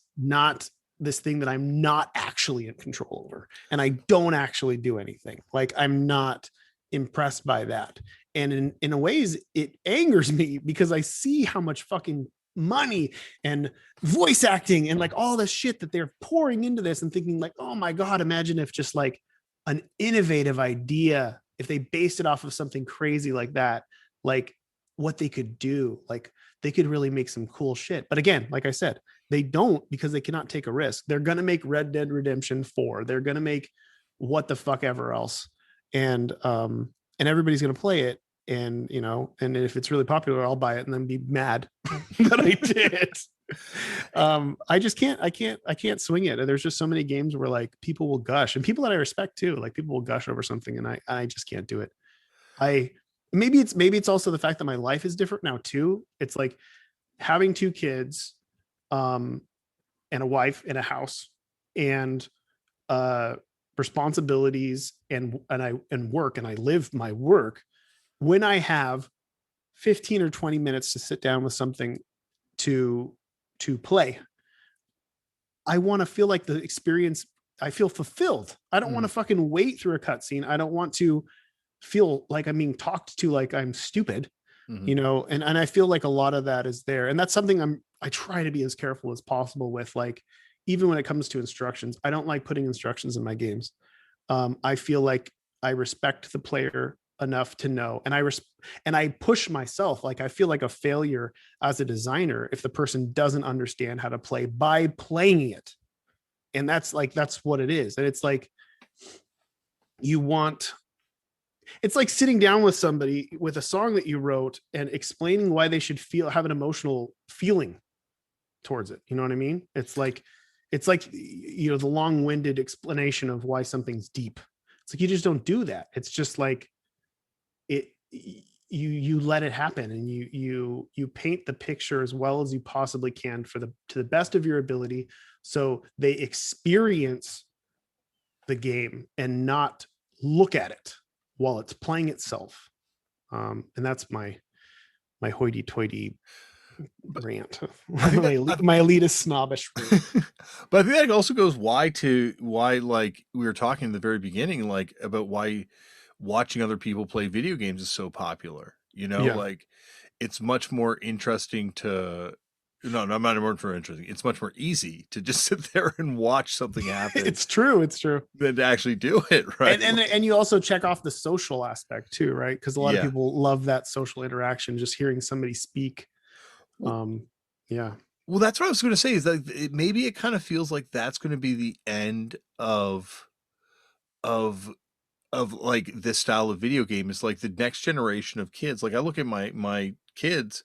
this thing that I'm not actually in control over, and I don't actually do anything. Like I'm not impressed by that. And in a ways it angers me because I see how much fucking money and voice acting and like all the shit that they're pouring into this, and thinking like, oh my God, imagine if just like an innovative idea, if they based it off of something crazy like that, like what they could do, like they could really make some cool shit. But again, like I said, they don't, because they cannot take a risk. They're going to make Red Dead Redemption 4. They're going to make what the fuck ever else. And everybody's going to play it. And, and if it's really popular, I'll buy it and then be mad that I did. I can't swing it. There's just so many games where like people will gush, and people that I respect too, like people will gush over something, and I just can't do it. Maybe it's also the fact that my life is different now too. It's like having 2 kids, and a wife and a house, and responsibilities and work, and I live my work, when I have 15 or 20 minutes to sit down with something to play, I want to feel like the experience, I feel fulfilled. I don't want to fucking wait through a cutscene. I don't want to feel like I'm being talked to like I'm stupid, you know, and I feel like a lot of that is there. And that's something I try to be as careful as possible with. Like, even when it comes to instructions, I don't like putting instructions in my games. I feel like I respect the player enough to know, and I push myself. Like, I feel like a failure as a designer if the person doesn't understand how to play by playing it. And that's what it is. And it's like, it's like sitting down with somebody with a song that you wrote and explaining why they should have an emotional feeling towards it. You know what I mean? It's like, you know, the long-winded explanation of why something's deep. It's like, you just don't do that. It's just like you let it happen, and you paint the picture as well as you possibly can to the best of your ability, so they experience the game and not look at it while it's playing itself. And that's my hoity-toity rant. my elitist snobbish rant. But I think that also goes why like we were talking in the very beginning, like about why watching other people play video games is so popular. You know, like it's much more interesting to no, I'm not more interesting. It's much more easy to just sit there and watch something happen. It's true Than to actually do it, right? And you also check off the social aspect too, right? Because a lot of people love that social interaction, just hearing somebody speak. Well, that's what I was going to say, is that maybe it kind of feels like that's going to be the end of like this style of video game. Is like the next generation of kids. Like, I look at my kids,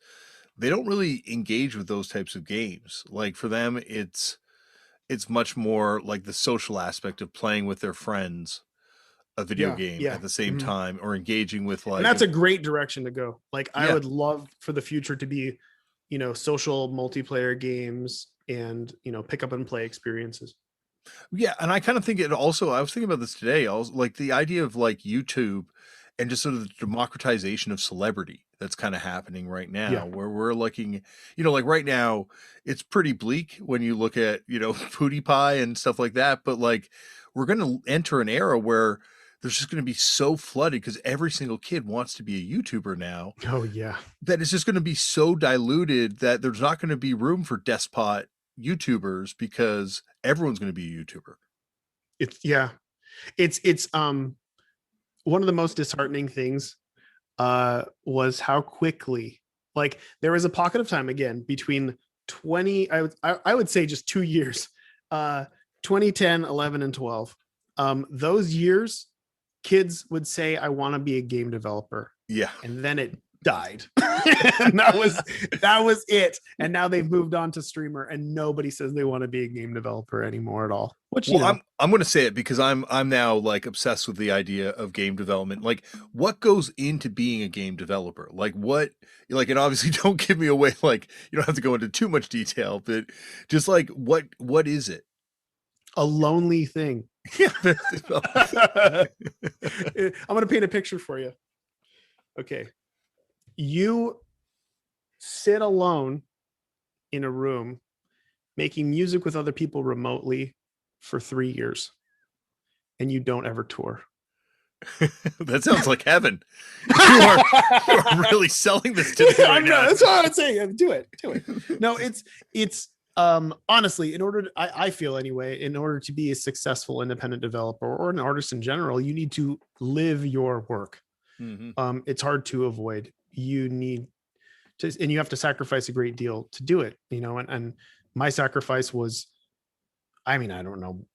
they don't really engage with those types of games. Like, for them, it's much more like the social aspect of playing with their friends a video game at the same time, or engaging with, like, and that's a great direction to go. Like, I would love for the future to be, you know, social multiplayer games and, you know, pick up and play experiences. Yeah, and I kind of think it also, I was thinking about this today, also, like the idea of like YouTube and just sort of the democratization of celebrity that's kind of happening right now, where we're looking, you know, like right now, it's pretty bleak when you look at, you know, PewDiePie and stuff like that. But like, we're going to enter an era where there's just going to be so flooded because every single kid wants to be a YouTuber now. Oh, yeah. That it's just going to be so diluted that there's not going to be room for despot YouTubers because everyone's going to be a YouTuber. It's one of the most disheartening things was how quickly, like, there was a pocket of time again between I would say just 2 years, 2010, 11, and 12. Those years, kids would say, I want to be a game developer. Yeah. And then it died. And that was it. And now they've moved on to streamer, and nobody says they want to be a game developer anymore at all. Which, you know, I'm going to say it because I'm now like obsessed with the idea of game development. Like, what goes into being a game developer? Like, what, like, and obviously don't give me away. Like, you don't have to go into too much detail, but just like, what is it? A lonely thing. I'm going to paint a picture for you. Okay. You sit alone in a room making music with other people remotely for 3 years, and you don't ever tour. That sounds like heaven. You are really selling this to me right now. That's what I would say. Do it. No, it's honestly, I feel anyway, in order to be a successful independent developer or an artist in general, you need to live your work. It's hard to avoid. You need to, and you have to sacrifice a great deal to do it, you know, and my sacrifice was, I mean, I don't know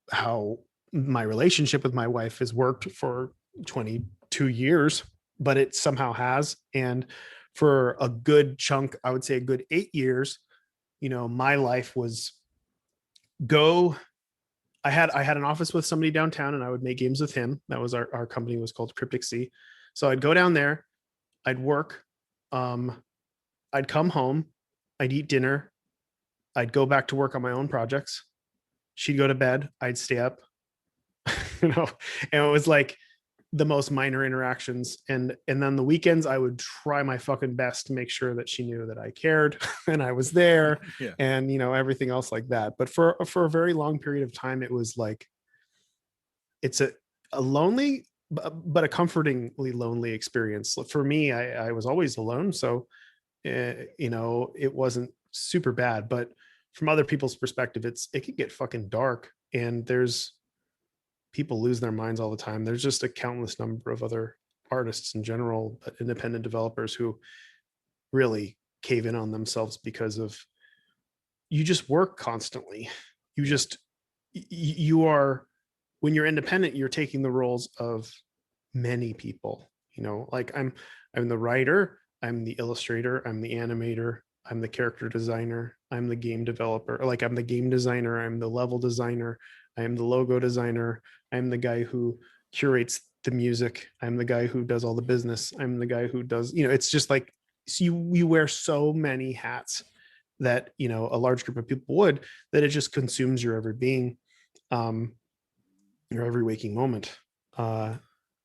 how my relationship with my wife has worked for 22 years, but it somehow has. And for a good chunk, I would say a good 8 years, you know, my life was I had an office with somebody downtown, and I would make games with him. That was our company was called Cryptic Sea. So I'd go down there, I'd work, I'd come home, I'd eat dinner, I'd go back to work on my own projects. She'd go to bed, I'd stay up, you know, and it was like the most minor interactions. And then the weekends I would try my fucking best to make sure that she knew that I cared and I was there, Yeah. and you know, everything else like that. But for a very long period of time, it was like it's a lonely but a comfortingly lonely experience. For me, I was always alone, so you know, it wasn't super bad. But from other people's perspective, it can get fucking dark, and there's people lose their minds all the time. There's just a countless number of other artists in general, but independent developers who really cave in on themselves because of you just work constantly. You just you are when you're independent, you're taking the roles of many people. You know, like I'm the writer, I'm the illustrator, I'm the animator, I'm the character designer, I'm the game developer. Like I'm the game designer, I'm the level designer, I am the logo designer, I'm the guy who curates the music, I'm the guy who does all the business, I'm the guy who does, you know, it's just like so you wear so many hats that, you know, a large group of people would, that it just consumes your every being, um, your every waking moment.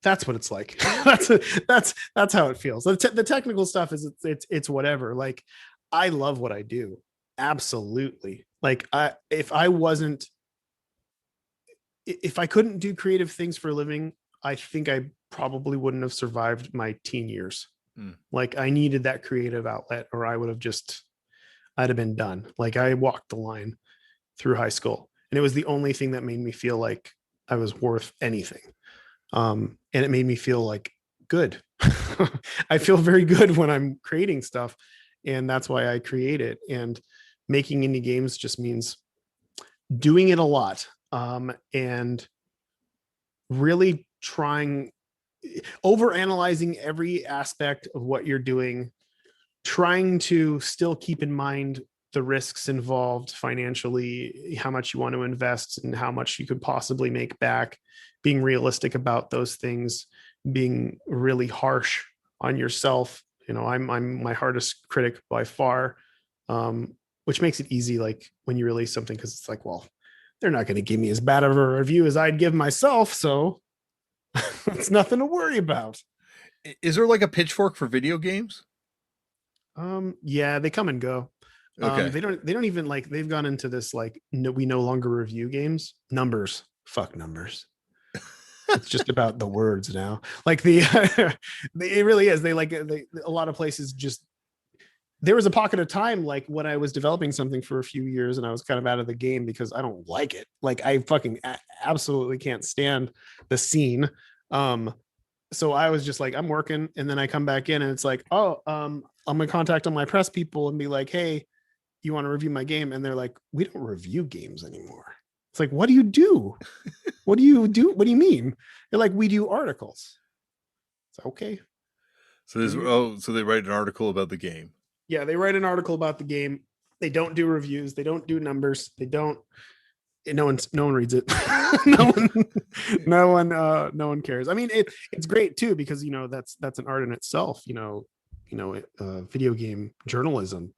That's what it's like. That's how it feels. The technical stuff is it's whatever. Like I love what I do, absolutely. Like if I couldn't do creative things for a living, I think I probably wouldn't have survived my teen years. Like I needed that creative outlet, or I would have just I'd have been done. Like I walked the line through high school, and it was the only thing that made me feel like I was worth anything. And it made me feel like good. I feel very good when I'm creating stuff, and that's why I create it. And making indie games just means doing it a lot, and really trying, over analyzing every aspect of what you're doing, trying to still keep in mind the risks involved financially, how much you want to invest and how much you could possibly make back, being realistic about those things, being really harsh on yourself. You know, I'm my hardest critic by far, which makes it easy. Like when you release something, because it's like, well, they're not going to give me as bad of a review as I'd give myself, so it's nothing to worry about. Is there like a pitchfork for video games? Yeah, they come and go. Okay. They don't even like, they've gone into this like, no, we no longer review games. Numbers, fuck numbers. It's just about the words now. Like it really is. A lot of places just, there was a pocket of time like when I was developing something for a few years and I was kind of out of the game because I don't like it. Like I fucking absolutely can't stand the scene. So I was just like, I'm working, and then I come back in and it's like, oh, I'm gonna contact all my press people and be like, hey, you want to review my game? And they're like, we don't review games anymore. It's like, what do you do? What do you do? What do you mean? They're like, we do articles. It's okay. So they write an article about the game. Yeah, they write an article about the game. They don't do reviews. They don't do numbers. They don't. No one reads it. No one cares. I mean, it's great too, because you know that's an art in itself. Video game journalism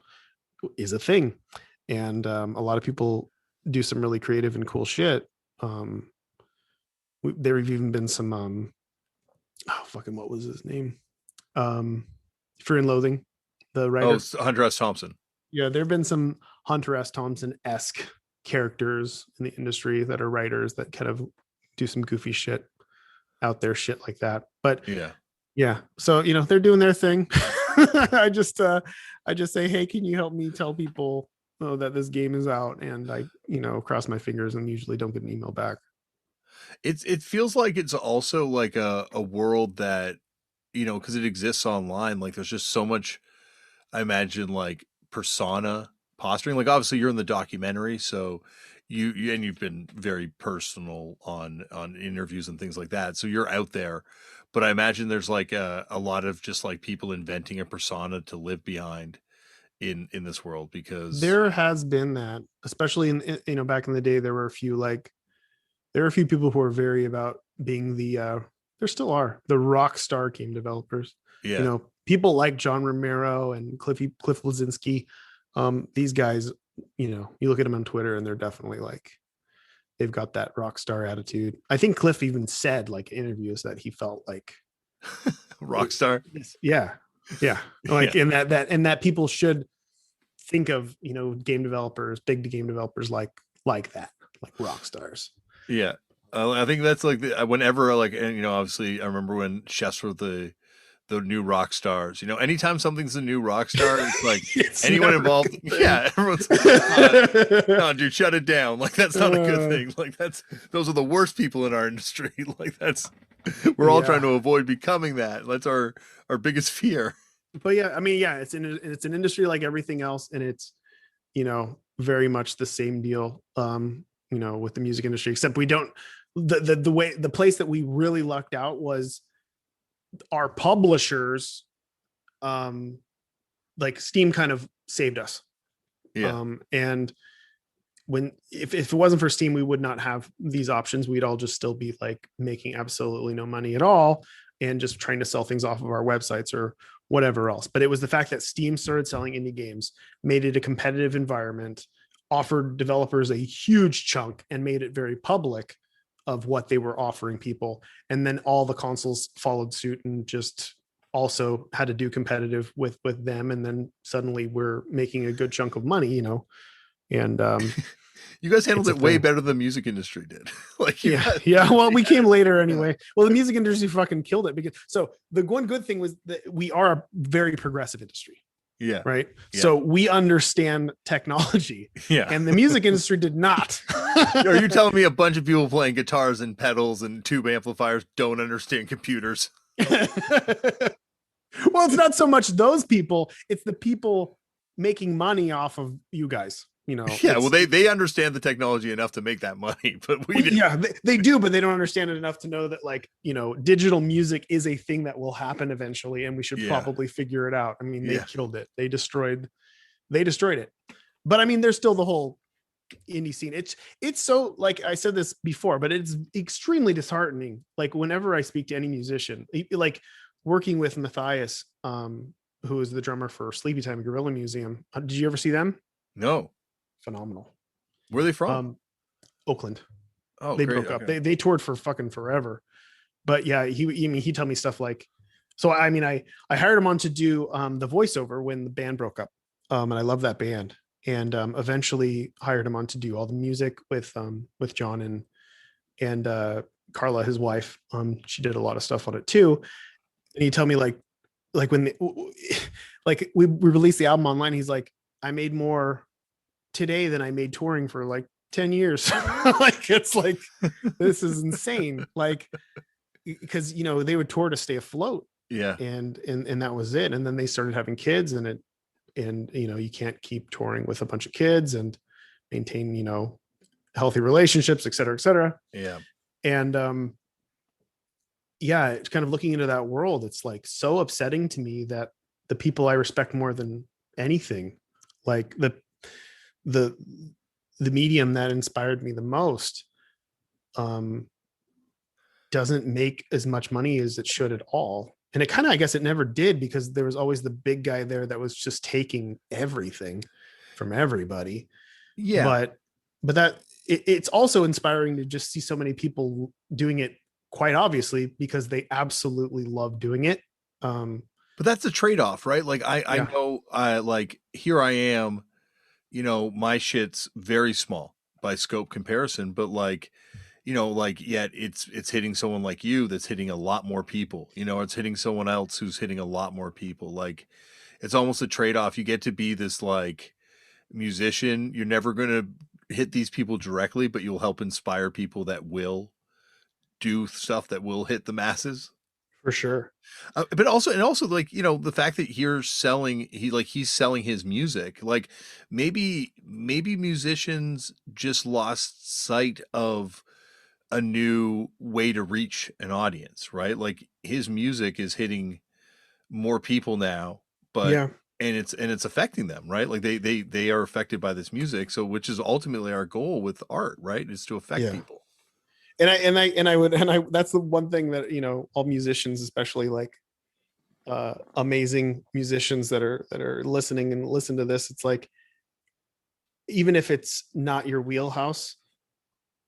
is a thing, and a lot of people do some really creative and cool shit. There have even been some what was his name? Fear and Loathing, the writer. Oh, Hunter S. Thompson. Yeah, there have been some Hunter S. Thompson-esque characters in the industry that are writers that kind of do some goofy shit out there, shit like that. But yeah. So, you know, they're doing their thing. I just say, hey, can you help me tell people that this game is out? And I, cross my fingers and usually don't get an email back. It feels like it's also like a world that, because it exists online. Like there's just so much, I imagine, like persona posturing. Like obviously you're in the documentary, so you've been very personal on interviews and things like that. So you're out there, but I imagine there's like a lot of just like people inventing a persona to live behind in this world, because there has been that, especially in back in the day, there were a few people who are very about being there still are the rock star game developers. Yeah. People like John Romero and Cliff Bleszinski. These guys, you look at them on Twitter and they're definitely like they've got that rock star attitude. I think Cliff even said like in interviews that he felt like rock star. Yeah. Yeah. Like Yeah. in that people should think of, game developers, big game developers like that, like rock stars. Yeah. I think that's like whenever like, and obviously I remember when chefs were the new rock stars. Anytime something's a new rock star, it's like It's anyone never a involved. good thing. Yeah, everyone's like, no, dude, shut it down. Like that's not a good thing. Like those are the worst people in our industry. Like we're all trying to avoid becoming that. That's our biggest fear. But yeah, I mean, yeah, it's an industry like everything else, and it's very much the same deal. With the music industry, except we don't the place that we really lucked out was our publishers. Like Steam kind of saved us. Yeah. And if it wasn't for Steam, we would not have these options. We'd all just still be like making absolutely no money at all and just trying to sell things off of our websites or whatever else. But it was the fact that Steam started selling indie games, made it a competitive environment, offered developers a huge chunk, and made it very public of what they were offering people. And then all the consoles followed suit and just also had to do competitive with them. And then suddenly we're making a good chunk of money, and you guys handled it way better than the music industry did. Like yeah. Well, we came later anyway. Well, the music industry fucking killed it because the one good thing was that we are a very progressive industry. Yeah. Right. Yeah. So we understand technology. Yeah. And the music industry did not. Are you telling me a bunch of people playing guitars and pedals and tube amplifiers don't understand computers? Well, it's not so much those people. It's the people making money off of you guys. Yeah, well, they understand the technology enough to make that money, but we didn't. Yeah, they do, but they don't understand it enough to know that, like, digital music is a thing that will happen eventually, and we should probably figure it out. I mean, they killed it. They destroyed it. But I mean, there's still the whole indie scene. It's so, like I said this before, but it's extremely disheartening. Like whenever I speak to any musician, like working with Matthias, who is the drummer for Sleepytime Gorilla Museum. Did you ever see them? No. Phenomenal. Where are they from? Oakland. Oh, they great. broke up. They toured for fucking forever. But yeah, he told me stuff like, so I mean, I hired him on to do the voiceover when the band broke up. And I love that band. And eventually hired him on to do all the music with John and Carla, his wife. She did a lot of stuff on it too. And he told me like when like we released the album online, he's like, I made more today than I made touring for like 10 years. Like, it's like, this is insane. Like, because, they would tour to stay afloat. Yeah. And that was it. And then they started having kids and you can't keep touring with a bunch of kids and maintain, healthy relationships, et cetera, et cetera. Yeah. And, yeah, it's kind of looking into that world. It's like so upsetting to me that the people I respect more than anything, like the medium that inspired me the most, doesn't make as much money as it should at all. And it kind of, I guess it never did, because there was always the big guy there that was just taking everything from everybody. Yeah. But that it's also inspiring to just see so many people doing it, quite obviously, because they absolutely love doing it. But that's a trade-off, right? Like I know, like here I am, my shit's very small by scope comparison, but like, like yet it's hitting someone like you that's hitting a lot more people. It's hitting someone else who's hitting a lot more people. Like it's almost a trade-off. You get to be this like musician. You're never going to hit these people directly, but you'll help inspire people that will do stuff that will hit the masses. For sure. But also like, the fact that he's selling his music, like maybe musicians just lost sight of a new way to reach an audience, right? Like his music is hitting more people now, but and it's affecting them, right? Like they are affected by this music. So, which is ultimately our goal with art, right? Is to affect people. And that's the one thing that, all musicians, especially like amazing musicians that are listening and listen to this, it's like, even if it's not your wheelhouse,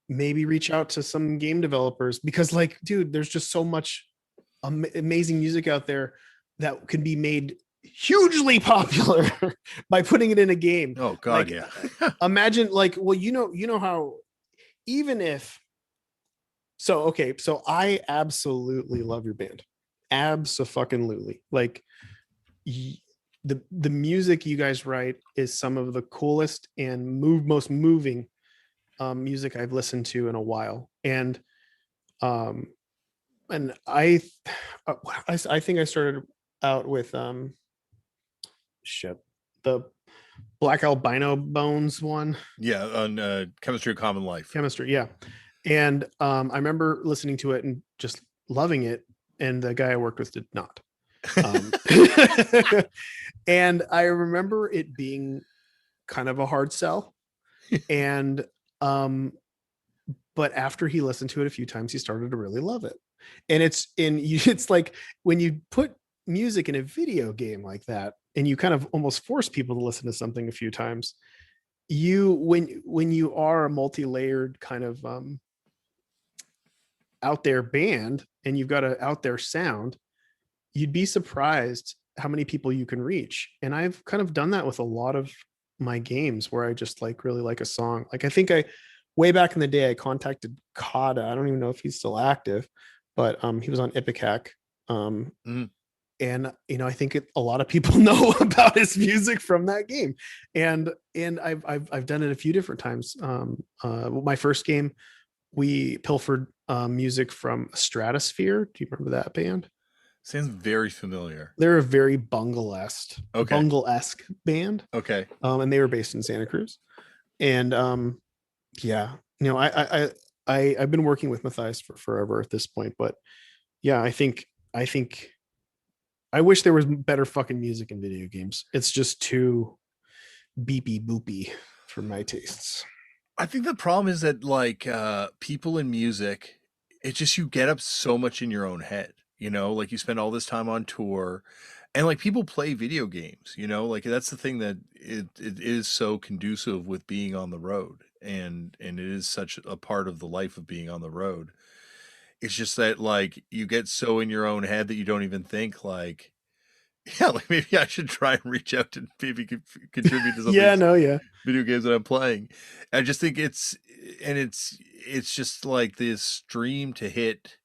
maybe reach out to some game developers, because like, dude, there's just so much amazing music out there that can be made hugely popular by putting it in a game. Oh God, Like, yeah. imagine like, well, you know how, even if, so okay, so I absolutely love your band, abso-fucking-lutely. Like, the music you guys write is some of the coolest and most moving music I've listened to in a while. Um and I think I started out with shit, the Black Albino Bones one. Yeah, on Chemistry of Common Life. Chemistry, yeah. And I remember listening to it and just loving it, and the guy I worked with did not. um, and I remember it being kind of a hard sell. And but after he listened to it a few times, he started to really love it. And it's like when you put music in a video game like that, and you kind of almost force people to listen to something a few times, when you are a multi-layered kind of out there band, and you've got a out there sound, you'd be surprised how many people you can reach. And I've kind of done that with a lot of my games, where I just like really like a song. Like, I think way back in the day, I contacted Kata. I don't even know if he's still active, but he was on Ipecac. And I think a lot of people know about his music from that game. And I've done it a few different times. My first game, we pilfered music from Stratosphere. Do you remember that band? Sounds very familiar. They're a very bungle-esque band. Okay. And they were based in Santa Cruz. And yeah, I've been working with Matthias for forever at this point, but yeah, I think I wish there was better fucking music in video games. It's just too beepy boopy for my tastes. I think the problem is that like people in music, it's just, you get up so much in your own head, like you spend all this time on tour, and like people play video games, like that's the thing, that it is so conducive with being on the road, and it is such a part of the life of being on the road. It's just that like you get so in your own head that you don't even think like, yeah, like maybe I should try and reach out to maybe contribute to some video games that I'm playing. I just think it's just like this dream to hit,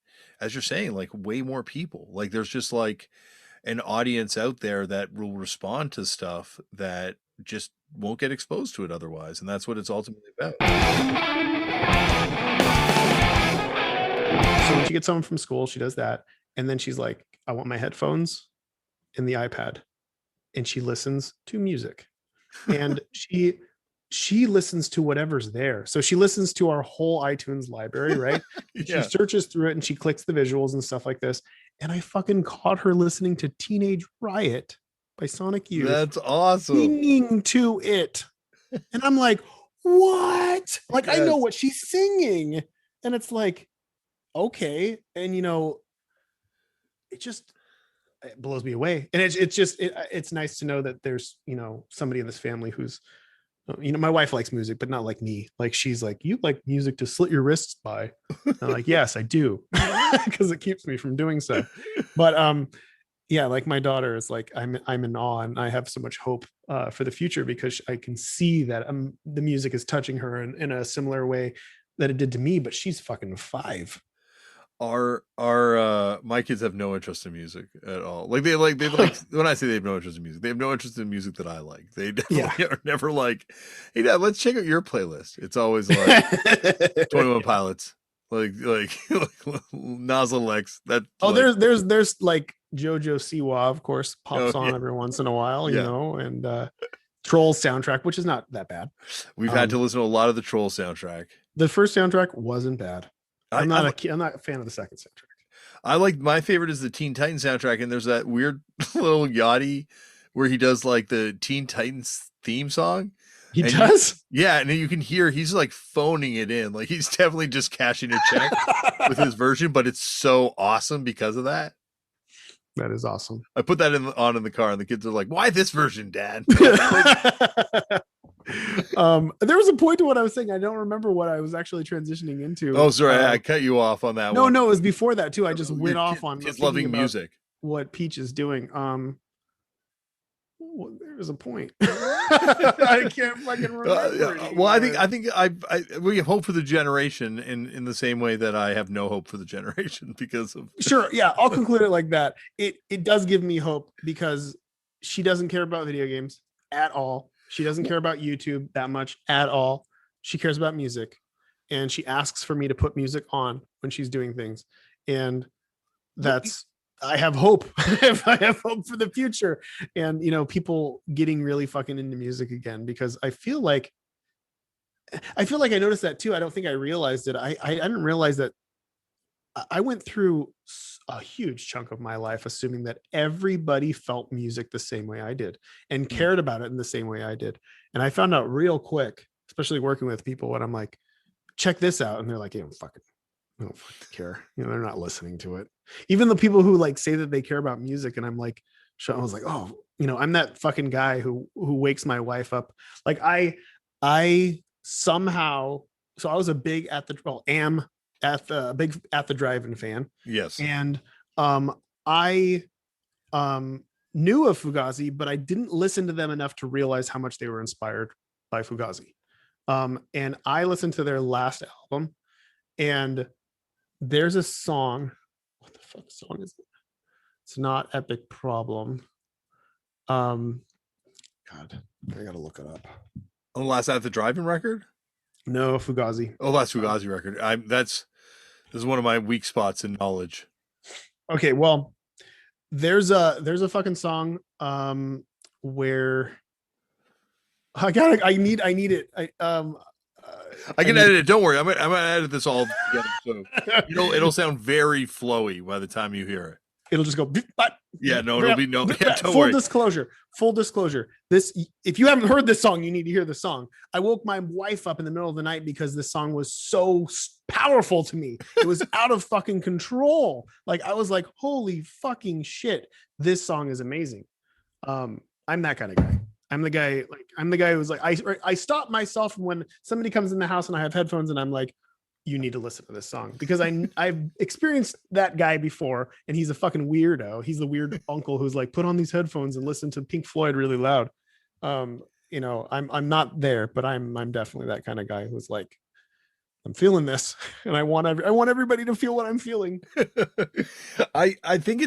as you're saying, like way more people. Like there's just like an audience out there that will respond to stuff that just won't get exposed to it otherwise. And that's what it's ultimately about. So when she gets home from school, she does that. And then she's like, I want my headphones and the iPad. And she listens to music. And she listens to whatever's there. So she listens to our whole iTunes library, right? Yeah. She searches through it and she clicks the visuals and stuff like this. And I fucking caught her listening to Teenage Riot by Sonic Youth. That's awesome. Singing to it. And I'm like, what? Like, yes. I know what she's singing. And it's like, okay. And it blows me away. And it's nice to know that there's somebody in this family who's my wife likes music, but not like me. Like, she's like, you like music to slit your wrists by. And I'm like, yes, I do, because it keeps me from doing so. But yeah, like my daughter is like, I'm in awe, and I have so much hope for the future, because I can see that the music is touching her in a similar way that it did to me. But she's fucking 5. My kids have no interest in music at all. Like they like when I say they have no interest in music, they have no interest in music that I like. They definitely are never like, hey Dad, let's check out your playlist. It's always like 21 Pilots, like Nozzle X. That there's like Jojo Siwa, of course, pops on every once in a while, and Trolls soundtrack, which is not that bad. We've had to listen to a lot of the Trolls soundtrack. The first soundtrack wasn't bad. I'm not a fan of the second soundtrack. My favorite is the Teen Titans soundtrack, and there's that weird little Yachty where he does like the Teen Titans theme song. He does? And you can hear he's like phoning it in. Like he's definitely just cashing a check with his version, but it's so awesome because of that. That is awesome. I put that on in the car, and the kids are like, why this version, Dad? There was a point to what I was saying. I don't remember what I was actually transitioning into. Oh, sorry, I cut you off on that No, one. no, it was before that too. I just Your went off on kids thinking loving about music. what Peach is doing. Well, there's a point. I can't fucking remember. Well, I we have hope for the generation in the same way that I have no hope for the generation because of. Sure, yeah, I'll conclude it like that. It does give me hope because she doesn't care about video games at all. She doesn't care about YouTube that much at all. She cares about music, and she asks for me to put music on when she's doing things, and that's I have hope. I have hope for the future, and people getting really fucking into music again because I noticed that too. I don't think I realized it. I didn't realize that I went through a huge chunk of my life assuming that everybody felt music the same way I did and cared about it in the same way I did. And I found out real quick, especially working with people, when I'm like, check this out. And they're like, I don't fucking care. They're not listening to it. Even the people who like say that they care about music. And I'm like, I was like, oh, I'm that fucking guy who wakes my wife up. Like I somehow, so I was a big am at the drive-in fan. Yes. And I knew of Fugazi, but I didn't listen to them enough to realize how much they were inspired by Fugazi. And I listened to their last album, and there's a song. What the fuck song is it? It's not Epic Problem. God, I gotta look it up. On the last at the driving record? No, Fugazi. Oh, last Fugazi record. This is one of my weak spots in knowledge. Okay, well, there's a fucking song where I need it. I can edit it. Don't worry. I'm gonna edit this all together, so it'll sound very flowy by the time you hear it. It'll just go. Yeah, no, it'll be no. Yeah, don't full worry. Full disclosure. If you haven't heard this song, you need to hear the song. I woke my wife up in the middle of the night because this song was so powerful to me. It was out of fucking control. Like I was like, holy fucking shit, this song is amazing. I'm that kind of guy. I'm the guy who's like, I stop myself when somebody comes in the house and I have headphones and I'm like, you need to listen to this song because I've experienced that guy before, and he's a fucking weirdo. He's the weird uncle who's like, put on these headphones and listen to Pink Floyd really loud. I'm not there, but I'm definitely that kind of guy who's like, I'm feeling this, and I want everybody to feel what I'm feeling. I think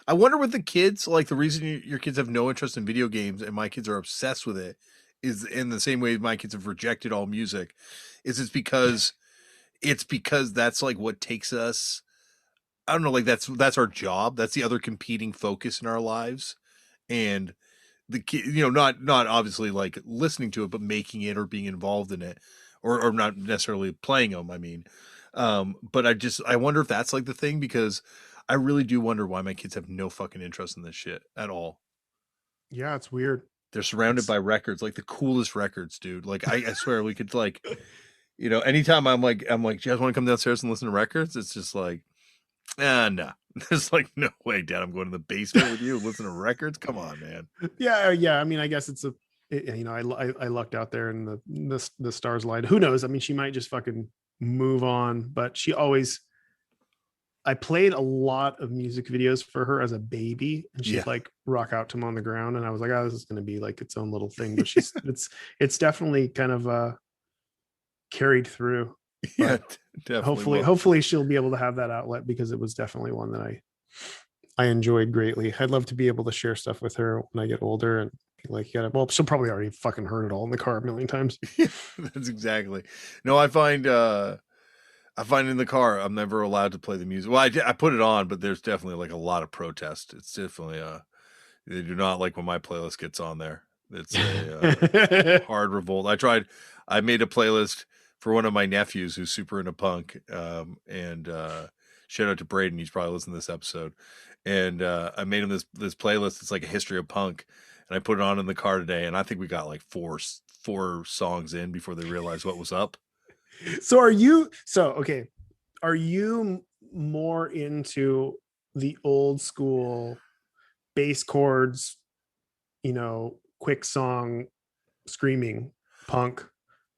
I wonder with the kids, like the reason your kids have no interest in video games and my kids are obsessed with it is in the same way my kids have rejected all music. It's because that's like what takes us. I don't know, like that's our job. That's the other competing focus in our lives, and the kid, not obviously like listening to it, but making it or being involved in it, or not necessarily playing them. I mean, but I wonder if that's like the thing because I really do wonder why my kids have no fucking interest in this shit at all. Yeah, it's weird. They're surrounded by records, like the coolest records, dude. Like I swear we could like. Anytime I'm like, do you guys want to come downstairs and listen to records? It's just like, no. There's like no way, Dad. I'm going to the basement with you and listen to records. Come on, man. Yeah. I mean, I guess I lucked out there and the stars lied. Who knows? I mean, she might just fucking move on, but I played a lot of music videos for her as a baby, and she'd like rock out to them on the ground, and I was like, oh, this is going to be like its own little thing. But it's definitely kind of carried through. Yeah, definitely. Hopefully she'll be able to have that outlet because it was definitely one that I enjoyed greatly. I'd love to be able to share stuff with her when I get older and be like, she'll probably already fucking heard it all in the car a million times. That's exactly. No, I find in the car I'm never allowed to play the music. Well, I put it on, but there's definitely like a lot of protest. It's definitely they do not like when my playlist gets on there. It's a hard revolt. I made a playlist for one of my nephews who's super into punk. And shout out to Braden. He's probably listening to this episode. And I made him this playlist. It's like a history of punk. And I put it on in the car today. And I think we got like four songs in before they realized what was up. So are you more into the old school bass chords, quick song screaming punk.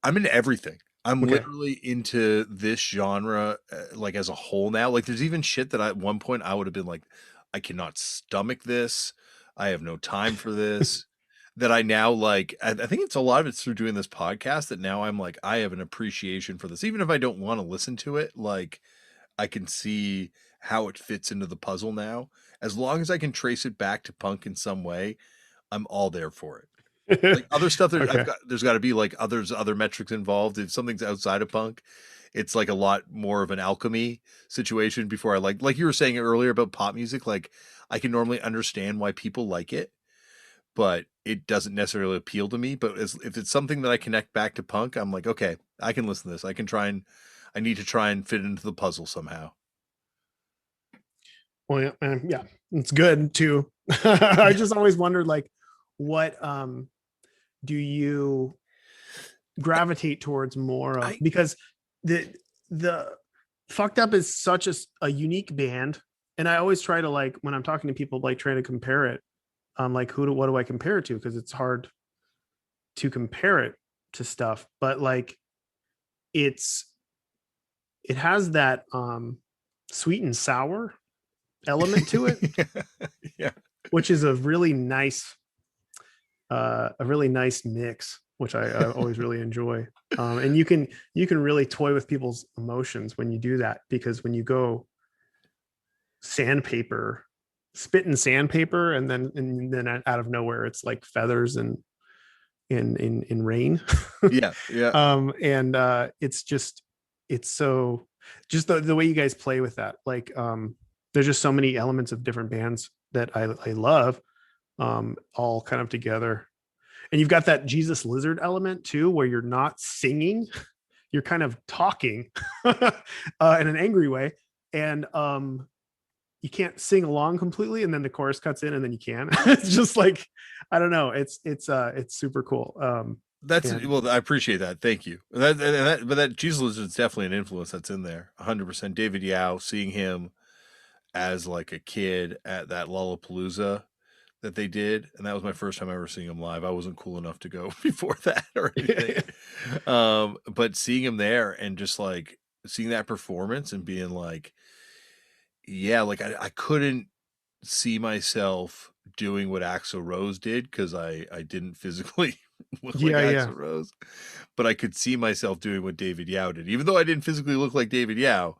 I'm into everything. I'm Okay. literally into this genre, like as a whole now. Like, there's even shit that at one point I would have been like, I cannot stomach this. I have no time for this. That I now like. I think it's a lot of it's through doing this podcast that now I'm like, I have an appreciation for this, even if I don't want to listen to it. Like, I can see how it fits into the puzzle now. As long as I can trace it back to punk in some way, I'm all there for it. Like other stuff, Okay. there's got to be like other metrics involved. If something's outside of punk, it's like a lot more of an alchemy situation before I like you were saying earlier about pop music. Like, I can normally understand why people like it, but it doesn't necessarily appeal to me. But if it's something that I connect back to punk, I'm like, okay, I can listen to this. I need to try and fit into the puzzle somehow. Well, yeah, yeah, it's good too. I just always wondered, like, what do you gravitate towards more of? I Because the fucked up is such a unique band, and I always try to, like, when I'm talking to people, like, try to compare it. Like, what do I compare it to? Because it's hard to compare it to stuff, but like, it's it has that sweet and sour element to it, yeah. which is a really nice mix, which I always really enjoy. And you can really toy with people's emotions when you do that, because when you go sandpaper, spit and sandpaper, and then out of nowhere it's like feathers and in rain. Yeah. Yeah. And it's so, just the way you guys play with that, like, there's just so many elements of different bands that I love, all kind of together. And you've got that Jesus Lizard element too, where you're not singing, you're kind of talking in an angry way, and you can't sing along completely, and then the chorus cuts in, and then you can. It's just like, I don't know, it's super cool. Well, I appreciate that. Thank you. But that Jesus is definitely an influence that's in there. 100%. David Yao, seeing him as like a kid at that Lollapalooza that they did, and that was my first time ever seeing him live. I wasn't cool enough to go before that or anything. But seeing him there and just like seeing that performance and being like, yeah, like I couldn't see myself doing what Axl Rose did because I didn't physically look like Yeah. Axl Rose, but I could see myself doing what David Yao did. Even though I didn't physically look like David Yao,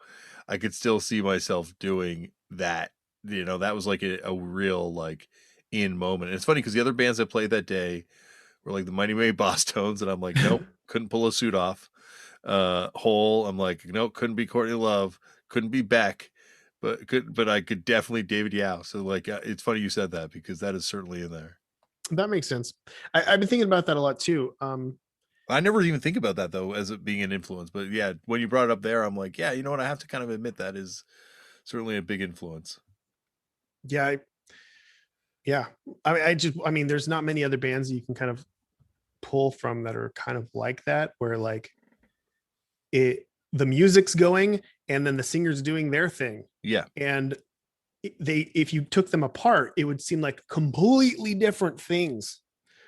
I could still see myself doing that. You know, that was like a real like in moment. And it's funny because the other bands that played that day were like the Mighty Mighty Boss Tones, and I'm like, nope, couldn't pull a suit off. Hole, I'm like, nope, couldn't be Courtney Love, couldn't be Beck, but I could definitely David Yao. So like, it's funny you said that because that is certainly in there. That makes sense. I've been thinking about that a lot too. I never even think about that though as it being an influence, but yeah, when you brought it up there, I'm like, yeah, you know what? I have to kind of admit that is certainly a big influence. Yeah. I mean, there's not many other bands you can kind of pull from that are kind of like that, where like the music's going and then the singer's doing their thing. Yeah. And if you took them apart, it would seem like completely different things.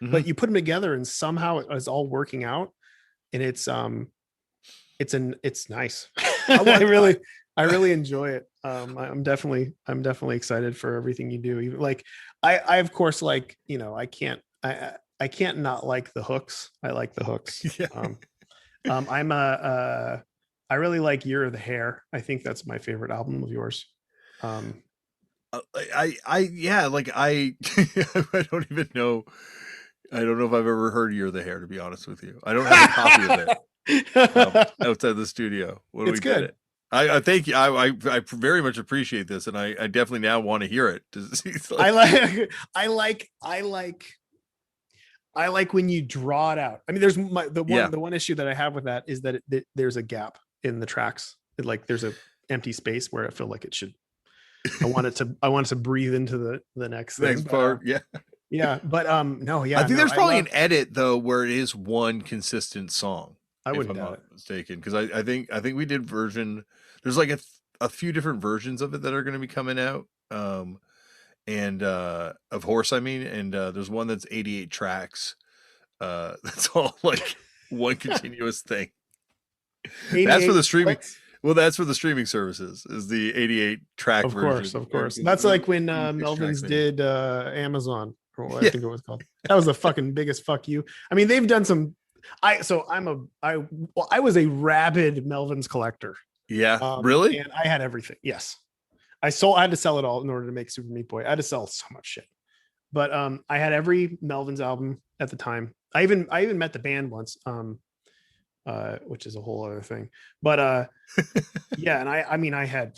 Mm-hmm. But you put them together and somehow it's all working out, and it's nice. I really enjoy it. I'm definitely excited for everything you do. Even like, I of course, like, you know, I can't not like the hooks. I like the hooks. Yeah. I really like Year of the Hare. I think that's my favorite album of yours. Yeah, like I don't even know. I don't know if I've ever heard Year of the Hare, to be honest with you. I don't have a copy of it outside the studio when it's we good. did it. I thank you. I very much appreciate this, and I definitely now want to hear it. I like when you draw it out. I mean, there's the one issue that I have with that is that there's a gap in the tracks. There's a empty space where I feel like it should. I want it to breathe into the next part. Yeah, but no, yeah. I think there's probably an edit though where it is one consistent song. I wouldn't doubt it. Mistaken, because I think we did version. There's like a few different versions of it that are going to be coming out. And of Horse, I mean, and there's one that's 88 tracks. That's all like One continuous thing. That's for 88 the streaming. clicks. Well, that's for the streaming services. Is the 88 track Of course, version? of course. That's like when Six-track Melvins thing. did Amazon, or what I Yeah, think it was called. That was the fucking biggest fuck you. I mean, they've done some. I was a rabid Melvins collector, yeah. Really? and I had everything. Yes, I had to sell it all in order to make Super Meat Boy. I had to sell so much shit, but I had every Melvins album at the time. I even met the band once, which is a whole other thing. But yeah, and I mean, I had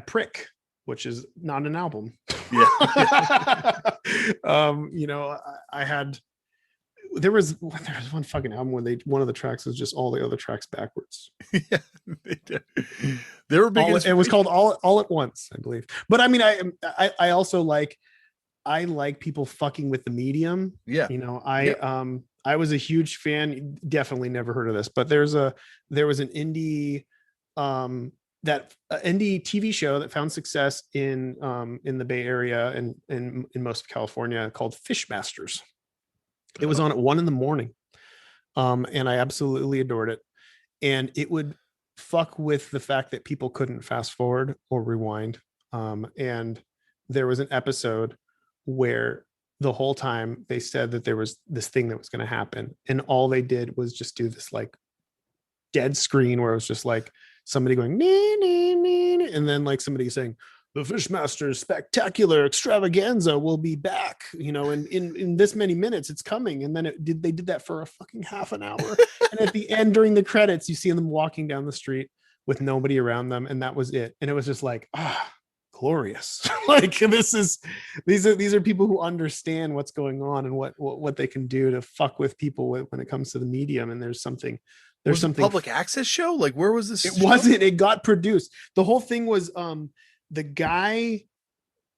Prick, which is not an album. Yeah. You know, I had there was one fucking album when one of the tracks was just all the other tracks backwards. Yeah, they did. They were big. It was called all at once, I believe. But I mean, I also I like people fucking with the medium. Yeah. You know, I was a huge fan. Definitely never heard of this, but there was an indie indie TV show that found success in the Bay Area and in most of California called Fishmasters. It was on at 1 a.m. And I absolutely adored it. And it would fuck with the fact that people couldn't fast forward or rewind. And there was an episode where the whole time they said that there was this thing that was going to happen. And all they did was just do this like dead screen where it was just like somebody going, nee, nee, nee, and then like somebody saying, the Fishmasters Spectacular Extravaganza will be back, you know, in this many minutes, it's coming. And then they did that for a fucking half an hour. And at the end, during the credits, you see them walking down the street with nobody around them. And that was it. And it was just like, glorious. Like these are people who understand what's going on and what they can do to fuck with people when it comes to the medium. And there's something public access show. Like, where was this? It wasn't. It got produced. The whole thing was the guy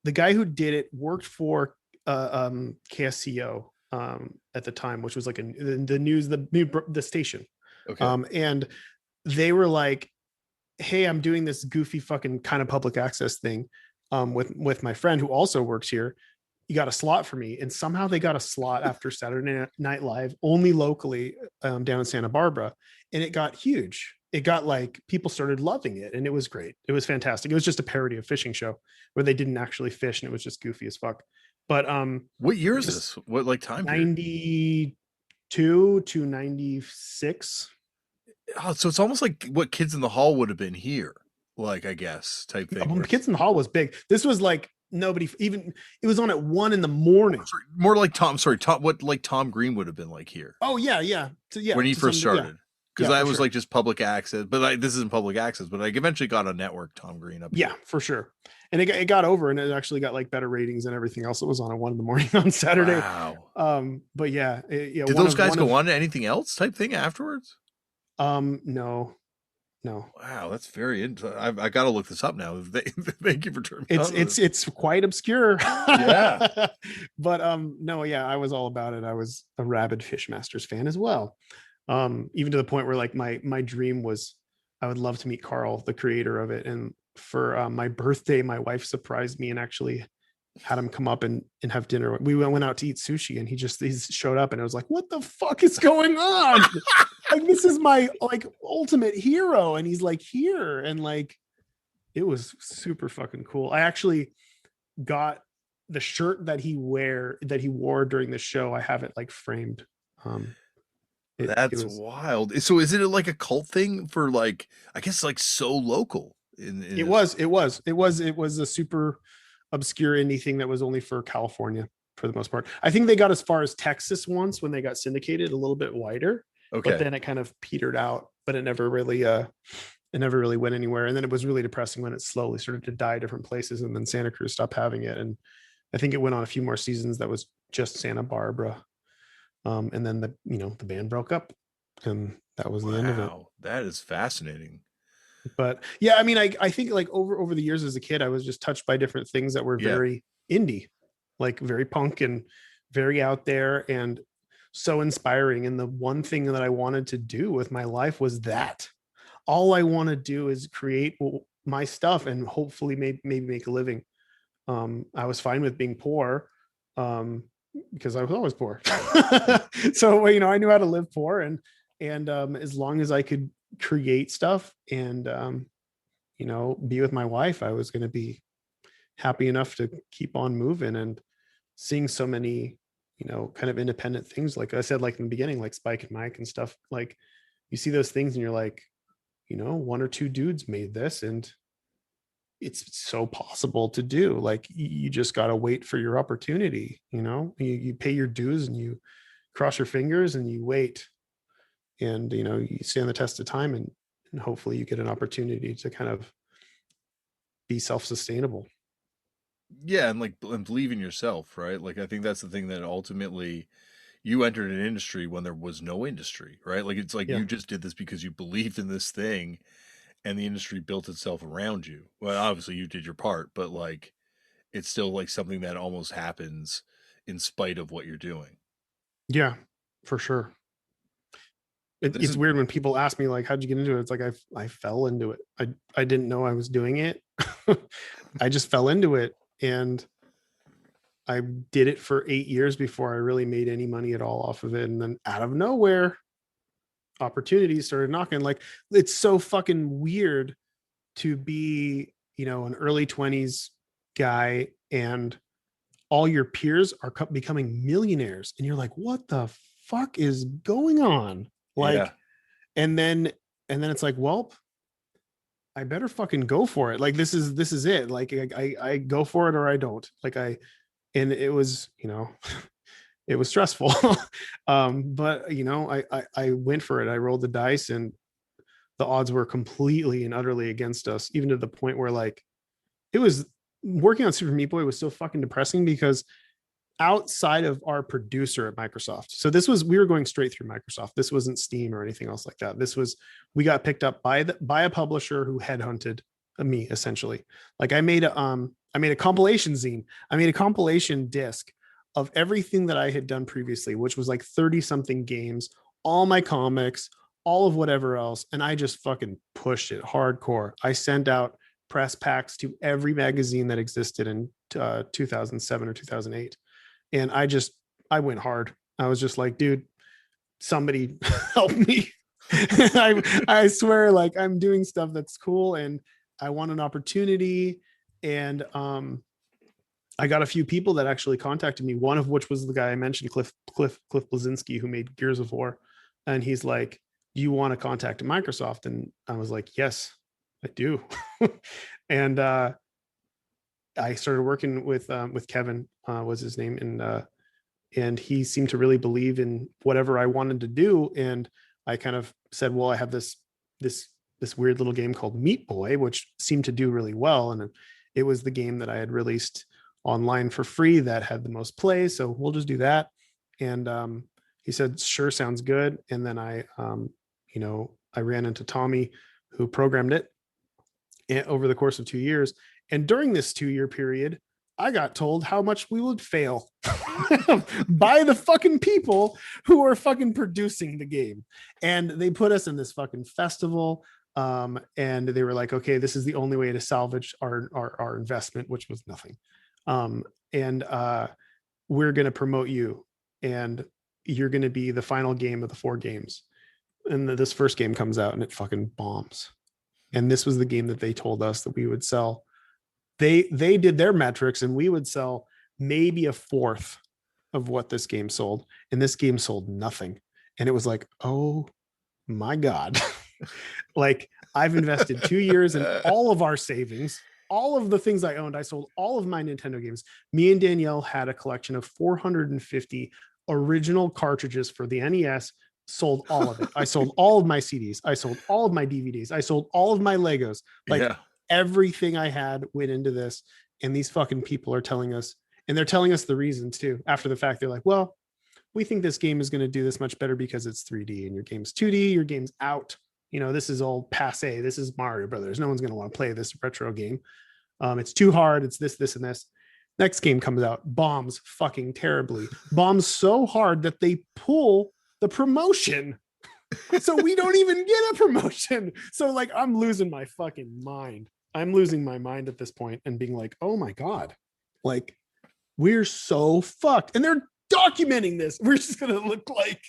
who did it worked for KSCO at the time, which was like the station. Okay. And they were like, hey, I'm doing this goofy fucking kind of public access thing with my friend who also works here. You got a slot for me. And somehow they got a slot after Saturday Night Live, only locally down in Santa Barbara. And it got huge. It got like, people started loving it. And it was great. It was fantastic. It was just a parody of fishing show where they didn't actually fish and it was just goofy as fuck. But what year is this? What like time period? 92 to 96. Oh, so it's almost like what Kids in the Hall would have been here, like, I guess, type thing. Well, Kids in the Hall was big. This was like nobody even. It was on at 1 a.m. More like Tom. Sorry, Tom. What like Tom Green would have been like here? Oh yeah. So, yeah. When he first started, because I was sure. like just public access, but this isn't public access. But I eventually got on network Tom Green up. Yeah, for sure. And it got over, and it actually got like better ratings than everything else. It was on at 1 a.m. on Saturday. Wow. But yeah. Did those guys go on to anything else type thing afterwards? No. Wow, that's very interesting. I got to look this up now. Thank you for turning. It's quite obscure. Yeah. But no, yeah, I was all about it. I was a rabid Fishmasters fan as well. Even to the point where like my dream was I would love to meet Carl, the creator of it. And for my birthday, my wife surprised me and actually had him come up and have dinner. We went out to eat sushi and he showed up and I was like, what the fuck is going on? Like, this is my like ultimate hero. And he's like here. And like, it was super fucking cool. I actually got the shirt that he wore during the show. I have it like framed. That's wild. So is it like a cult thing for like, I guess like so local it was a super obscure indie thing that was only for California for the most part. I think they got as far as Texas once when they got syndicated a little bit wider. Okay. But then it kind of petered out, but it never really went anywhere. And then it was really depressing when it slowly started to die different places. And then Santa Cruz stopped having it. And I think it went on a few more seasons that was just Santa Barbara. And then the band broke up and that was the end of it. That is fascinating. But yeah, I mean, I think like over the years as a kid, I was just touched by different things that were very indie, like very punk and very out there and so inspiring. And the one thing that I wanted to do with my life was that. All I want to do is create my stuff and hopefully maybe make a living. I was fine with being poor. because I was always poor. So, you know, I knew how to live poor, and as long as I could create stuff and you know, be with my wife, I was going to be happy enough to keep on moving. And seeing so many, you know, kind of independent things, like I said, like in the beginning, like Spike and Mike and stuff, like you see those things and you're like, you know, one or two dudes made this, and it's so possible to do. Like you just got to wait for your opportunity. You know, you pay your dues and you cross your fingers and you wait, and you know, you stand the test of time, and hopefully you get an opportunity to kind of be self-sustainable. Yeah, and like and believe in yourself, right? Like I think that's the thing that ultimately you entered an industry when there was no industry, right? Like it's like Yeah. you just did this because you believed in this thing and the industry built itself around you. Well, obviously you did your part, but like it's still like something that almost happens in spite of what you're doing. Yeah, for sure. This It's is weird when people ask me like, how'd you get into it? It's like I fell into it. I didn't know I was doing it. I just fell into it, and I did it for 8 years before I really made any money at all off of it. And then out of nowhere, opportunities started knocking. Like it's so fucking weird to be, you know, an early 20s guy, and all your peers are becoming millionaires, and you're like, what the fuck is going on? yeah. Like, and then it's like, well, I better fucking go for it. Like this is it. Like I go for it or I don't. Like and it was, you know, it was stressful. But you know, I went for it. I rolled the dice, and the odds were completely and utterly against us, even to the point where like it was working on Super Meat Boy was so fucking depressing, because outside of our producer at Microsoft. So this was, we were going straight through Microsoft. This wasn't Steam or anything else like that. This was, we got picked up by a publisher who headhunted me essentially. Like I made a compilation zine. I made a compilation disc of everything that I had done previously, which was like 30 something games, all my comics, all of whatever else. And I just fucking pushed it hardcore. I sent out press packs to every magazine that existed in 2007 or 2008. And I went hard. I was just like, dude, somebody help me. I swear, like I'm doing stuff that's cool, and I want an opportunity. And I got a few people that actually contacted me, one of which was the guy I mentioned, Cliff Blazinski, who made Gears of War. And he's like, do you want to contact Microsoft? And I was like, yes, I do. And I started working with Kevin, was his name, and he seemed to really believe in whatever I wanted to do. And I kind of said, well, I have this this weird little game called Meat Boy, which seemed to do really well, and it was the game that I had released online for free that had the most plays. So we'll just do that. And he said, sure, sounds good. And then you know, I ran into Tommy, who programmed it over the course of 2 years. And during this 2 year period, I got told how much we would fail by the fucking people who are fucking producing the game. And they put us in this fucking festival. And they were like, okay, this is the only way to salvage our investment, which was nothing. And we're going to promote you, and you're going to be the final game of the 4 games. And this first game comes out and it fucking bombs. And this was the game that they told us that we would sell. They did their metrics, and we would sell maybe a fourth of what this game sold. And this game sold nothing. And it was like, oh my God. Like I've invested 2 years in all of our savings, all of the things I owned. I sold all of my Nintendo games. Me and Danielle had a collection of 450 original cartridges for the NES, sold all of it. I sold all of my CDs. I sold all of my DVDs. I sold all of my Legos. Like Yeah. everything I had went into this. And these fucking people are telling us, and they're telling us the reason too. After the fact, they're like, well, we think this game is going to do this much better because it's 3D and your game's 2D, your game's out. You know, this is all passe. This is Mario Brothers. No one's going to want to play this retro game. It's too hard. It's this, and this. Next game comes out, bombs fucking terribly. Bombs so hard that they pull the promotion. So we don't even get a promotion. So like I'm losing my fucking mind. I'm losing my mind at this point and being like, oh my God, like we're so fucked. And they're documenting this. We're just going to look like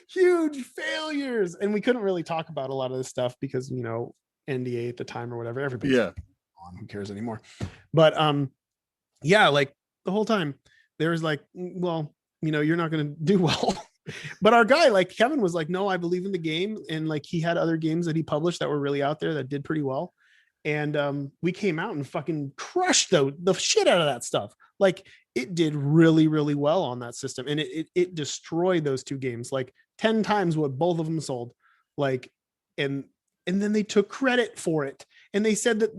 huge failures. And we couldn't really talk about a lot of this stuff because, you know, NDA at the time or whatever. Everybody's on. Who cares anymore? But yeah, like the whole time there was like, well, you know, you're not going to do well. But our guy, like Kevin, was like, no, I believe in the game. And like he had other games that he published that were really out there that did pretty well. And we came out and fucking crushed the shit out of that stuff. Like it did really, really well on that system. And it destroyed those two games, like 10 times what both of them sold. Like, and then they took credit for it. And they said that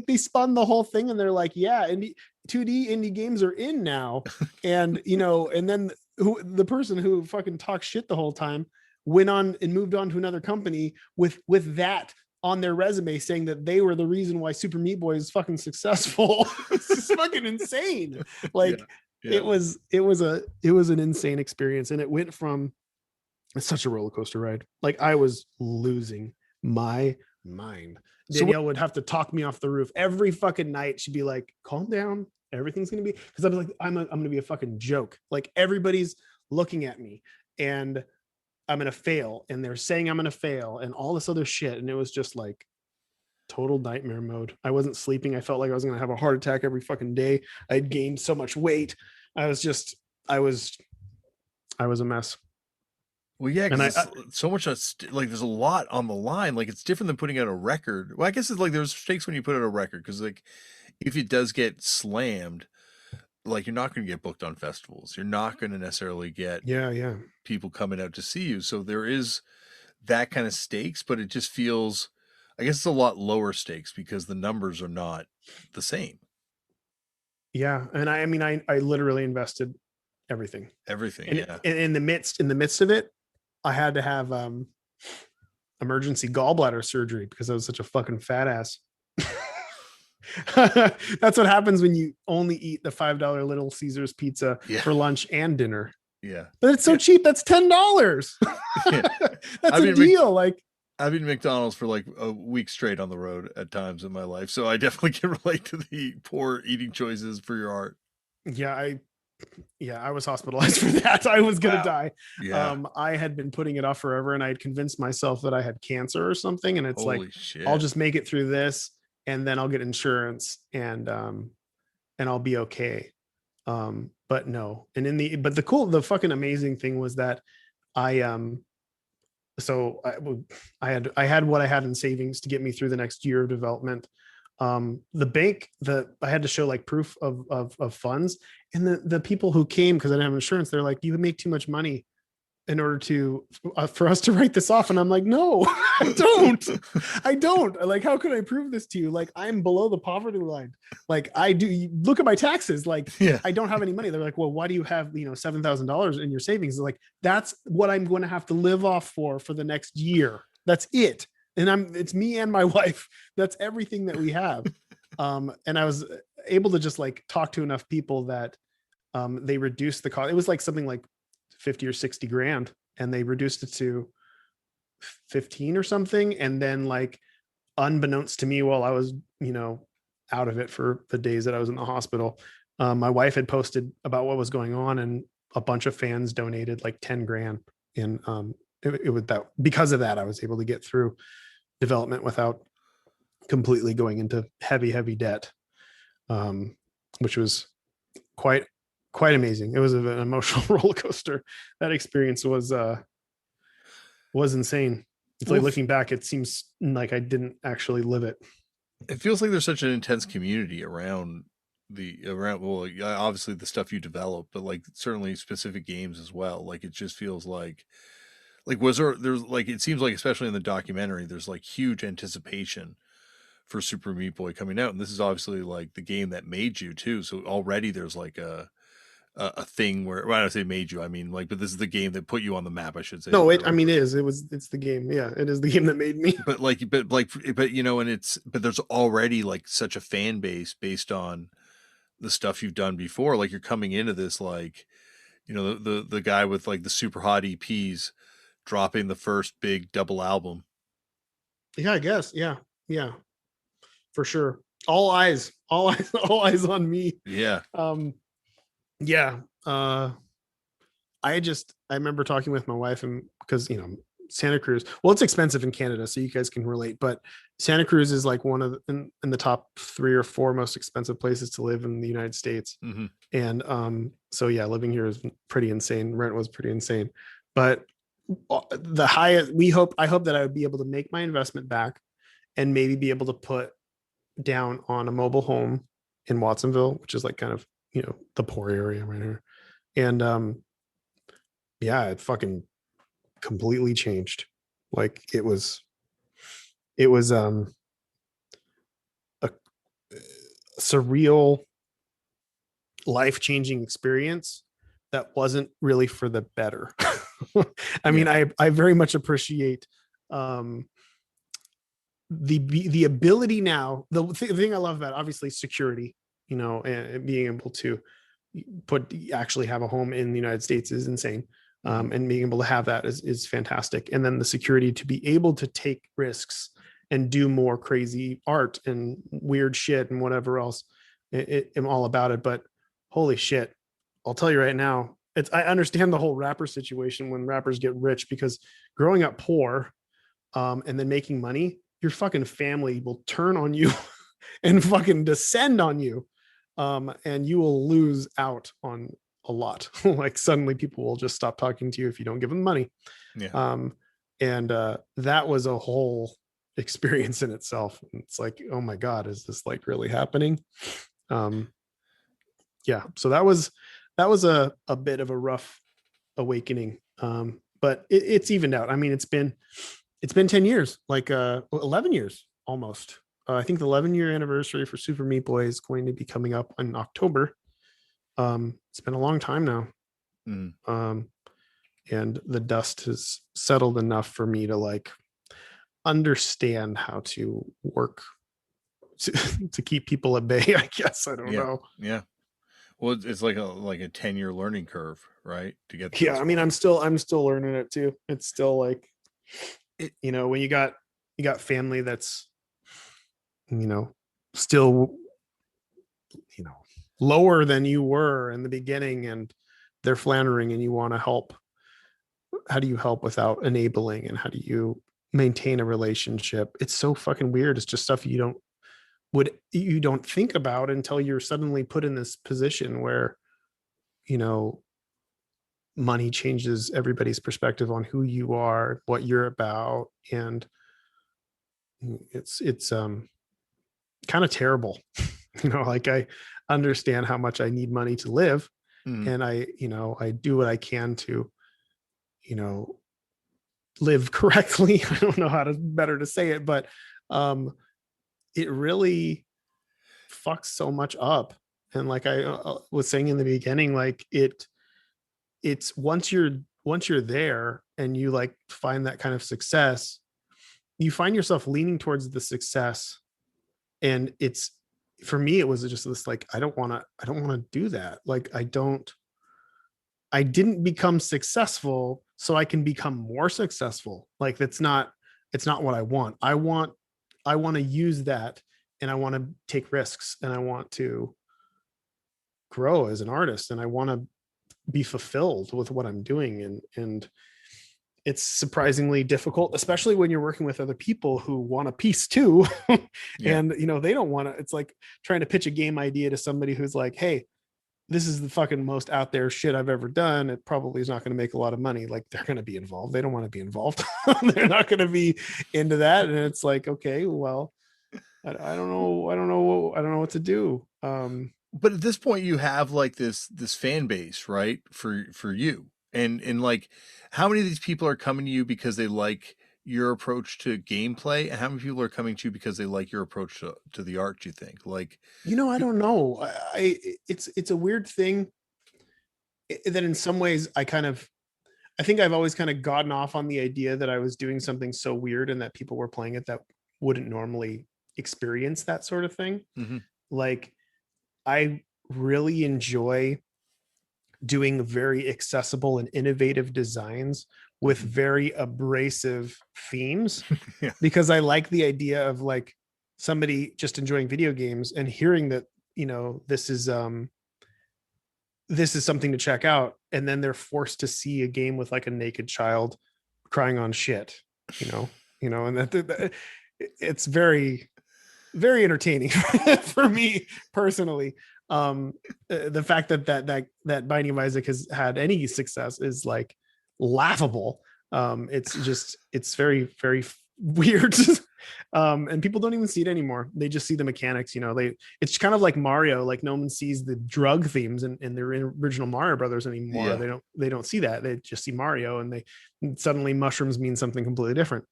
they spun the whole thing and they're like, yeah, 2D indie games are in now. And, you know, and then the person who fucking talked shit the whole time went on and moved on to another company with that on their resume, saying that they were the reason why Super Meat Boy is fucking successful. It's just fucking insane. Like it was an insane experience. And it went from, it's such a roller coaster ride. Like I was losing my mind. Danielle would have to talk me off the roof every fucking night. She'd be like, calm down. Everything's going to be, because I was like, I'm going to be a fucking joke. Like everybody's looking at me and I'm going to fail. And they're saying I'm going to fail and all this other shit. And it was just like total nightmare mode. I wasn't sleeping. I felt like I was going to have a heart attack every fucking day. I'd gained so much weight. I was a mess. Well, yeah, because so much like there's a lot on the line. Like it's different than putting out a record. Well, I guess it's like there's stakes when you put out a record because like if it does get slammed, like you're not going to get booked on festivals. You're not going to necessarily get people coming out to see you. So there is that kind of stakes, but it just feels, I guess it's a lot lower stakes because the numbers are not the same. Yeah, and I mean I literally invested everything. And in the midst of it, I had to have emergency gallbladder surgery because I was such a fucking fat ass. That's what happens when you only eat the $5 Little Caesars pizza for lunch and dinner. Yeah. But it's so cheap. That's $10. That's a deal. Like I've eaten McDonald's for like a week straight on the road at times in my life. So I definitely can relate to the poor eating choices for your art. Yeah, I was hospitalized for that. I was gonna die. Yeah. I had been putting it off forever, and I had convinced myself that I had cancer or something. And it's Holy shit. I'll just make it through this, and then I'll get insurance, and I'll be okay. But no. And the fucking amazing thing was that I had what I had in savings to get me through the next year of development. The bank I had to show like proof of funds, and the people who came, because I didn't have insurance, they're like, you make too much money in order to for us to write this off. And I'm like, no, I don't like, how can I prove this to you? Like I'm below the poverty line. Like look at my taxes. Like I don't have any money. They're like, well, why do you have, $7,000 in your savings? Like, that's what I'm going to have to live off for the next year. That's it. And it's me and my wife. That's everything that we have. And I was able to just like talk to enough people that they reduced the cost. It was like something like 50 or 60 grand, and they reduced it to 15 or something. And then like unbeknownst to me, while I was, out of it for the days that I was in the hospital, my wife had posted about what was going on, and a bunch of fans donated like 10 grand. And it was that, because of that, I was able to get through development without completely going into heavy debt, which was quite amazing. It was an emotional roller coaster. That experience was insane. It's like looking back, it seems like I didn't actually live it. It feels like there's such an intense community around obviously the stuff you develop, but like certainly specific games as well. Like it just feels like there's like, it seems like, especially in the documentary, there's like huge anticipation for Super Meat Boy coming out. And this is obviously like the game that made you too. So already there's like a thing where, when I say made you, I mean like, but this is the game that put you on the map, I should say. No, it's the game. Yeah, it is the game that made me. But there's already like such a fan base based on the stuff you've done before. Like you're coming into this, like, the guy with like the super hot EPs dropping the first big double album. Yeah, I guess. Yeah, for sure. All eyes on me. Yeah. Yeah. I remember talking with my wife, and because, Santa Cruz, well, it's expensive in Canada, so you guys can relate, but Santa Cruz is like one of in the top 3 or 4 most expensive places to live in the United States. Mm-hmm. And so yeah, living here is pretty insane. Rent was pretty insane, but the highest, I hope that I would be able to make my investment back and maybe be able to put down on a mobile home in Watsonville, which is like kind of, the poor area right here. And yeah, it fucking completely changed. Like it was a surreal, life-changing experience that wasn't really for the better. I mean, I very much appreciate the ability now. The thing I love about it, obviously security, and being able to actually have a home in the United States is insane. And being able to have that is fantastic. And then the security to be able to take risks and do more crazy art and weird shit and whatever else. I'm all about it. But holy shit, I'll tell you right now, I understand the whole rapper situation when rappers get rich, because growing up poor and then making money, your fucking family will turn on you and fucking descend on you. And you will lose out on a lot. Like suddenly people will just stop talking to you if you don't give them money. And that was a whole experience in itself. It's like, oh my God, is this like really happening? Yeah. So that was a bit of a rough awakening. But it's evened out. I mean, it's been 10 years, like 11 years almost. I think the 11-year anniversary for Super Meat Boy is going to be coming up in October. It's been a long time now. And the dust has settled enough for me to like understand how to work to keep people at bay, I guess. I don't know. Yeah. Well, it's like a 10-year learning curve, right? To get I mean, I'm still learning it too. It's still like, when you got family that's, still, lower than you were in the beginning, and they're floundering and you want to help. How do you help without enabling, and how do you maintain a relationship? It's so fucking weird. It's just stuff you don't think about until you're suddenly put in this position where, money changes everybody's perspective on who you are, what you're about. And it's kind of terrible. Like I understand how much I need money to live. And I do what I can to, live correctly. I don't know how to better to say it, but it really fucks so much up. And like I was saying in the beginning, like it's once you're there and you like find that kind of success, you find yourself leaning towards the success. And for me, it was just this, like, I don't want to do that. Like, I didn't become successful so I can become more successful. Like it's not what I want. I want to use that, and I want to take risks, and I want to grow as an artist, and I want to be fulfilled with what I'm doing. And it's surprisingly difficult, especially when you're working with other people who want a piece too. And they don't want to. It's like trying to pitch a game idea to somebody who's like, hey, this is the fucking most out there shit I've ever done. It probably is not going to make a lot of money. Like, they're going to be involved. They don't want to be involved. They're not going to be into that. And it's like, okay, well, I don't know what to do. But at this point you have like this fan base, right? For you. And like, how many of these people are coming to you because they like your approach to gameplay, and how many people are coming to you because they like your approach to the art, you think? Like, I don't know. It's a weird thing that in some ways I think I've always kind of gotten off on the idea that I was doing something so weird and that people were playing it that wouldn't normally experience that sort of thing. Like, I really enjoy doing very accessible and innovative designs with very abrasive themes. Because I like the idea of like somebody just enjoying video games and hearing that, this is this is something to check out, and then they're forced to see a game with like a naked child crying on shit, you know, and it's very, very entertaining for me personally. The fact that Binding of Isaac has had any success is like laughable. It's very, very weird. And people don't even see it anymore. They just see the mechanics, it's kind of like Mario. Like no one sees the drug themes in their original Mario Brothers anymore. Yeah. They don't see that. They just see Mario, and suddenly mushrooms mean something completely different.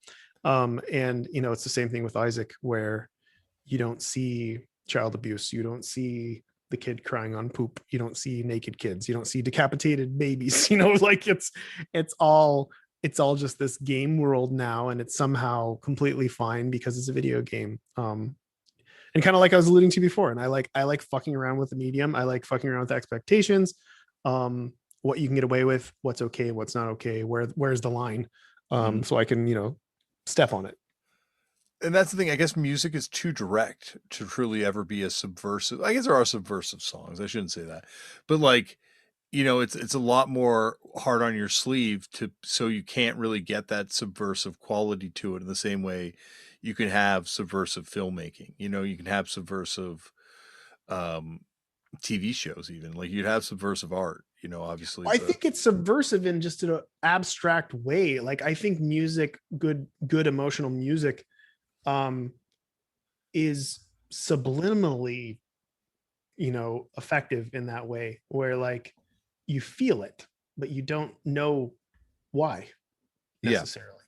And it's the same thing with Isaac, where you don't see child abuse. You don't see the kid crying on poop. You don't see naked kids. You don't see decapitated babies. Like it's all just this game world now, and it's somehow completely fine because it's a video game. And kind of like I was alluding to before, and I like fucking around with the medium. I like fucking around with expectations, what you can get away with, what's okay, what's not okay, where's the line, so I can step on it. And that's the thing. I guess music is too direct to truly ever be a subversive. I guess there are subversive songs. I shouldn't say that, but like, it's a lot more hard on your sleeve so you can't really get that subversive quality to it in the same way you can have subversive filmmaking. You can have subversive TV shows, even like you'd have subversive art. Obviously. I think it's subversive in just an abstract way. Like I think music, good emotional music, is subliminally, effective in that way, where like you feel it, but you don't know why necessarily.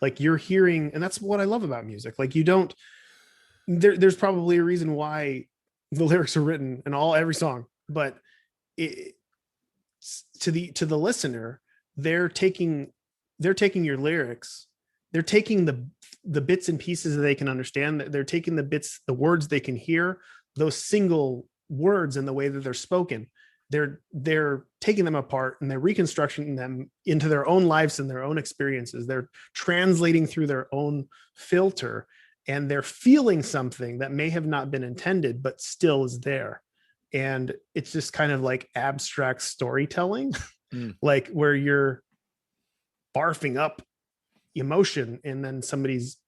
Like you're hearing, and that's what I love about music. Like there's probably a reason why the lyrics are written in every song, but to the listener, they're taking your lyrics, they're taking the bits and pieces that they can understand, they're taking the words they can hear, those single words and the way that they're spoken, they're taking them apart and they're reconstructing them into their own lives and their own experiences. They're translating through their own filter, and they're feeling something that may have not been intended but still is there. And it's just kind of like abstract storytelling, like where you're barfing up emotion and then somebody's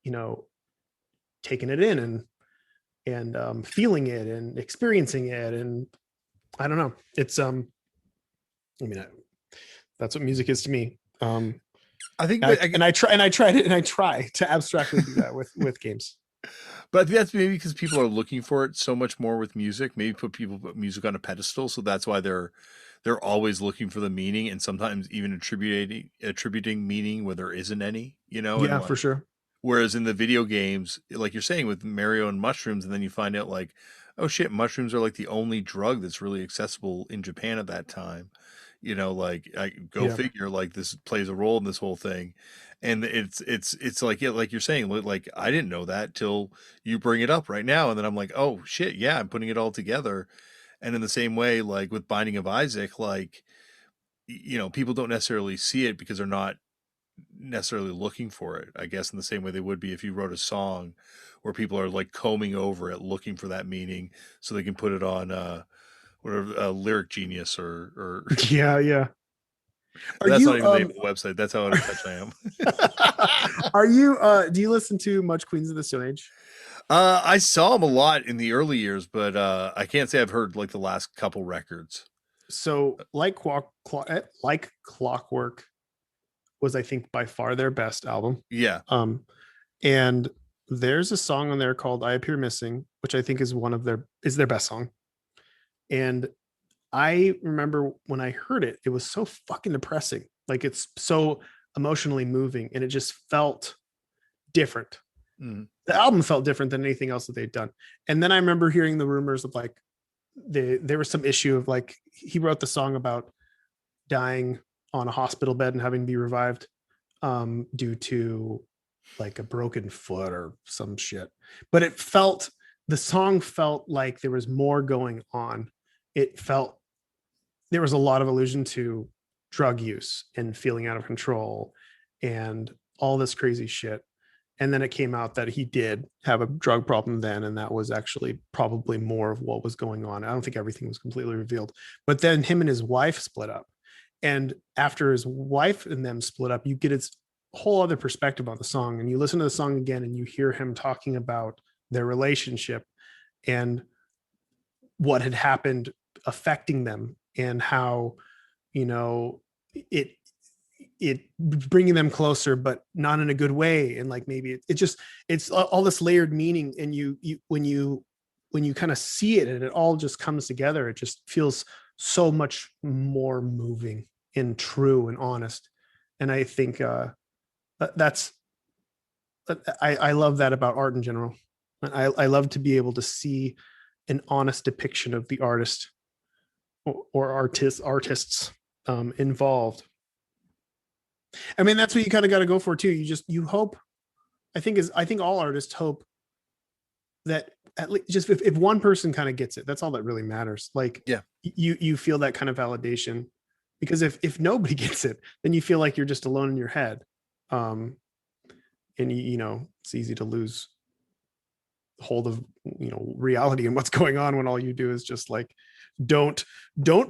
taking it in and feeling it and experiencing it. And I don't know, it's that's what music is to me. I think I try to abstractly do that with games. But I think that's maybe because people are looking for it so much more with music. Maybe put music on a pedestal, so that's why they're always looking for the meaning, and sometimes even attributing meaning where there isn't any. Yeah, for sure. Whereas in the video games, like you're saying with Mario and mushrooms, and then you find out like, oh shit, mushrooms are like the only drug that's really accessible in Japan at that time. Like figure, like this plays a role in this whole thing. And it's like, yeah, like you're saying, like I didn't know that till you bring it up right now. And then I'm like, oh shit, yeah, I'm putting it all together. And in the same way, like with Binding of Isaac, like, people don't necessarily see it because they're not necessarily looking for it, I guess, in the same way they would be if you wrote a song where people are like combing over it, looking for that meaning so they can put it on whatever Lyric Genius or yeah. That's not even the name of the website. That's how out of touch I am. Are you do you listen to much Queens of the Stone Age? I saw them a lot in the early years, but I can't say I've heard like the last couple records. So like Clockwork was, I think, by far their best album. Yeah. And there's a song on there called I Appear Missing, which I think is their best song. And I remember when I heard it, it was so fucking depressing. Like it's so emotionally moving, and it just felt different. The album felt different than anything else that they'd done. And then I remember hearing the rumors of like there was some issue of like he wrote the song about dying on a hospital bed and having to be revived due to like a broken foot or some shit. But the song felt like there was more going on. It felt there was a lot of allusion to drug use and feeling out of control and all this crazy shit. And then it came out that he did have a drug problem then, and that was actually probably more of what was going on. I don't think everything was completely revealed. But then him and his wife split up. And after his wife and them split up, you get its whole other perspective on the song. And you listen to the song again and you hear him talking about their relationship and what had happened affecting them, and how, you know, it bringing them closer, but not in a good way. And like, maybe it's all this layered meaning. And when you kind of see it and it all just comes together, it just feels so much more moving and true and honest. And I think that's I love that about art in general. I love to be able to see an honest depiction of the artist or artists involved. I mean, that's what you kind of got to go for too. You hope, I think all artists hope that at least just if one person kind of gets it, that's all that really matters. Like, Yeah. You feel that kind of validation, because if nobody gets it, then you feel like you're just alone in your head. And you know, it's easy to lose hold of, you know, reality and what's going on when all you do is just like, don't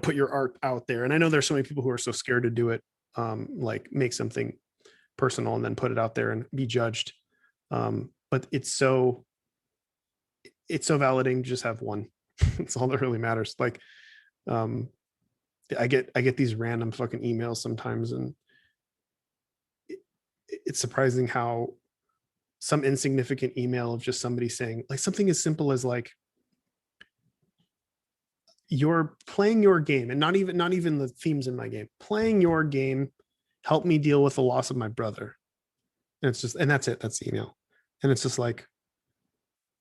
put your art out there. And I know there's so many people who are so scared to do it, like make something personal and then put it out there and be judged. But it's so validating to just have one. It's all that really matters. Like, I get these random fucking emails sometimes, and it's surprising how some insignificant email of just somebody saying like something as simple as like, you're playing your game, and not even the themes in my game, playing your game help me deal with the loss of my brother. And it's just, and that's it, that's the email. And it's just like,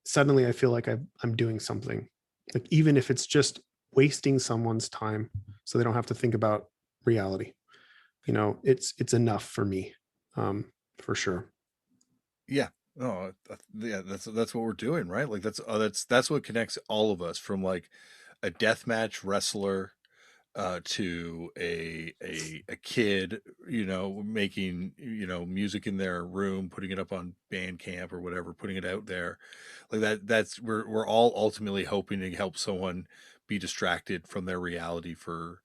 suddenly I feel like I'm doing something, like, even if it's just wasting someone's time so they don't have to think about reality, you know, it's enough for me, for sure. Yeah. Oh, yeah. That's what we're doing, right? Like that's what connects all of us, from like a deathmatch wrestler to a kid, you know, making, you know, music in their room, putting it up on Bandcamp or whatever, putting it out there, like that. That's we're all ultimately hoping to help someone be distracted from their reality for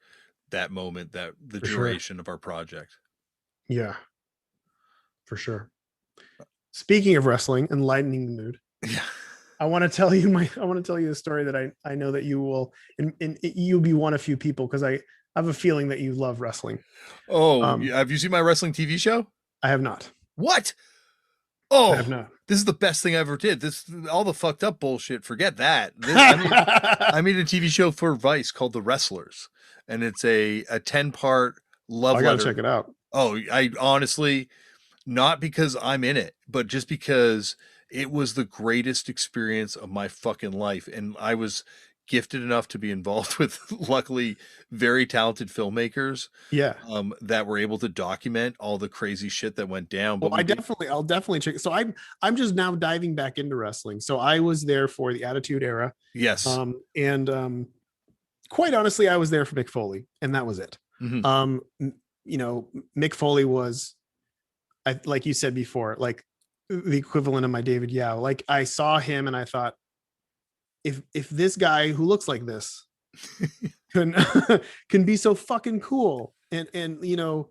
that moment, that the For sure. duration of our project. Yeah, for sure. Speaking of wrestling and lightening the mood, Yeah. I want to tell you a story that I know that you will, and you'll be one of few people, because I have a feeling that you love wrestling. Oh, have you seen my wrestling TV show? I have not. What? I have Oh, not. this is the best thing I ever did. This, all the fucked up bullshit, forget that. I made a TV show for Vice called The Wrestlers, and it's a 10-part love I got to letter. check it out. Oh, I honestly, not because I'm in it, but just because it was the greatest experience of my fucking life. And I was gifted enough to be involved with, luckily, very talented filmmakers Yeah. that were able to document all the crazy shit that went down. Well, But we did. I'll definitely check. So I'm just now diving back into wrestling. So I was there for the Attitude Era. Yes. And quite honestly, I was there for Mick Foley, and that was it. Mm-hmm. You know, Mick Foley was, like you said before, like the equivalent of my David Yao. Like, I saw him and I thought, if this guy who looks like this can can be so fucking cool, and you know,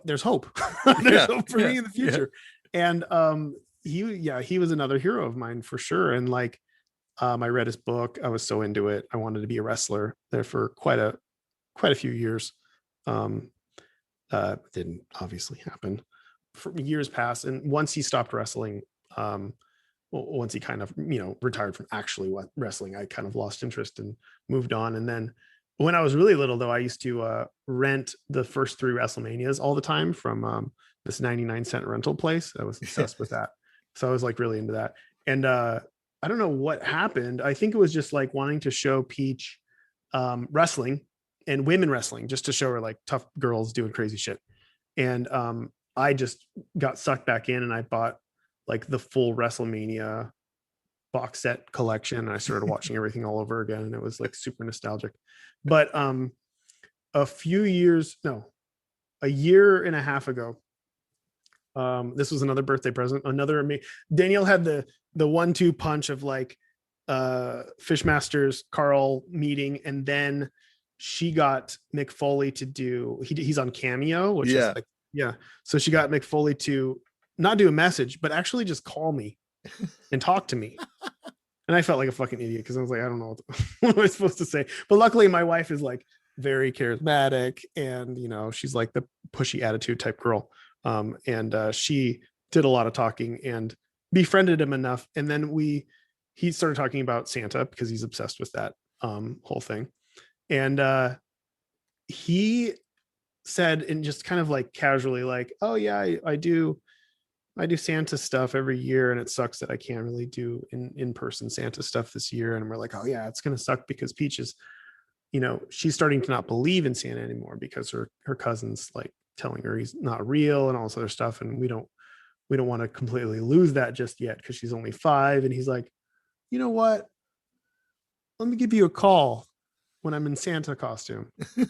there's hope. There's hope for me in the future. And he was another hero of mine for sure. And like, I read his book. I was so into it. I wanted to be a wrestler there for quite a few years. Didn't obviously happen. For years passed, and once he stopped wrestling, once he kind of, you know, retired from actually wrestling, I kind of lost interest and moved on. And then when I was really little, though, I used to rent the first 3 WrestleManias all the time from this 99-cent rental place. I was obsessed with that, so I was like really into that. And I don't know what happened. I think it was just like wanting to show Peach wrestling and women wrestling, just to show her like tough girls doing crazy shit. And I just got sucked back in, and I bought like the full WrestleMania box set collection. And I started watching everything all over again, and it was like super nostalgic. But a year and a half ago, This was another birthday present. Danielle had the 1-2 punch of like Fishmasters Carl meeting, and then she got Mick Foley to do. He's on Cameo, which is like So she got Mick Foley to not do a message, but actually just call me and talk to me. And I felt like a fucking idiot because I was like, I don't know what am I supposed to say. But luckily, my wife is like very charismatic, and she's like the pushy attitude type girl. And she did a lot of talking and befriended him enough. And then he started talking about Santa because he's obsessed with that whole thing. And he said, and just kind of like casually, like, oh yeah, I do Santa stuff every year, and it sucks that I can't really do in-person Santa stuff this year. And we're like, oh yeah, it's gonna suck because Peach is, she's starting to not believe in Santa anymore because her cousin's like telling her he's not real and all this other stuff, and we don't want to completely lose that just yet because she's only 5. And he's like, you know what? Let me give you a call when I'm in Santa costume. And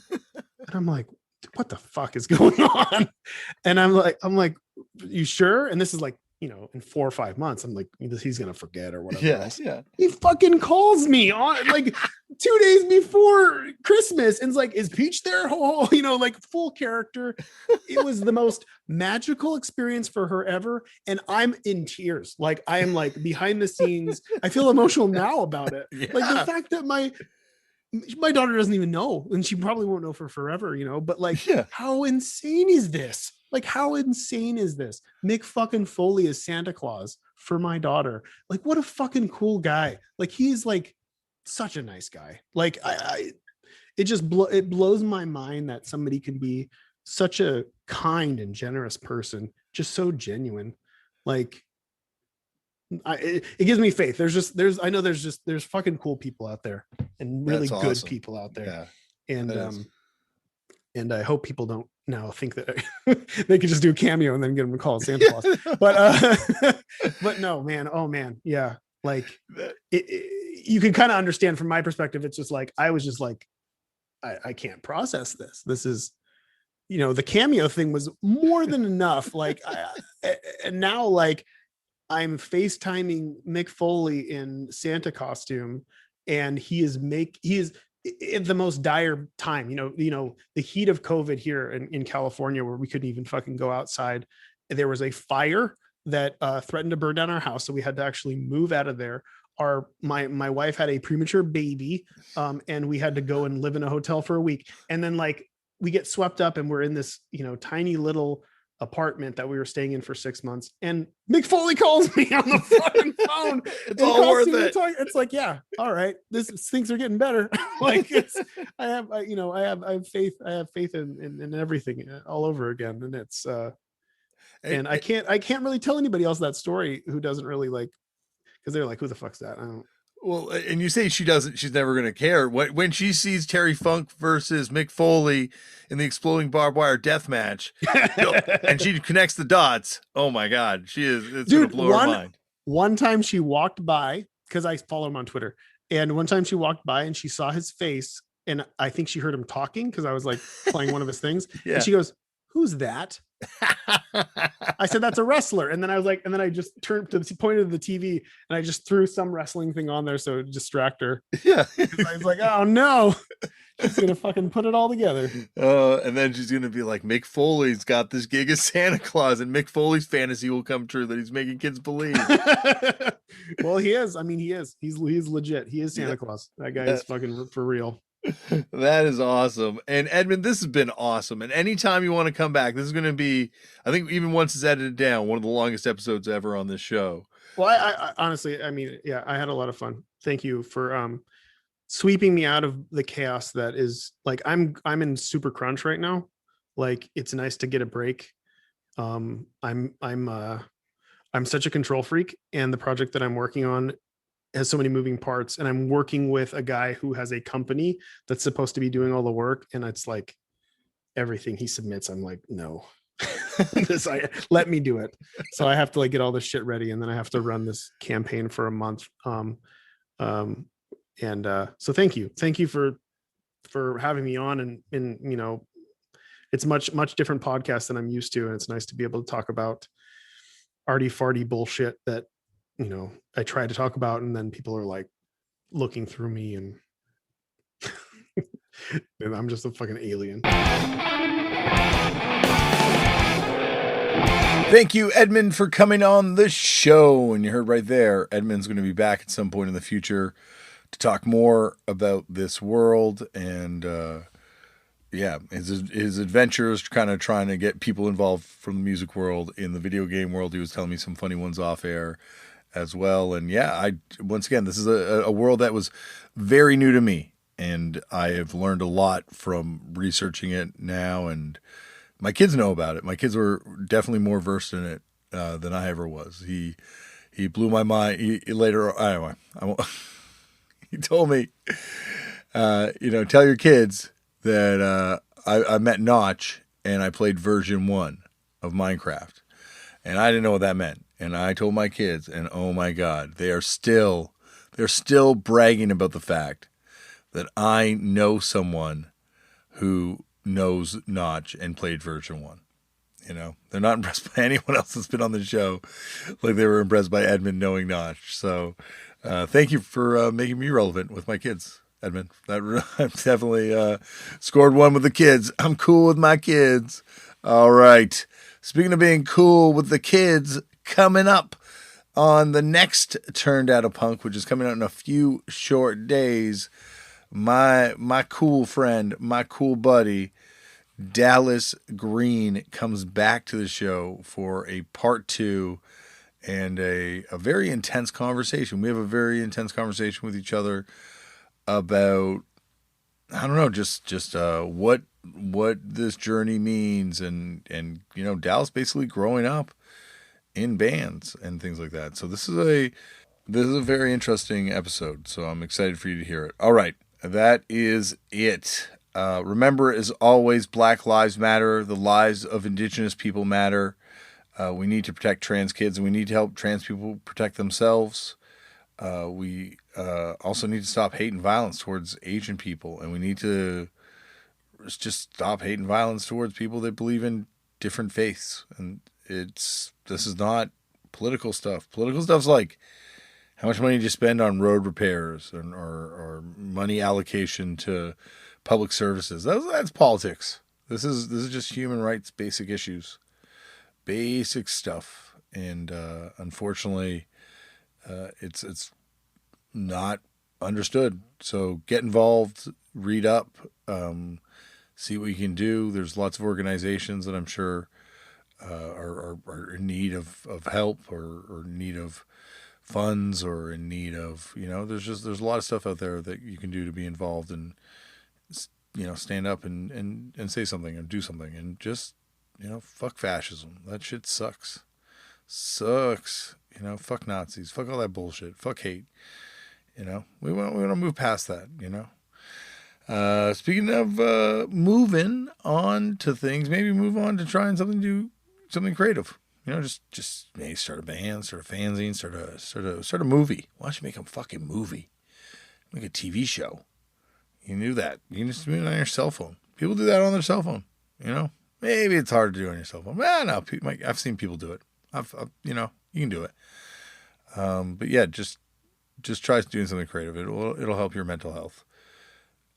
I'm like, what the fuck is going on? And I'm like, you sure? And this is like, in 4 or 5 months, I'm like, he's gonna forget or whatever. Yeah. He fucking calls me on like 2 days before Christmas and it's like, is Peach there? Oh, like full character. It was the most magical experience for her ever. And I'm in tears. Like I am like behind the scenes. I feel emotional now about it. Yeah. Like the fact that my daughter doesn't even know, and she probably won't know for forever, but like, how insane is this? Like, how insane is this? Mick fucking Foley is Santa Claus for my daughter. Like, what a fucking cool guy. Like, he's like such a nice guy. Like, it blows my mind that somebody can be such a kind and generous person, just so genuine. Like, it gives me faith. There's fucking cool people out there and really good people out there. Yeah. And I hope people don't now think that they could just do a cameo and then get them to call Santa Claus. But no, man. Oh man. Yeah. Like you can kind of understand from my perspective. It's just like, I was just like, I can't process this. This is, the cameo thing was more than enough. Like, and now like, I'm FaceTiming Mick Foley in Santa costume, and he is in the most dire time, the heat of COVID here in California, where we couldn't even fucking go outside. There was a fire that threatened to burn down our house. So we had to actually move out of there. My wife had a premature baby, and we had to go and live in a hotel for a week. And then like we get swept up and we're in this, tiny little apartment that we were staying in for 6 months, and Mick Foley calls me on the fucking phone. It's all worth it. It's like, yeah, all right, things are getting better. Like I have faith. I have faith in everything all over again, and it's and I can't really tell anybody else that story who doesn't really like, because they're like, who the fuck's that? I don't. Well, and you say she's never going to care. When she sees Terry Funk versus Mick Foley in the exploding barbed wire death match, and she connects the dots, oh my God, it's going to blow her mind. One time she walked by, because I follow him on Twitter, and one time she walked by and she saw his face, and I think she heard him talking because I was like playing one of his things. Yeah. And she goes, who's that? I said, that's a wrestler. And then I was like, and then I just turned to the point of the TV and I just threw some wrestling thing on there so to distract her. Yeah. I was like, oh no, she's gonna fucking put it all together. And then she's gonna be like, Mick Foley's got this gig as Santa Claus, and Mick Foley's fantasy will come true that he's making kids believe. Well, he is. I mean, he is. He's legit. He is Santa Claus. That guy is fucking for real. That is awesome. And Edmund, this has been awesome. And anytime you want to come back, this is going to be, I think even once it's edited down, one of the longest episodes ever on this show. Well, I honestly, I mean, yeah, I had a lot of fun. Thank you for sweeping me out of the chaos that is like, I'm in super crunch right now. Like, it's nice to get a break. I'm such a control freak, and the project that I'm working on has so many moving parts, and I'm working with a guy who has a company that's supposed to be doing all the work. And it's like everything he submits, I'm like, no, let me do it. So I have to like get all this shit ready. And then I have to run this campaign for a month. So thank you for having me on, and it's much different podcast than I'm used to. And it's nice to be able to talk about arty farty bullshit that, I try to talk about, and then people are like looking through me, and and I'm just a fucking alien. Thank you, Edmund, for coming on the show. And you heard right there, Edmund's going to be back at some point in the future to talk more about this world and, his adventures, kind of trying to get people involved from the music world in the video game world. He was telling me some funny ones off air as well. And once again, this is a world that was very new to me, and I have learned a lot from researching it now. And my kids know about it. My kids were definitely more versed in it than I ever was. He blew my mind. He told me, tell your kids that I met Notch and I played version 1 of Minecraft. And I didn't know what that meant. And I told my kids, and oh my God, they're still bragging about the fact that I know someone who knows Notch and played version 1. They're not impressed by anyone else that's been on the show like they were impressed by Edmund knowing Notch. So thank you for making me relevant with my kids, Edmund. I've definitely scored one with the kids. I'm cool with my kids. All right. Speaking of being cool with the kids, coming up on the next Turned Out a Punk, which is coming out in a few short days, my cool friend, my cool buddy, Dallas Green, comes back to the show for a part 2 and a very intense conversation. We have a very intense conversation with each other about, I don't know, just what this journey means, and Dallas basically growing up in bands and things like that. So this is a very interesting episode. So I'm excited for you to hear it. All right, that is it. Remember, as always, Black Lives Matter. The lives of Indigenous people matter. We need to protect trans kids, and we need to help trans people protect themselves. We also need to stop hate and violence towards Asian people, and we need to just stop hate and violence towards people that believe in different faiths. And this is not political stuff. Political stuff's like how much money do you spend on road repairs or money allocation to public services. That's politics. This is just human rights, basic issues, basic stuff. And unfortunately, it's not understood. So get involved, read up, see what you can do. There's lots of organizations that I'm sure are in need of help or in need of funds or in need of, there's a lot of stuff out there that you can do to be involved and, stand up and say something and do something and just, fuck fascism. That shit sucks. Fuck Nazis. Fuck all that bullshit. Fuck hate. We want to move past that, Speaking of moving on to things, maybe move on to trying something creative. Just maybe start a band, start a fanzine, start a movie. Why don't you make a fucking movie? Make a TV show. You knew that. You can just do it on your cell phone. People do that on their cell phone. Maybe it's hard to do on your cell phone. No, I've seen people do it. You can do it. But yeah, just try doing something creative. It'll help your mental health.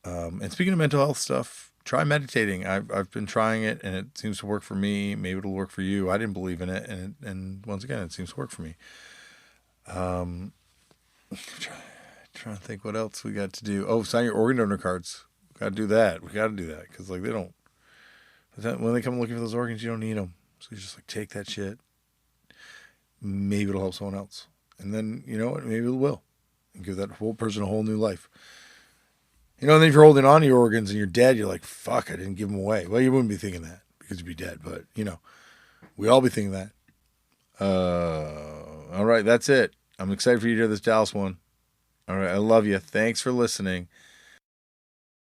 And speaking of mental health stuff, try meditating. I've been trying it, and it seems to work for me. Maybe it'll work for you. I didn't believe in it, and once again, it seems to work for me. Trying to think what else we got to do. Oh, sign your organ donor cards. Got to do that. We got to do that because they don't. When they come looking for those organs, you don't need them. So you just take that shit. Maybe it'll help someone else, and then you know what? Maybe it will, and give that whole person a whole new life. And then if you're holding on to your organs and you're dead, you're like, fuck, I didn't give them away. Well, you wouldn't be thinking that because you'd be dead, but we all be thinking that. All right, that's it. I'm excited for you to hear this Dallas one. All right, I love you. Thanks for listening.